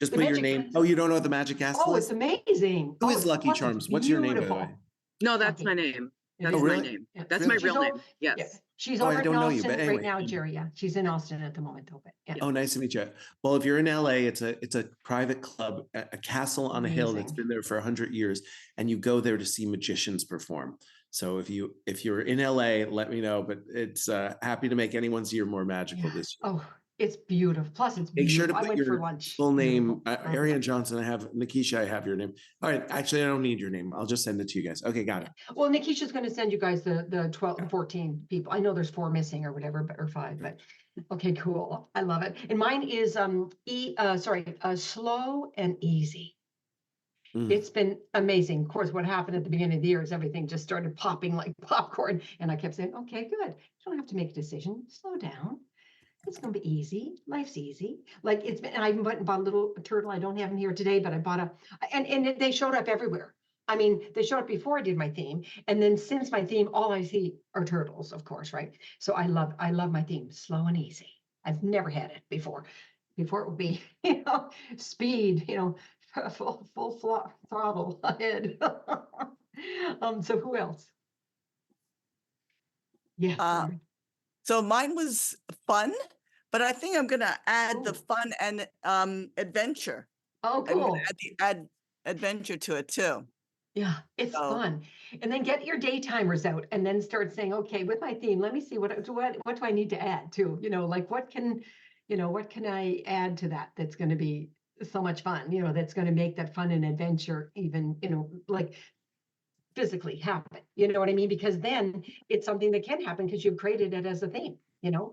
The put your Magic name. Castle. Oh, you don't know what the Magic Castle Oh, is? it's amazing. Who Oh, is Lucky plus it's Charms? What's your name, by the way? beautiful. No, that's Lucky. my name. It That's is. my really? name. Yeah. That's my Really? real She's name. all- Yes. Yeah. She's Oh, I over in don't know you, Austin but right anyway. now, Jerry. Yeah, she's in Austin at the moment, though. But yeah. Oh, nice to meet you. Well, if you're in LA, it's a private club, a castle on a hill that's Amazing. been there for 100 years, and you go there to see magicians perform. So if you're in LA, let me know. But it's happy to make anyone's year more magical Yeah. this year. Oh, it's beautiful. Plus, it's Make sure to beautiful. I put went for your lunch. full name. Beautiful. Ariane Johnson, I have Nikisha, I have your name. All right, actually, I don't need your name. I'll just send it to you guys. Okay, got it. Well, Nikisha's going to send you guys the 12, the 14 people. I know there's 4 missing or whatever, or 5, but okay, cool. I love it. And mine is slow and easy. Mm. It's been amazing. Of course, what happened at the beginning of the year is everything just started popping like popcorn. And I kept saying, okay, good. You don't have to make a decision. Slow down. It's going to be easy. Life's easy. Like it's been, and I went and bought a little turtle. I don't have him here today, but I bought and they showed up everywhere. I mean, they showed up before I did my theme. And then since my theme, all I see are turtles, of course, right? So I love my theme, slow and easy. I've never had it before. Before it would be, speed, full throttle ahead. So who else? Yeah. Lauren. So mine was fun, but I think I'm gonna add the Ooh. fun and adventure. Oh, I'm gonna cool. add adventure to it too. Yeah, it's So- fun. And then get your day timers out and then start saying, okay, with my theme, let me see what do I need to add to, like what can I add to that that's going to be so much fun, that's going to make that fun and adventure even, like physically happen. You know what I mean? Because then it's something that can happen because you've created it as a theme, Mhm.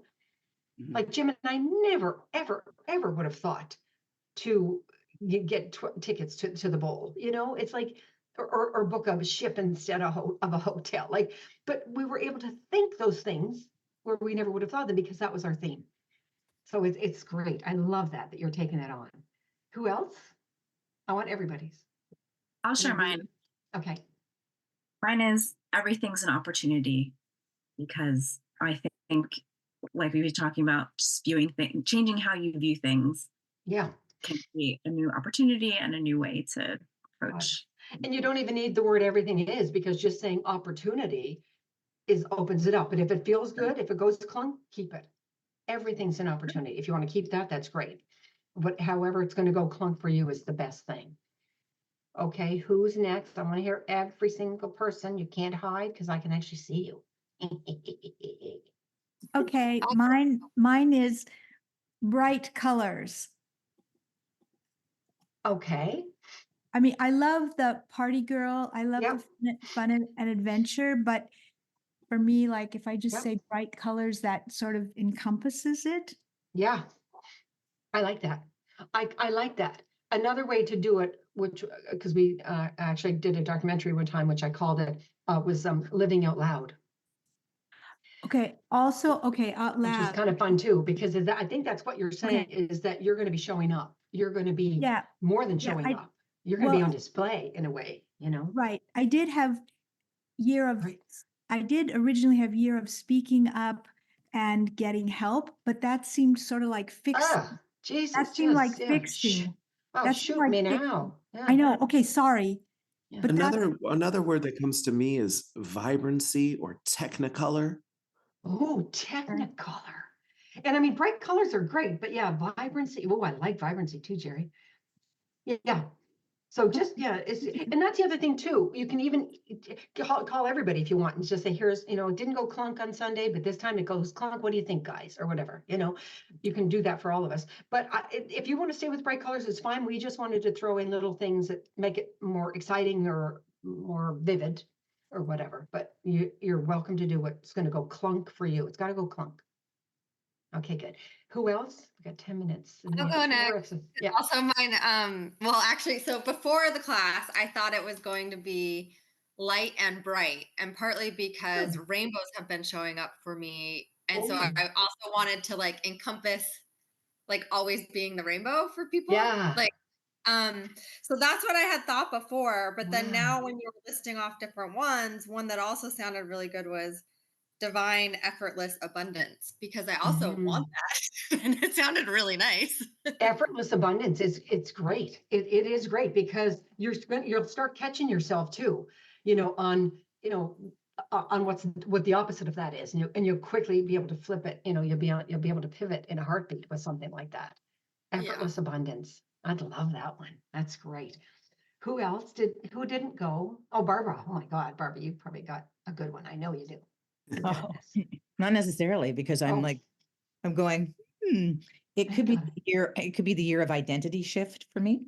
like Jim and I never, ever, ever would have thought to get tickets to the bowl. It's like, or book a ship instead of a hotel. Like, but we were able to think those things where we never would have thought them because that was our theme. So it's great. I love that you're taking that on. Who else? I want everybody's. I'll share Whatever you- mine. Okay. Mine is everything's an opportunity because I think, like we were talking about, just viewing things, changing how you view things Yeah. can create a new opportunity and a new way to approach. And you don't even need the word everything is because just saying opportunity opens it up. But if it feels good, if it goes clunk, keep it. Everything's an opportunity. If you want to keep that, that's great. But however it's going to go clunk for you is the best thing. Okay, who's next? I want to hear every single person. You can't hide because I can actually see you. Okay, mine is bright colors. Okay. I mean, I love the party girl. I love Yep. the fun and adventure, but for me, like if I just Yep. say bright colors, that sort of encompasses it. Yeah. I like that. I like that. Another way to do it, which because we actually did a documentary one time, which I called it was living out loud. Okay, also, okay, out which is loud. kind of fun too, because I think that's what you're saying is that you're going to be showing up. You're going to be Yeah, more than yeah, showing up. You're going to be well- on display in a way, you know? right. I did have year of, Right. I did originally have year of speaking up and getting help, but that seemed sort of like fixing. Ah, Jesus, That seemed like yeah, fixing. Oh, That seemed shoot like me fixing. now. I know, okay, sorry. Yeah. But that's, Another word that comes to me is vibrancy or technicolor. Oh, Technicolor. And I mean, bright colors are great, but yeah, vibrancy. Oh, I like vibrancy too, Jerry. Yeah. So just, yeah, and that's the other thing too. You can even call everybody if you want and just say, here's, it didn't go clunk on Sunday, but this time it goes clunk. What do you think, guys? Or whatever, you can do that for all of us. But if you want to stay with bright colors, it's fine. We just wanted to throw in little things that make it more exciting or more vivid or whatever. But you're welcome to do what's going to go clunk for you. It's got to go clunk. Okay, good. Who else? We got 10 minutes. and I'll we go have 2 more next. exercises. Yeah. Also mine, well, actually, so before the class, I thought it was going to be light and bright, and partly because rainbows have been showing up for me. And so I also wanted to like encompass like always being the rainbow for people. Yeah. Like, so that's what I had thought before. But then Wow. now when you were listing off different ones, one that also sounded really good was divine effortless abundance, because I also want that. And it sounded really nice. Effortless abundance it's great. It is great because you'll start catching yourself too, on what the opposite of that is, and you'll quickly be able to flip it. You'll be able to pivot in a heartbeat with something like that. Effortless abundance. I'd love that one. That's great. Who didn't go? Oh, Barbara. Oh my God, Barbara, you probably got a good one. I know you do. Oh, not necessarily, because I'm Oh. like, I'm going, it could be the year of identity shift for me.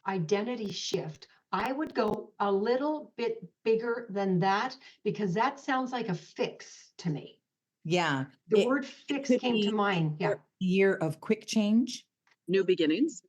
Identity shift. I would go a little bit bigger than that because that sounds like a fix to me. Yeah. The it word fix could came to be mind. Yeah. Year of quick change. New beginnings,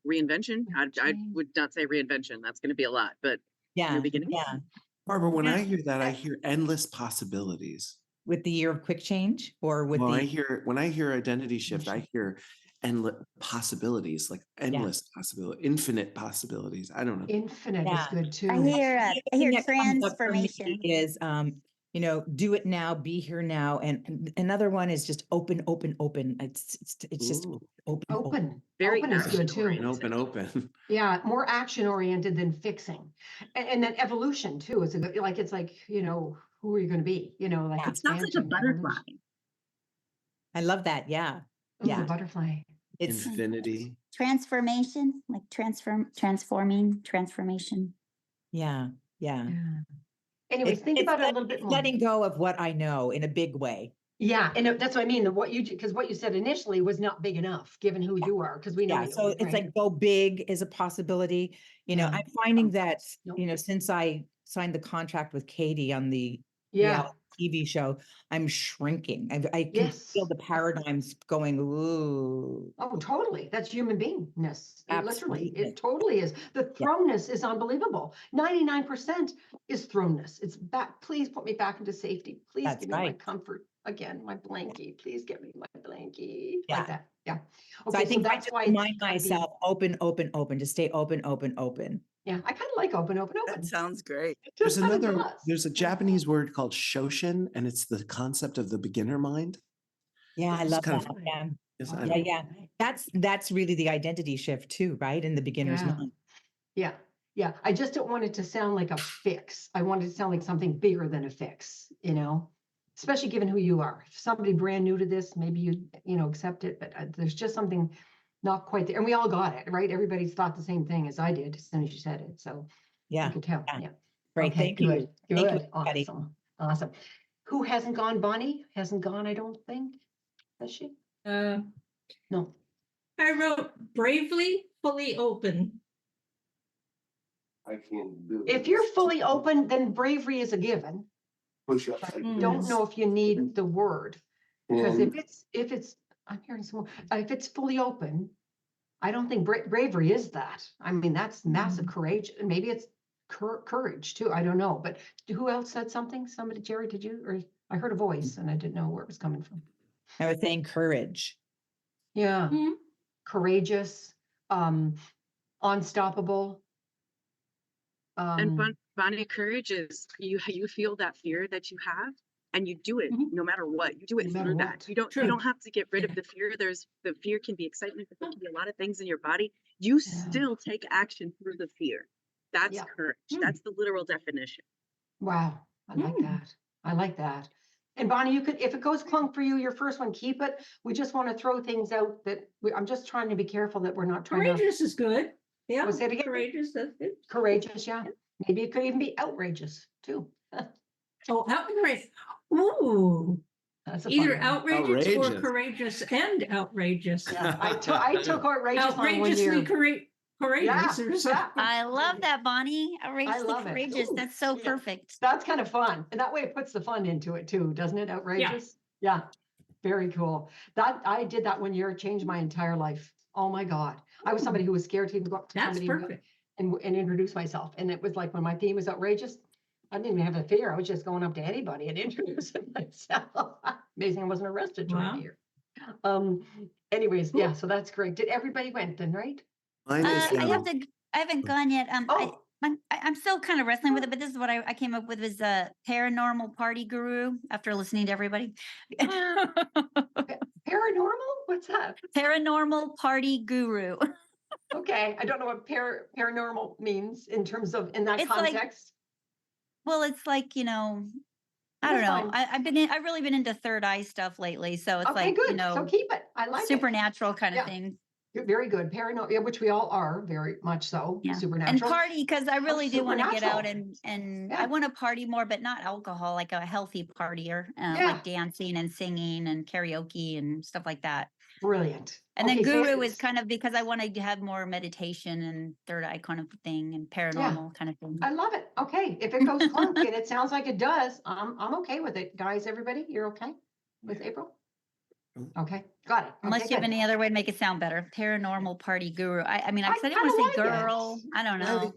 reinvention. I Change. would not say reinvention. That's going to be a lot, but Yeah. new beginnings. Yeah. Barbara, when I Yeah. hear that, I hear endless possibilities. With the year of quick change, or with Well, the when I hear identity shift, I hear endless possibilities, like endless possibility, infinite possibilities. I don't know. Infinite is Yeah. good too. I hear The thing that comes up for me transformation. is do it now, be here now, and another one is just open. It's just Ooh. open. Very Open is good too. And open. Yeah, more action oriented than fixing, and then evolution too. It's it's like who are you going to be? Like Yeah. It sounds like a expansion, butterfly. evolution. I love that. Yeah. Ooh, Yeah. the butterfly. It's Infinity. Transformation, like transformation. yeah. Anyways, think about it a It's little bit more. letting go of what I know in a big way. Yeah, and that's what I mean. Because what you said initially was not big enough, given who you are, because we know Yeah. you. So it's right? like go big is a possibility. Yeah. I'm finding that, Nope. since I signed the contract with Katie on the Yeah. reality TV show, I'm shrinking. I can Yes. feel the paradigms going, ooh. Oh, totally. That's human beingness. Literally, Absolutely. it totally is. The Yeah. thrownness is unbelievable. 99% is thrownness. It's back. Please put me back into safety. Please That's give me my right. comfort again. My blankie. Please get me my blankie. Yeah. Like that. Yeah. So Okay. I think I that's just why remind it's gotta be- myself open, to stay open. Yeah, I kind of like open. That sounds great. Just kinda does. There's a Japanese word called shoshin, and it's the concept of the beginner mind. Yeah, I It's love kind that. of- Yeah. Yes, I Yeah, don't- yeah. That's really the identity shift too, right? In the beginner's Yeah. mind. Yeah. Yeah. I just don't want it to sound like a fix. I want it to sound like something bigger than a fix, especially given who you are. If somebody brand new to this, maybe you accept it, but there's just something not quite there. And we all got it, right? Everybody's thought the same thing as I did as soon as you said it. So Yeah. you could tell. Yeah. Yeah. Great. Okay, Thank you. good. Thank you, Good. everybody. Awesome. Who hasn't gone? Bonnie hasn't gone, I don't think. Has she? No. I wrote bravely, fully open. If you're fully open, then bravery is a given. Don't know if you need the word. Because if it's, I'm hearing some more, if it's fully open, I don't think bravery is that. I mean, that's massive courage, and maybe it's courage too. I don't know. But who else said something? Somebody, Jerry, did you? Or I heard a voice and I didn't know where it was coming from. I was saying courage. Yeah. Mhm. Courageous, unstoppable. And Bonnie, courage is you feel that fear that you have and you do it Mhm. no matter what. You do it No matter through that. what. You don't True. have to get rid of the fear. The fear can be excitement, but there can be a lot of things in your body. You Yeah. still take action through the fear. That's Yeah. courage. Mm. That's the literal definition. Wow. I like Mm. that. I like that. And Bonnie, you could, if it goes clunk for you, your first one, keep it. We just want to throw things out that I'm just trying to be careful that we're not trying to. Courageous is good. Yeah. Say it again? Courageous, that's good. Courageous, yeah. Maybe it could even be outrageous too. Oh, outrageous. Ooh, That's a either fun one. outrageous or Outrageous. courageous and outrageous. Yeah, I took outrageous on 1 year. Outrageously courageous or something. I love that, Bonnie. Outrageously love it. courageous. Ooh, That's so yeah. perfect. That's kind of fun. And that way it puts the fun into it too, doesn't it? Outrageous. Yeah. Very cool. That I did that 1 year, it changed my entire life. Oh my God. I was somebody who was scared to even go up to That's somebody perfect. and introduce myself. And it was like when my theme was outrageous, I didn't even have a fear. I was just going up to anybody and introducing myself. Amazing I wasn't arrested during Wow. the year. Anyways, yeah, so that's great. Did everybody went then, right? Mine is, I haven't gone yet. Oh. I'm still kind of wrestling with it, but this is what I came up with is a paranormal party guru after listening to everybody. Paranormal? What's that? Paranormal party guru. Okay, I don't know what paranormal means in terms of in that It's like- context. Well, it's like, I don't That's know. fine. I've really been into third eye stuff lately. So it's Okay, like, good. So keep it. I like it. supernatural kind of Yeah. thing. Very good. Paranormal, yeah, which we all are very much so. Yeah. And Supernatural. party, because I really do want to get out supernatural. and Yeah. I want to party more, but not alcohol, like a healthy partier, Yeah. like dancing and singing and karaoke and stuff like that. Brilliant. And then Okay, so guru it's- is kind of because I want to have more meditation and third eye kind of thing and paranormal kind of thing. I love it. Okay, if it goes clunk and it sounds like it does, I'm okay with it. Guys, everybody, you're okay with April? Okay, got it. Unless Okay, you have good. any other way to make it sound better. Paranormal party guru. I mean, I I didn't kinda want to say like it. girl. I don't know.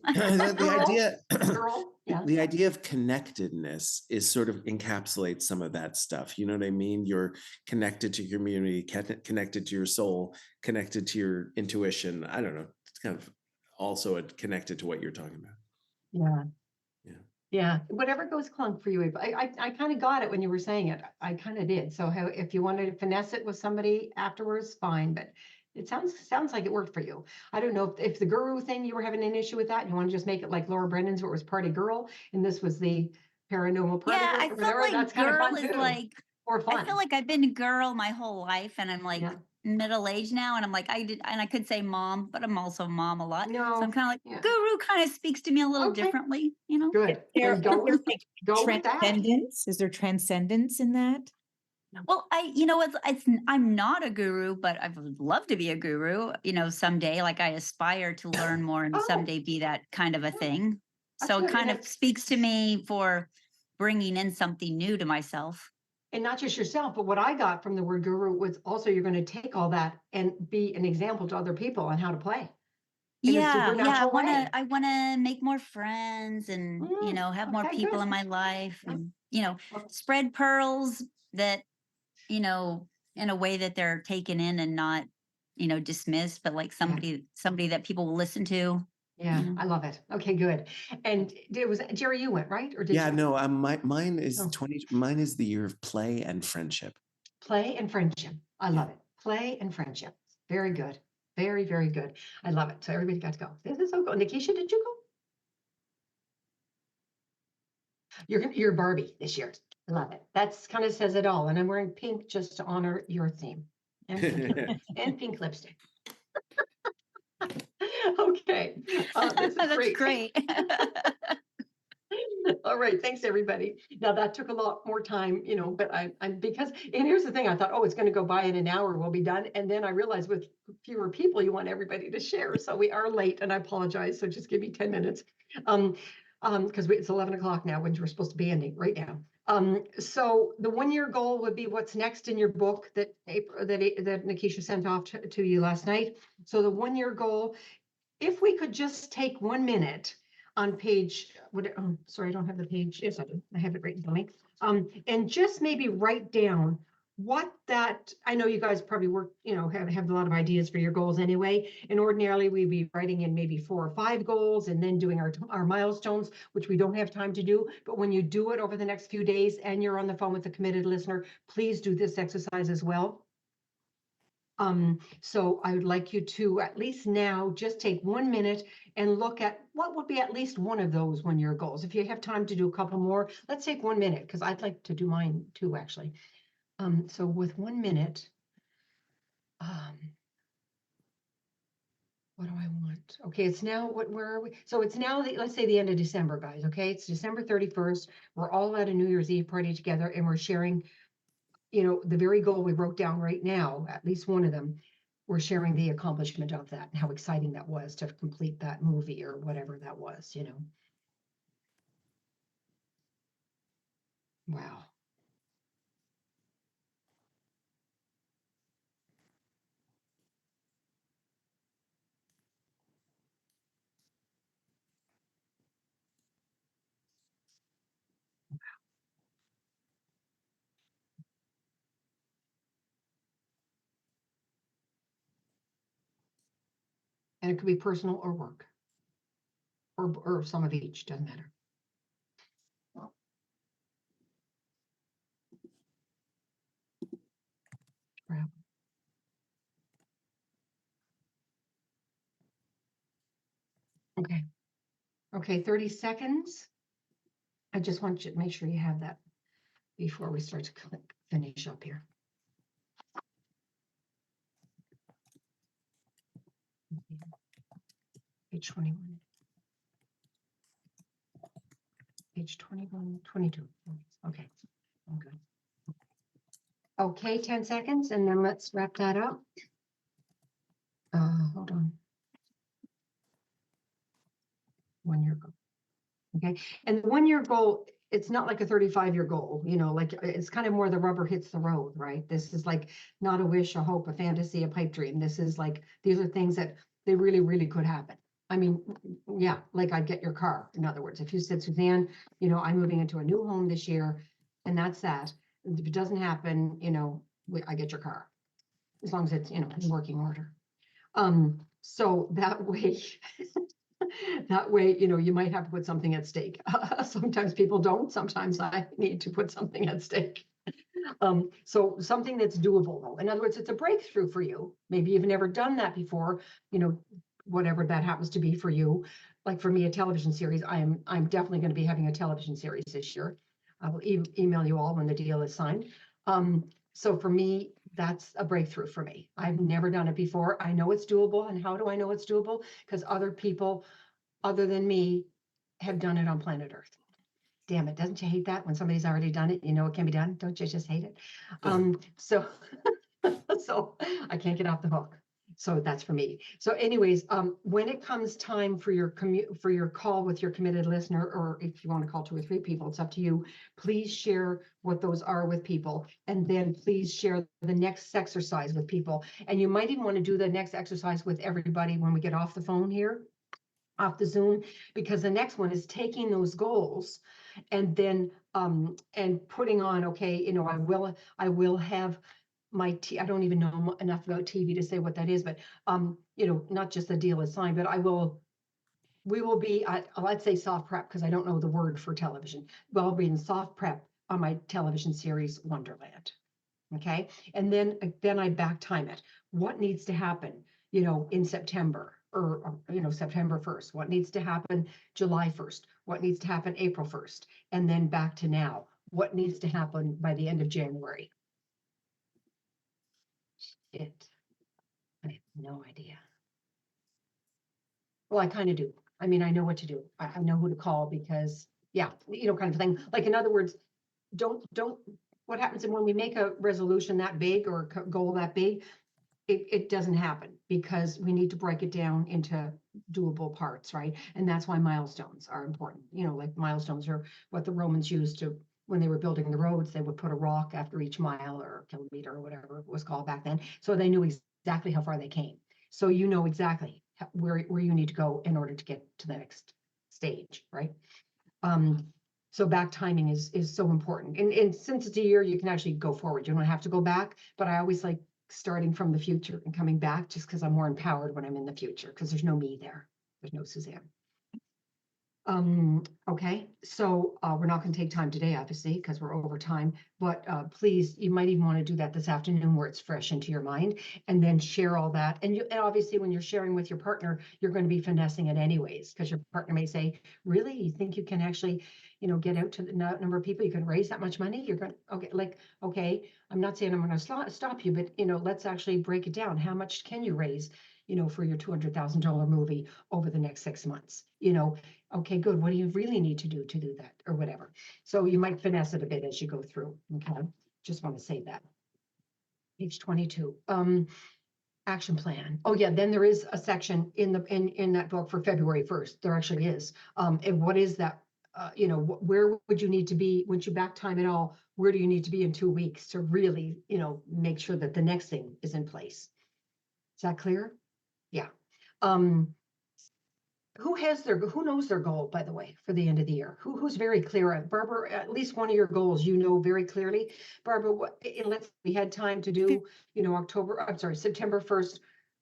the idea, Girl, yeah. the idea of connectedness is sort of encapsulates some of that stuff. You know what I mean? You're connected to your community, connected to your soul, connected to your intuition. I don't know. It's kind of also connected to what you're talking about. Yeah. Yeah. Yeah, whatever goes clunk for you, April. I kind of got it when you were saying it. I kind of did. So if you wanted to finesse it with somebody afterwards, fine. But it sounds like it worked for you. I don't know if the guru thing, you were having an issue with that. You want to just make it like Laura Brennan's, where it was party girl, and this was the paranormal party Yeah, girl. I or felt whatever. like That's kind of girl fun is too. like, Or fun. I feel like I've been a girl my whole life and I'm like Yeah. middle aged now. And I'm like, I could say mom, but I'm also mom a lot. No, So I'm kind of like, yeah. guru kind of speaks to me a little Okay. differently, Good. There, Then go with go with that. transcendence. Is there transcendence in that? Well, I'm not a guru, but I would love to be a guru, someday. Like I aspire to learn more and Oh. someday be that kind of a thing. That's So it good. kind And of speaks to me for bringing in something new to myself. And not just yourself, but what I got from the word guru was also you're going to take all that and be an example to other people on how to play. In a Yeah, I supernatural want way. to. I want to make more friends and have more okay, people good. in my life, Yeah. and Well- spread pearls that in a way that they're taken in and not dismissed, but like somebody that people will listen to. Yeah, I love it. Okay, good. And it was Jerry, you went, right? Or did Yeah, you? no, mine is Oh. 20. Mine is the year of play and friendship. Play and friendship. I love it. Play and friendship. Very good. Very, very good. I love it. So everybody got to go. This is so cool. Nikisha, did you go? You're Barbie this year. I love it. That's kind of says it all. And I'm wearing pink just to honor your theme. And pink, and pink lipstick. Okay. This is That's great. All right, thanks everybody. Now that took a lot more time, but I'm because, and here's the thing, I thought, oh, it's going to go by in an hour, we'll be done. And then I realized with fewer people, you want everybody to share. So we are late and I apologize. So just give me 10 minutes. Because it's 11 o'clock now when we're supposed to be ending right now. So the 1 year goal would be what's next in your book that Nikisha sent off to you last night. So the 1 year goal, if we could just take 1 minute on page, sorry, I don't have the page. Yes, I do. I have it right in front of me. And just maybe write down what that, I know you guys probably work, have a lot of ideas for your goals anyway. And ordinarily we'd be writing in maybe 4 or 5 goals and then doing our milestones, which we don't have time to do. But when you do it over the next few days and you're on the phone with the committed listener, please do this exercise as well. So I would like you to at least now just take 1 minute and look at what would be at least one of those 1-year goals. If you have time to do a couple more, let's take 1 minute because I'd like to do mine too, actually. So with 1 minute, what do I want? Okay, it's now, where are we? So it's now, let's say the end of December, guys, okay? It's December 31st. We're all at a New Year's Eve party together and we're sharing, the very goal we wrote down right now, at least one of them, we're sharing the accomplishment of that and how exciting that was to complete that movie or whatever that was, Wow. And it could be personal or work or some of each, doesn't matter. Crap. Okay. Okay, 30 seconds. I just want you to make sure you have that before we start to finish up here. Page 21. Page 21, 22. Okay, I'm good. Okay, 10 seconds, and then let's wrap that up. Hold on. 1-year goal. Okay, and the 1-year goal, it's not like a 35-year goal, like it's kind of more the rubber hits the road, right? This is like not a wish, a hope, a fantasy, a pipe dream. This is like, these are things that they really, really could happen. I mean, yeah, like I'd get your car. In other words, if you said, Suzanne, I'm moving into a new home this year, and that's that. If it doesn't happen, I get your car, as long as it's, in working order. So that way, you might have to put something at stake. Sometimes people don't. Sometimes I need to put something at stake. So something that's doable, though. In other words, it's a breakthrough for you. Maybe you've never done that before, whatever that happens to be for you. Like for me, a television series, I'm definitely going to be having a television series this year. I will email you all when the deal is signed. So for me, that's a breakthrough for me. I've never done it before. I know it's doable. And how do I know it's doable? Because other people other than me have done it on planet Earth. Damn it, doesn't you hate that when somebody's already done it, it can be done? Don't you just hate it? So so I can't get off the hook. So that's for me. So anyways, when it comes time for your call with your committed listener, or if you want to call 2 or 3 people, it's up to you. Please share what those are with people, and then please share the next exercise with people. And you might even want to do the next exercise with everybody when we get off the phone here, off the Zoom, because the next one is taking those goals and then and putting on, okay, I will have my I don't even know enough about TV to say what that is, but not just the deal is signed, but we will be at, let's say, soft prep, because I don't know the word for television. We'll be in soft prep on my television series Wonderland. Okay, and then I back time it. What needs to happen, in September, or September 1st? What needs to happen July 1st? What needs to happen April 1st? And then back to now. What needs to happen by the end of January? I have no idea. Well, I kind of do. I mean, I know what to do. I know who to call because, yeah, kind of thing. Like, in other words, don't, what happens when we make a resolution that big or a goal that big, it doesn't happen because we need to break it down into doable parts, right? And that's why milestones are important. Like milestones are what the Romans used to, when they were building the roads, they would put a rock after each mile or kilometer or whatever it was called back then. So they knew exactly how far they came. So you know exactly where you need to go in order to get to the next stage, right? So back timing is so important. And since it's a year, you can actually go forward. You don't have to go back, but I always like starting from the future and coming back just because I'm more empowered when I'm in the future, because there's no me there. There's no Suzanne. Okay, so we're not going to take time today, obviously, because we're over time, but please, you might even want to do that this afternoon where it's fresh into your mind, and then share all that. And obviously when you're sharing with your partner, you're going to be finessing it anyways, because your partner may say, really, you think you can actually, get out to the number of people, you can raise that much money? You're going, okay, I'm not saying I'm going to stop you, but let's actually break it down. How much can you raise, for your $200,000 movie over the next 6 months? Okay, good. What do you really need to do that, or whatever? So you might finesse it a bit as you go through. Okay, just want to say that. Page 22. Action plan. Oh yeah, then there is a section in that book for February 1st. There actually is. And what is that? Where would you need to be once you back time it all? Where do you need to be in 2 weeks to really, make sure that the next thing is in place? Is that clear? Yeah. Who knows their goal, by the way, for the end of the year? Who's very clear on Barbara, at least one of your goals, very clearly. Barbara, we had time to do, September 1st,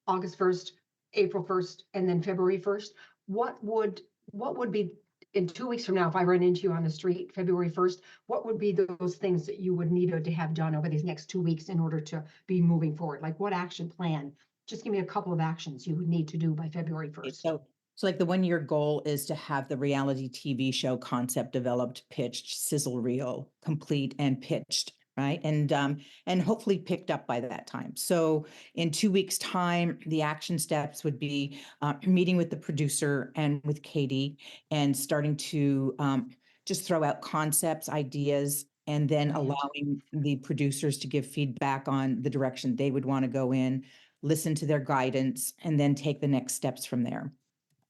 August 1st, April 1st, and then February 1st. What would be in 2 weeks from now, if I run into you on the street, February 1st, what would be those things that you would need to have done over these next 2 weeks in order to be moving forward? Like what action plan? Just give me a couple of actions you would need to do by February 1st. So like the 1 year goal is to have the reality TV show concept developed, pitched, sizzle reel, complete and pitched, right? And hopefully picked up by that time. So in 2 weeks time, the action steps would be meeting with the producer and with Katie and starting to just throw out concepts, ideas, and then allowing the producers to give feedback on the direction they would want to go in, listen to their guidance, and then take the next steps from there.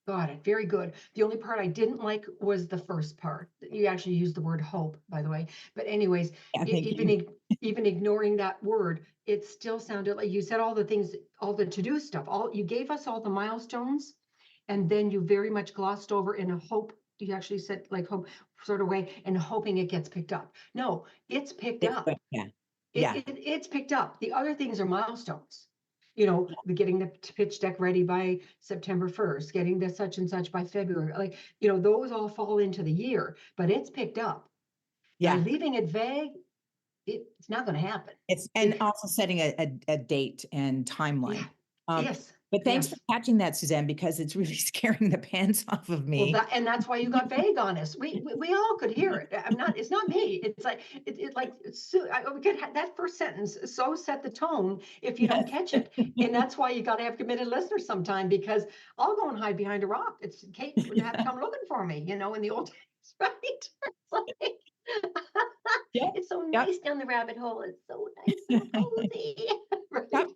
Got it. Very good. The only part I didn't like was the first part. You actually used the word hope, by the way. But anyways, Yeah, thank you. even ignoring that word, it still sounded like you said all the things, all the to-do stuff. You gave us all the milestones, and then you very much glossed over in a hope. You actually said like hope sort of way, and hoping it gets picked up. No, it's picked up. Yeah. It's picked up. The other things are milestones. Getting the pitch deck ready by September 1st, getting the such and such by February. Those all fall into the year, but it's picked up. Yeah. By leaving it vague, it's not going to happen. And also setting a date and timeline. Yes. But thanks for catching that, Suzanne, because it's really scaring the pants off of me. Well, that's why you got vague on us. We all could hear it. It's not me. It's like, we could have that first sentence so set the tone if you don't catch it. And that's why you got to have committed listeners sometime, because I'll go and hide behind a rock. It's Kate would have to come looking for me, in the old days, right? It's so nice down the rabbit hole. It's so nice and cozy. Right? Yep,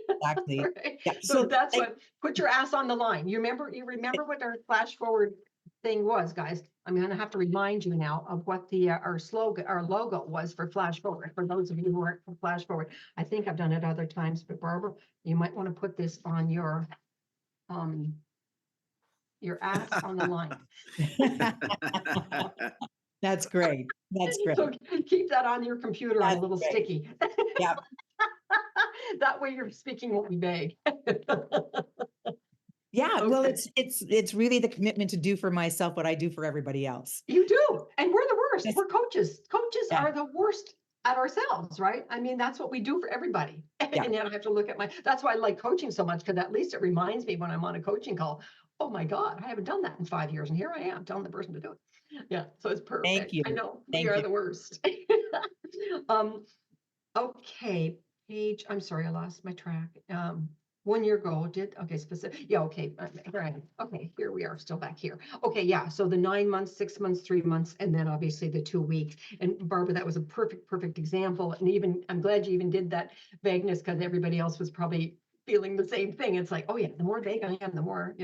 exactly. Right. Yeah. So that's what, put your ass on the line. You remember what our flash forward thing was, guys. I'm going to have to remind you now of what our slogan, our logo was for flash forward. For those of you who aren't for flash forward, I think I've done it other times, but Barbara, you might want to put this on your ass on the line. That's great. That's great. So keep that on your computer on a little sticky. Yeah. That way your speaking won't be vague. Yeah. Okay. Well, it's really the commitment to do for myself what I do for everybody else. You do. And we're the worst. Yes. We're coaches. Coaches Yeah. are the worst at ourselves, right? I mean, that's what we do for everybody. Yeah. And then I have to look at that's why I like coaching so much, because at least it reminds me when I'm on a coaching call, oh my God, I haven't done that in 5 years. And here I am telling the person to do it. Yeah. So it's perfect. Thank you. I know Thank we are you. the worst. Okay. Page, I'm sorry, I lost my track. 1 year ago specific. Yeah. Okay. Here I am. Okay. Here we are, still back here. Okay. Yeah. So the 9 months, 6 months, 3 months, and then obviously the 2 weeks. And Barbara, that was a perfect example. And even, I'm glad you even did that vagueness, because everybody else was probably feeling the same thing. It's like, oh yeah, the more vague I am, the more,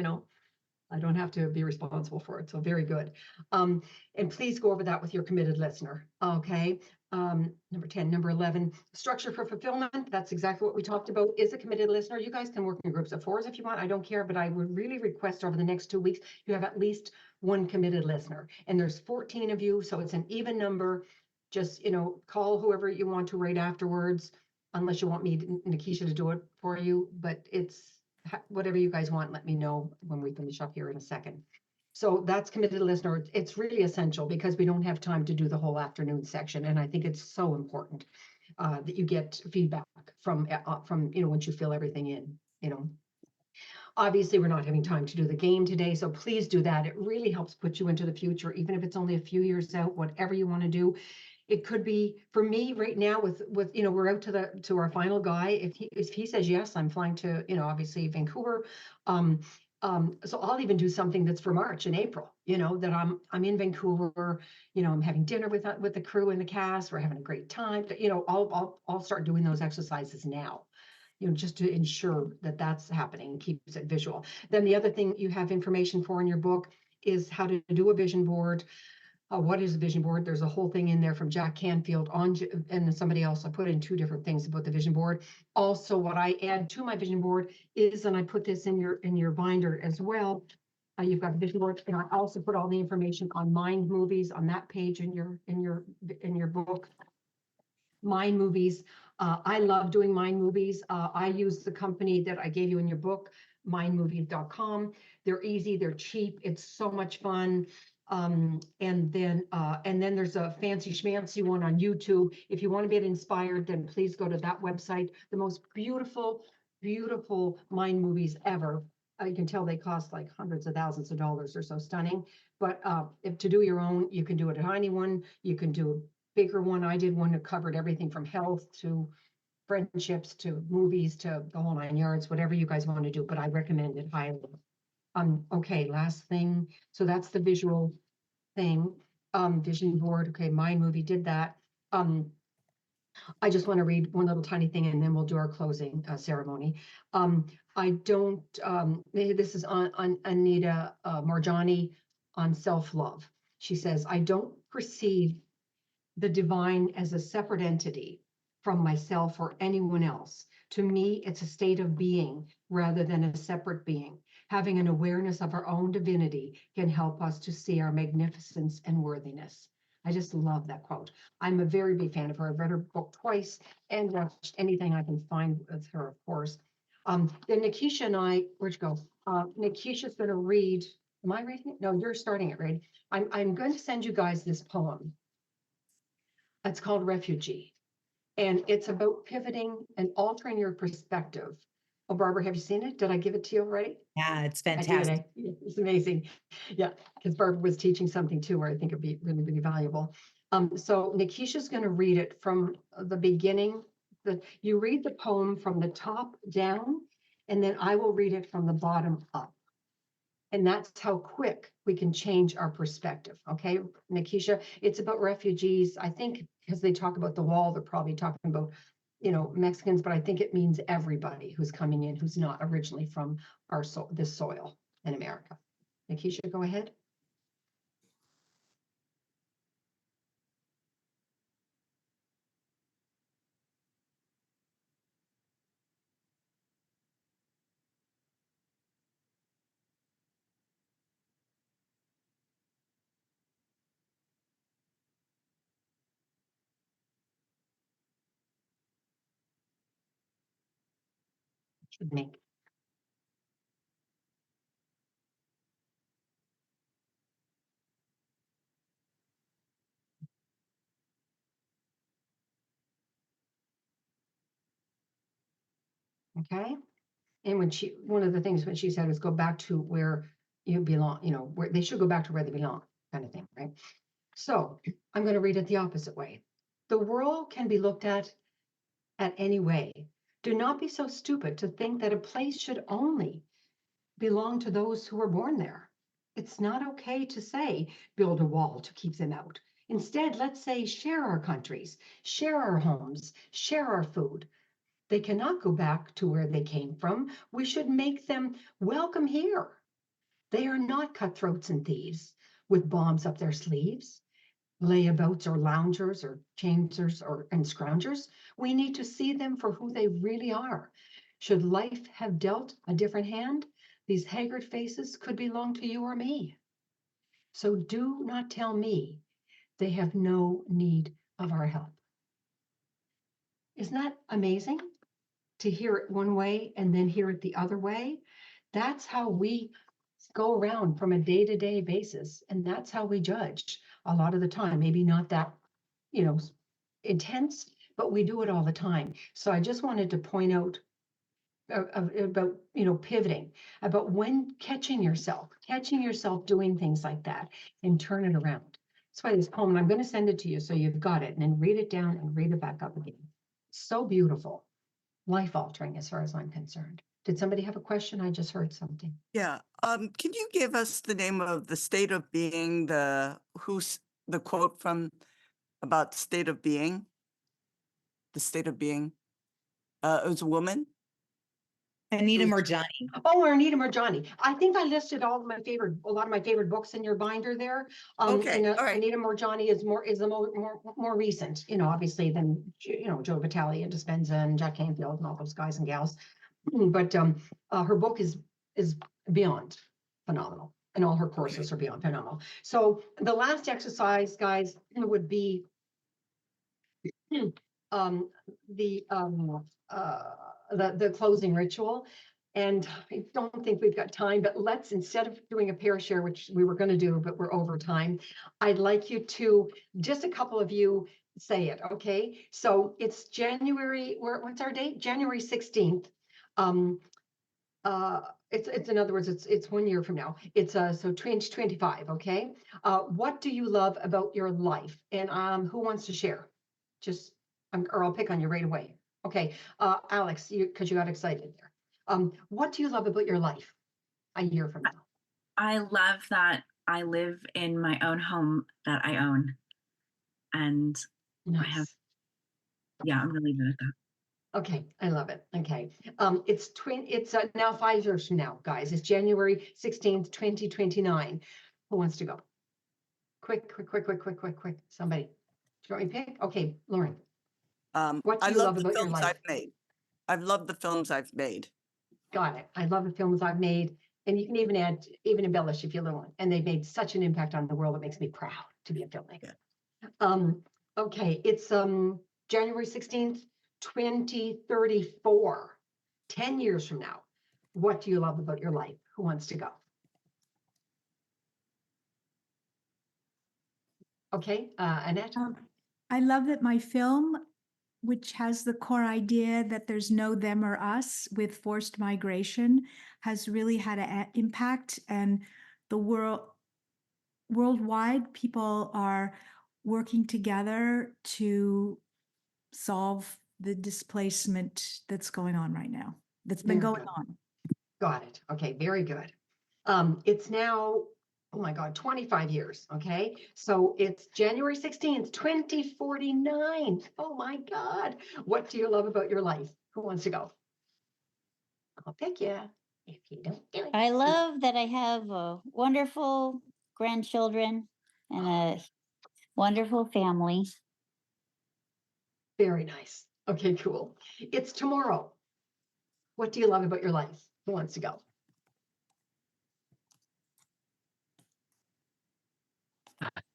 I don't have to be responsible for it. So very good. And please go over that with your committed listener. Okay. Number 10, number 11, structure for fulfillment. That's exactly what we talked about. Is a committed listener. You guys can work in groups of 4s if you want. I don't care, but I would really request over the next 2 weeks, you have at least one committed listener. And there's 14 of you, so it's an even number. Just, call whoever you want to right afterwards, unless you want me, Nikisha, to do it for you. But it's whatever you guys want. Let me know when we finish up here in a second. So that's committed listener. It's really essential because we don't have time to do the whole afternoon section. And I think it's so important that you get feedback from, once you fill everything in. Obviously, we're not having time to do the game today, so please do that. It really helps put you into the future, even if it's only a few years out, whatever you want to do. It could be, for me right now with we're out to our final guy. If he says yes, I'm flying to, obviously Vancouver. So I'll even do something that's for March and April, that I'm in Vancouver, I'm having dinner with the crew and the cast. We're having a great time. I'll start doing those exercises now, just to ensure that that's happening and keeps it visual. Then the other thing you have information for in your book is how to do a vision board. What is a vision board? There's a whole thing in there from Jack Canfield and then somebody else. I put in 2 different things about the vision board. Also, what I add to my vision board is, and I put this in your binder as well. You've got the vision board, and I also put all the information on Mind Movies on that page in your book. Mind Movies. I love doing Mind Movies. I use the company that I gave you in your book, mindmovies.com. They're easy, they're cheap, it's so much fun. And then there's a fancy schmancy one on YouTube. If you want to get inspired, then please go to that website. The most beautiful, beautiful Mind Movies ever. You can tell they cost like hundreds of thousands of dollars. They're so stunning. But if to do your own, you can do a tiny one. You can do a bigger one. I did one that covered everything from health to friendships to movies to the whole 9 yards, whatever you guys want to do. But I recommend it highly. Okay, last thing. So that's the visual thing. Vision board. Okay, Mind Movie did that. I just want to read one little tiny thing and then we'll do our closing ceremony. I don't, this is on Anita Marjani on self-love. She says, I don't perceive the divine as a separate entity from myself or anyone else. To me, it's a state of being rather than a separate being. Having an awareness of our own divinity can help us to see our magnificence and worthiness. I just love that quote. I'm a very big fan of her. I've read her book twice and watched anything I can find with her, of course. Then Nikisha and I, where'd you go? Nikisha's going to read. Am I reading it? No, you're starting it, right? I'm going to send you guys this poem. It's called Refugee. And it's about pivoting and altering your perspective. Oh, Barbara, have you seen it? Did I give it to you already? Yeah, it's I did. fantastic. It's amazing. Yeah, because Barbara was teaching something too, where I think it'd be really, really valuable. So Nikisha's going to read it from the beginning. You read the poem from the top down, and then I will read it from the bottom up. And that's how quick we can change our perspective. Okay, Nikisha, it's about refugees. I think because they talk about the wall, they're probably talking about, Mexicans, but I think it means everybody who's coming in, who's not originally from this soil in America. Nikisha, go ahead. Should make. Okay. And one of the things when she said was go back to where you belong, where they should go back to where they belong, kind of thing, right? So I'm going to read it the opposite way. The world can be looked at any way. Do not be so stupid to think that a place should only belong to those who were born there. It's not okay to say, build a wall to keep them out. Instead, let's say, share our countries, share our homes, share our food. They cannot go back to where they came from. We should make them welcome here. They are not cutthroats and thieves with bombs up their sleeves. layabouts or loungers or changers and scroungers. We need to see them for who they really are. Should life have dealt a different hand, these haggard faces could belong to you or me. So do not tell me they have no need of our help. Isn't that amazing to hear it one way and then hear it the other way? That's how we go around from a day-to-day basis. And that's how we judge a lot of the time. Maybe not that, intense, but we do it all the time. So I just wanted to point out about, pivoting, about when catching yourself doing things like that and turn it around. That's why this poem, and I'm going to send it to you so you've got it, and then read it down and read it back up again. So beautiful, life altering as far as I'm concerned. Did somebody have a question? I just heard something. Yeah. Can you give us the name of the state of being, the quote from about the state of being? The state of being. It was a woman. Anita It was- Morjani. Oh, Anita Morjani. I think I listed a lot of my favorite books in your binder there. Okay, And, all right. Anita Morjani is the more recent, obviously than Joe Vitale and Dispenza and Jack Canfield and all those guys and gals. But her book is beyond phenomenal, and all her courses are beyond phenomenal. So the last exercise, guys, would be the closing ritual. And I don't think we've got time, but let's, instead of doing a pair share, which we were going to do, but we're over time, I'd like you to, just a couple of you, say it. Okay. So it's January, what's our date? January 16th. It's in other words, it's 1 year from now. It's so 2025. Okay. What do you love about your life? And who wants to share? Just, or I'll pick on you right away. Okay. Alex, because you got excited there. What do you love about your life a year from now? I love that I live in my own home that I own. And Nice. I'm really good at that. Okay, I love it. Okay. It's now 5 years from now, guys. It's January 16th, 2029. Who wants to go? Quick. Somebody. Do you want me to pick? Okay, Lauren. What do you love about your life? I've made. I've loved the films I've made. Got it. I love the films I've made. And you can even embellish if you want. And they've made such an impact on the world. It makes me proud to be a filmmaker. Yeah. Okay, it's January 16th, 2034. 10 years from now. What do you love about your life? Who wants to go? Okay, Annette? I love that my film, which has the core idea that there's no them or us with forced migration, has really had an impact, and the worldwide people are working together to solve the displacement that's going on right now, that's been going on. Got it. Okay, very good. It's now, oh my God, 25 years. Okay, so it's January 16th, 2049. Oh my God. What do you love about your life? Who wants to go? I'll pick you if you don't do it. I love that I have wonderful grandchildren and a wonderful family. Very nice. Okay, cool. It's tomorrow. What do you love about your life? Who wants to go?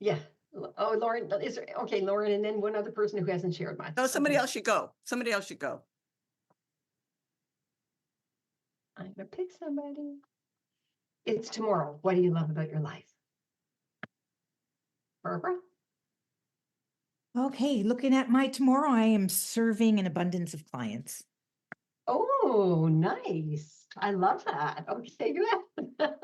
Yeah. Oh, Lauren, okay, Lauren, and then one other person who hasn't shared much. No, somebody Okay. else should go. Somebody else should go. I'm gonna pick somebody. It's tomorrow. What do you love about your life? Barbara? Okay, looking at my tomorrow, I am serving an abundance of clients. Oh, nice. I love that. Okay, good.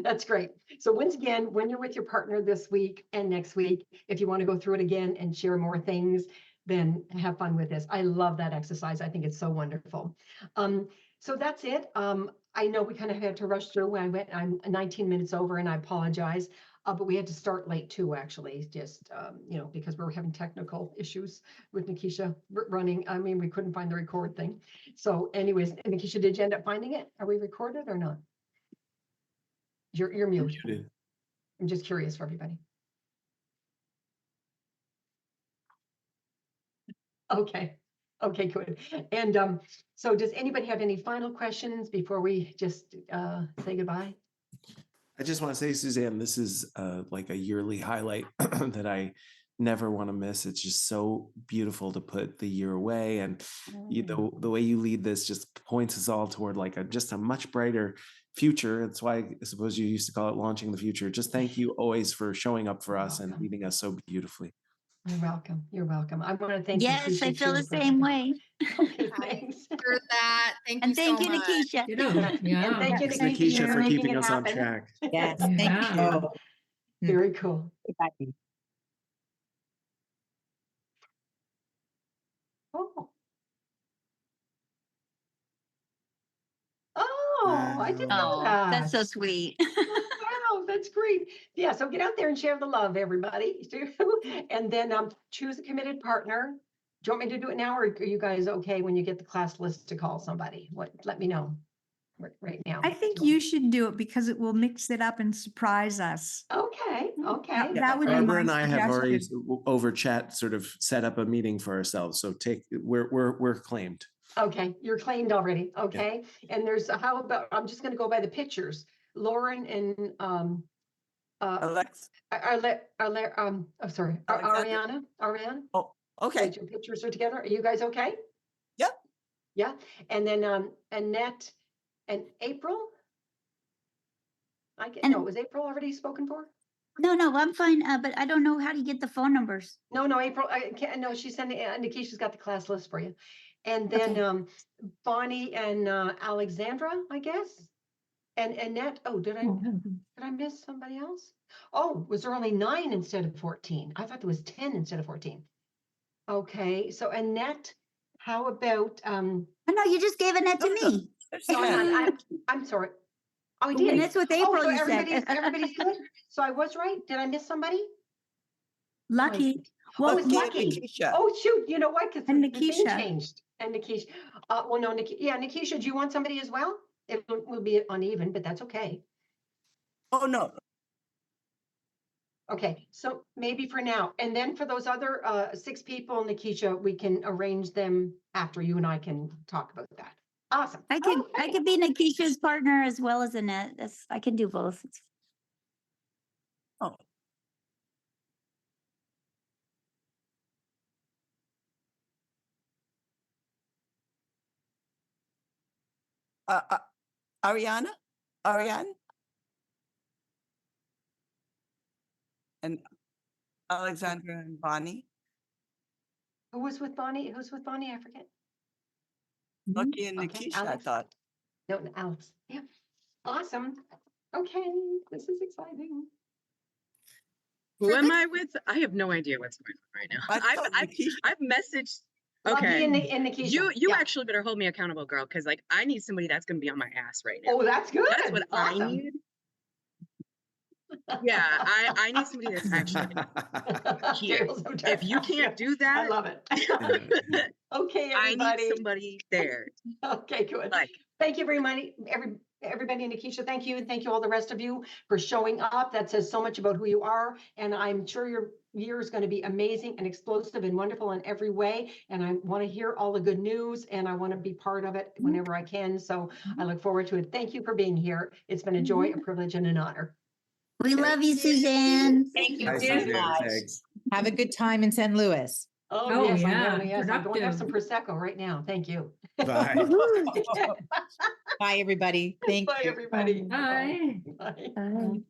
That's great. So once again, when you're with your partner this week and next week, if you want to go through it again and share more things, then have fun with this. I love that exercise. I think it's so wonderful. So that's it. I know we kind of had to rush through. I'm 19 minutes over and I apologize. But we had to start late too, actually, just, because we were having technical issues with Nikisha running. I mean, we couldn't find the record thing. So anyways, Nikisha, did you end up finding it? Are we recorded or not? You're muted. I'm just curious for everybody. Okay. Okay, good. And so does anybody have any final questions before we just say goodbye? I just want to say, Suzanne, this is like a yearly highlight that I never want to miss. It's just so beautiful to put the year away, and the way you lead this just points us all toward like just a much brighter future. That's why I suppose you used to call it launching the future. Just thank you always for showing up for us and leading us so beautifully. You're welcome. You're welcome. I want to thank Yes, Nikisha I feel too the for same everything. way. Okay, thanks. For that. Thank you And thank so you, much. Nikisha. Ditto. And Yeah. thank you, Yes, Thanks, thank Nikisha, Nikisha, for for making keeping it us on happen. track. Yes, thank Yeah. you. Very cool. Bye. Oh. Oh, I didn't know Oh, that. that's so sweet. Wow, that's great. Yeah, so get out there and share the love, everybody. And then choose a committed partner. Do you want me to do it now, or are you guys okay when you get the class list to call somebody? Let me know right now. I think you should do it because it will mix it up and surprise us. Okay, okay. That would be Barbara my and I have already suggestion. over chat sort of set up a meeting for ourselves. So we're claimed. Okay, you're claimed already. Okay. And there's how about, I'm just going to go by the pictures. Lauren and Alex. I'm sorry, Alexandra? Ariana. Oh, okay. Your pictures are together. Are you guys okay? Yep. Yeah. And then Annette and April. No, was April already spoken for? No, I'm fine, but I don't know how to get the phone numbers. No, April. I can't. No, she's sending. Nikisha's got the class list for you. And then Okay. Bonnie and Alexandra, I guess. And Annette. Oh, did I miss somebody else? Oh, was there only 9 instead of 14? I thought there was 10 instead of 14. Okay, so Annette, how about Oh, no, you just gave Annette to No, me. no, I'm sorry. Oh, I And did. that's with Oh, April, so you said. everybody's good. So I was right. Did I miss somebody? Lucky. Oh, Well, it's Lucky. Lucky. Nikisha. Oh, shoot. You know what? Because And the thing Nikisha. changed. And Nikisha. Well, no, Nikisha, do you want somebody as well? It will be uneven, but that's okay. Oh, no. Okay, so maybe for now. And then for those other 6 people, Nikisha, we can arrange them after you and I can talk about that. Awesome. I could be Nikisha's partner as well as Annette. I can do both. Oh. Ariane? And Alexandra and Bonnie? Who was with Bonnie? Who's with Bonnie? I forget. Lucky and Okay, Nikisha, I Alex. thought. No, Alex. Yeah. Awesome. Okay, this is exciting. Who am I with? I have no idea what's going on right now. I thought Nikisha. I've messaged. Lucky Okay. and Nikisha. You Yeah. actually better hold me accountable, girl, because like I need somebody that's gonna be on my ass right now. Oh, that's good. That's what I Awesome. need. Yeah, I need somebody that's actually here. Tails of If you can't do that, I love it. Okay, I need everybody. somebody there. Okay, good. Like, Thank you very much, everybody, and Nikisha, thank you, and thank you all the rest of you for showing up. That says so much about who you are, and I'm sure your year is going to be amazing and explosive and wonderful in every way. And I want to hear all the good news, and I want to be part of it whenever I can. So I look forward to it. Thank you for being here. It's been a joy, a privilege, and an honor. We love you, Suzanne. Thank you Hi, very Suzanne. much. Thanks. Have a good time in San Luis. Oh, yes, I'm yeah, going to. Yes, I'm going to have some productive. Prosecco right now. Thank you. Bye. Bye, everybody. Thank Bye, you. everybody. Bye. Bye. Bye.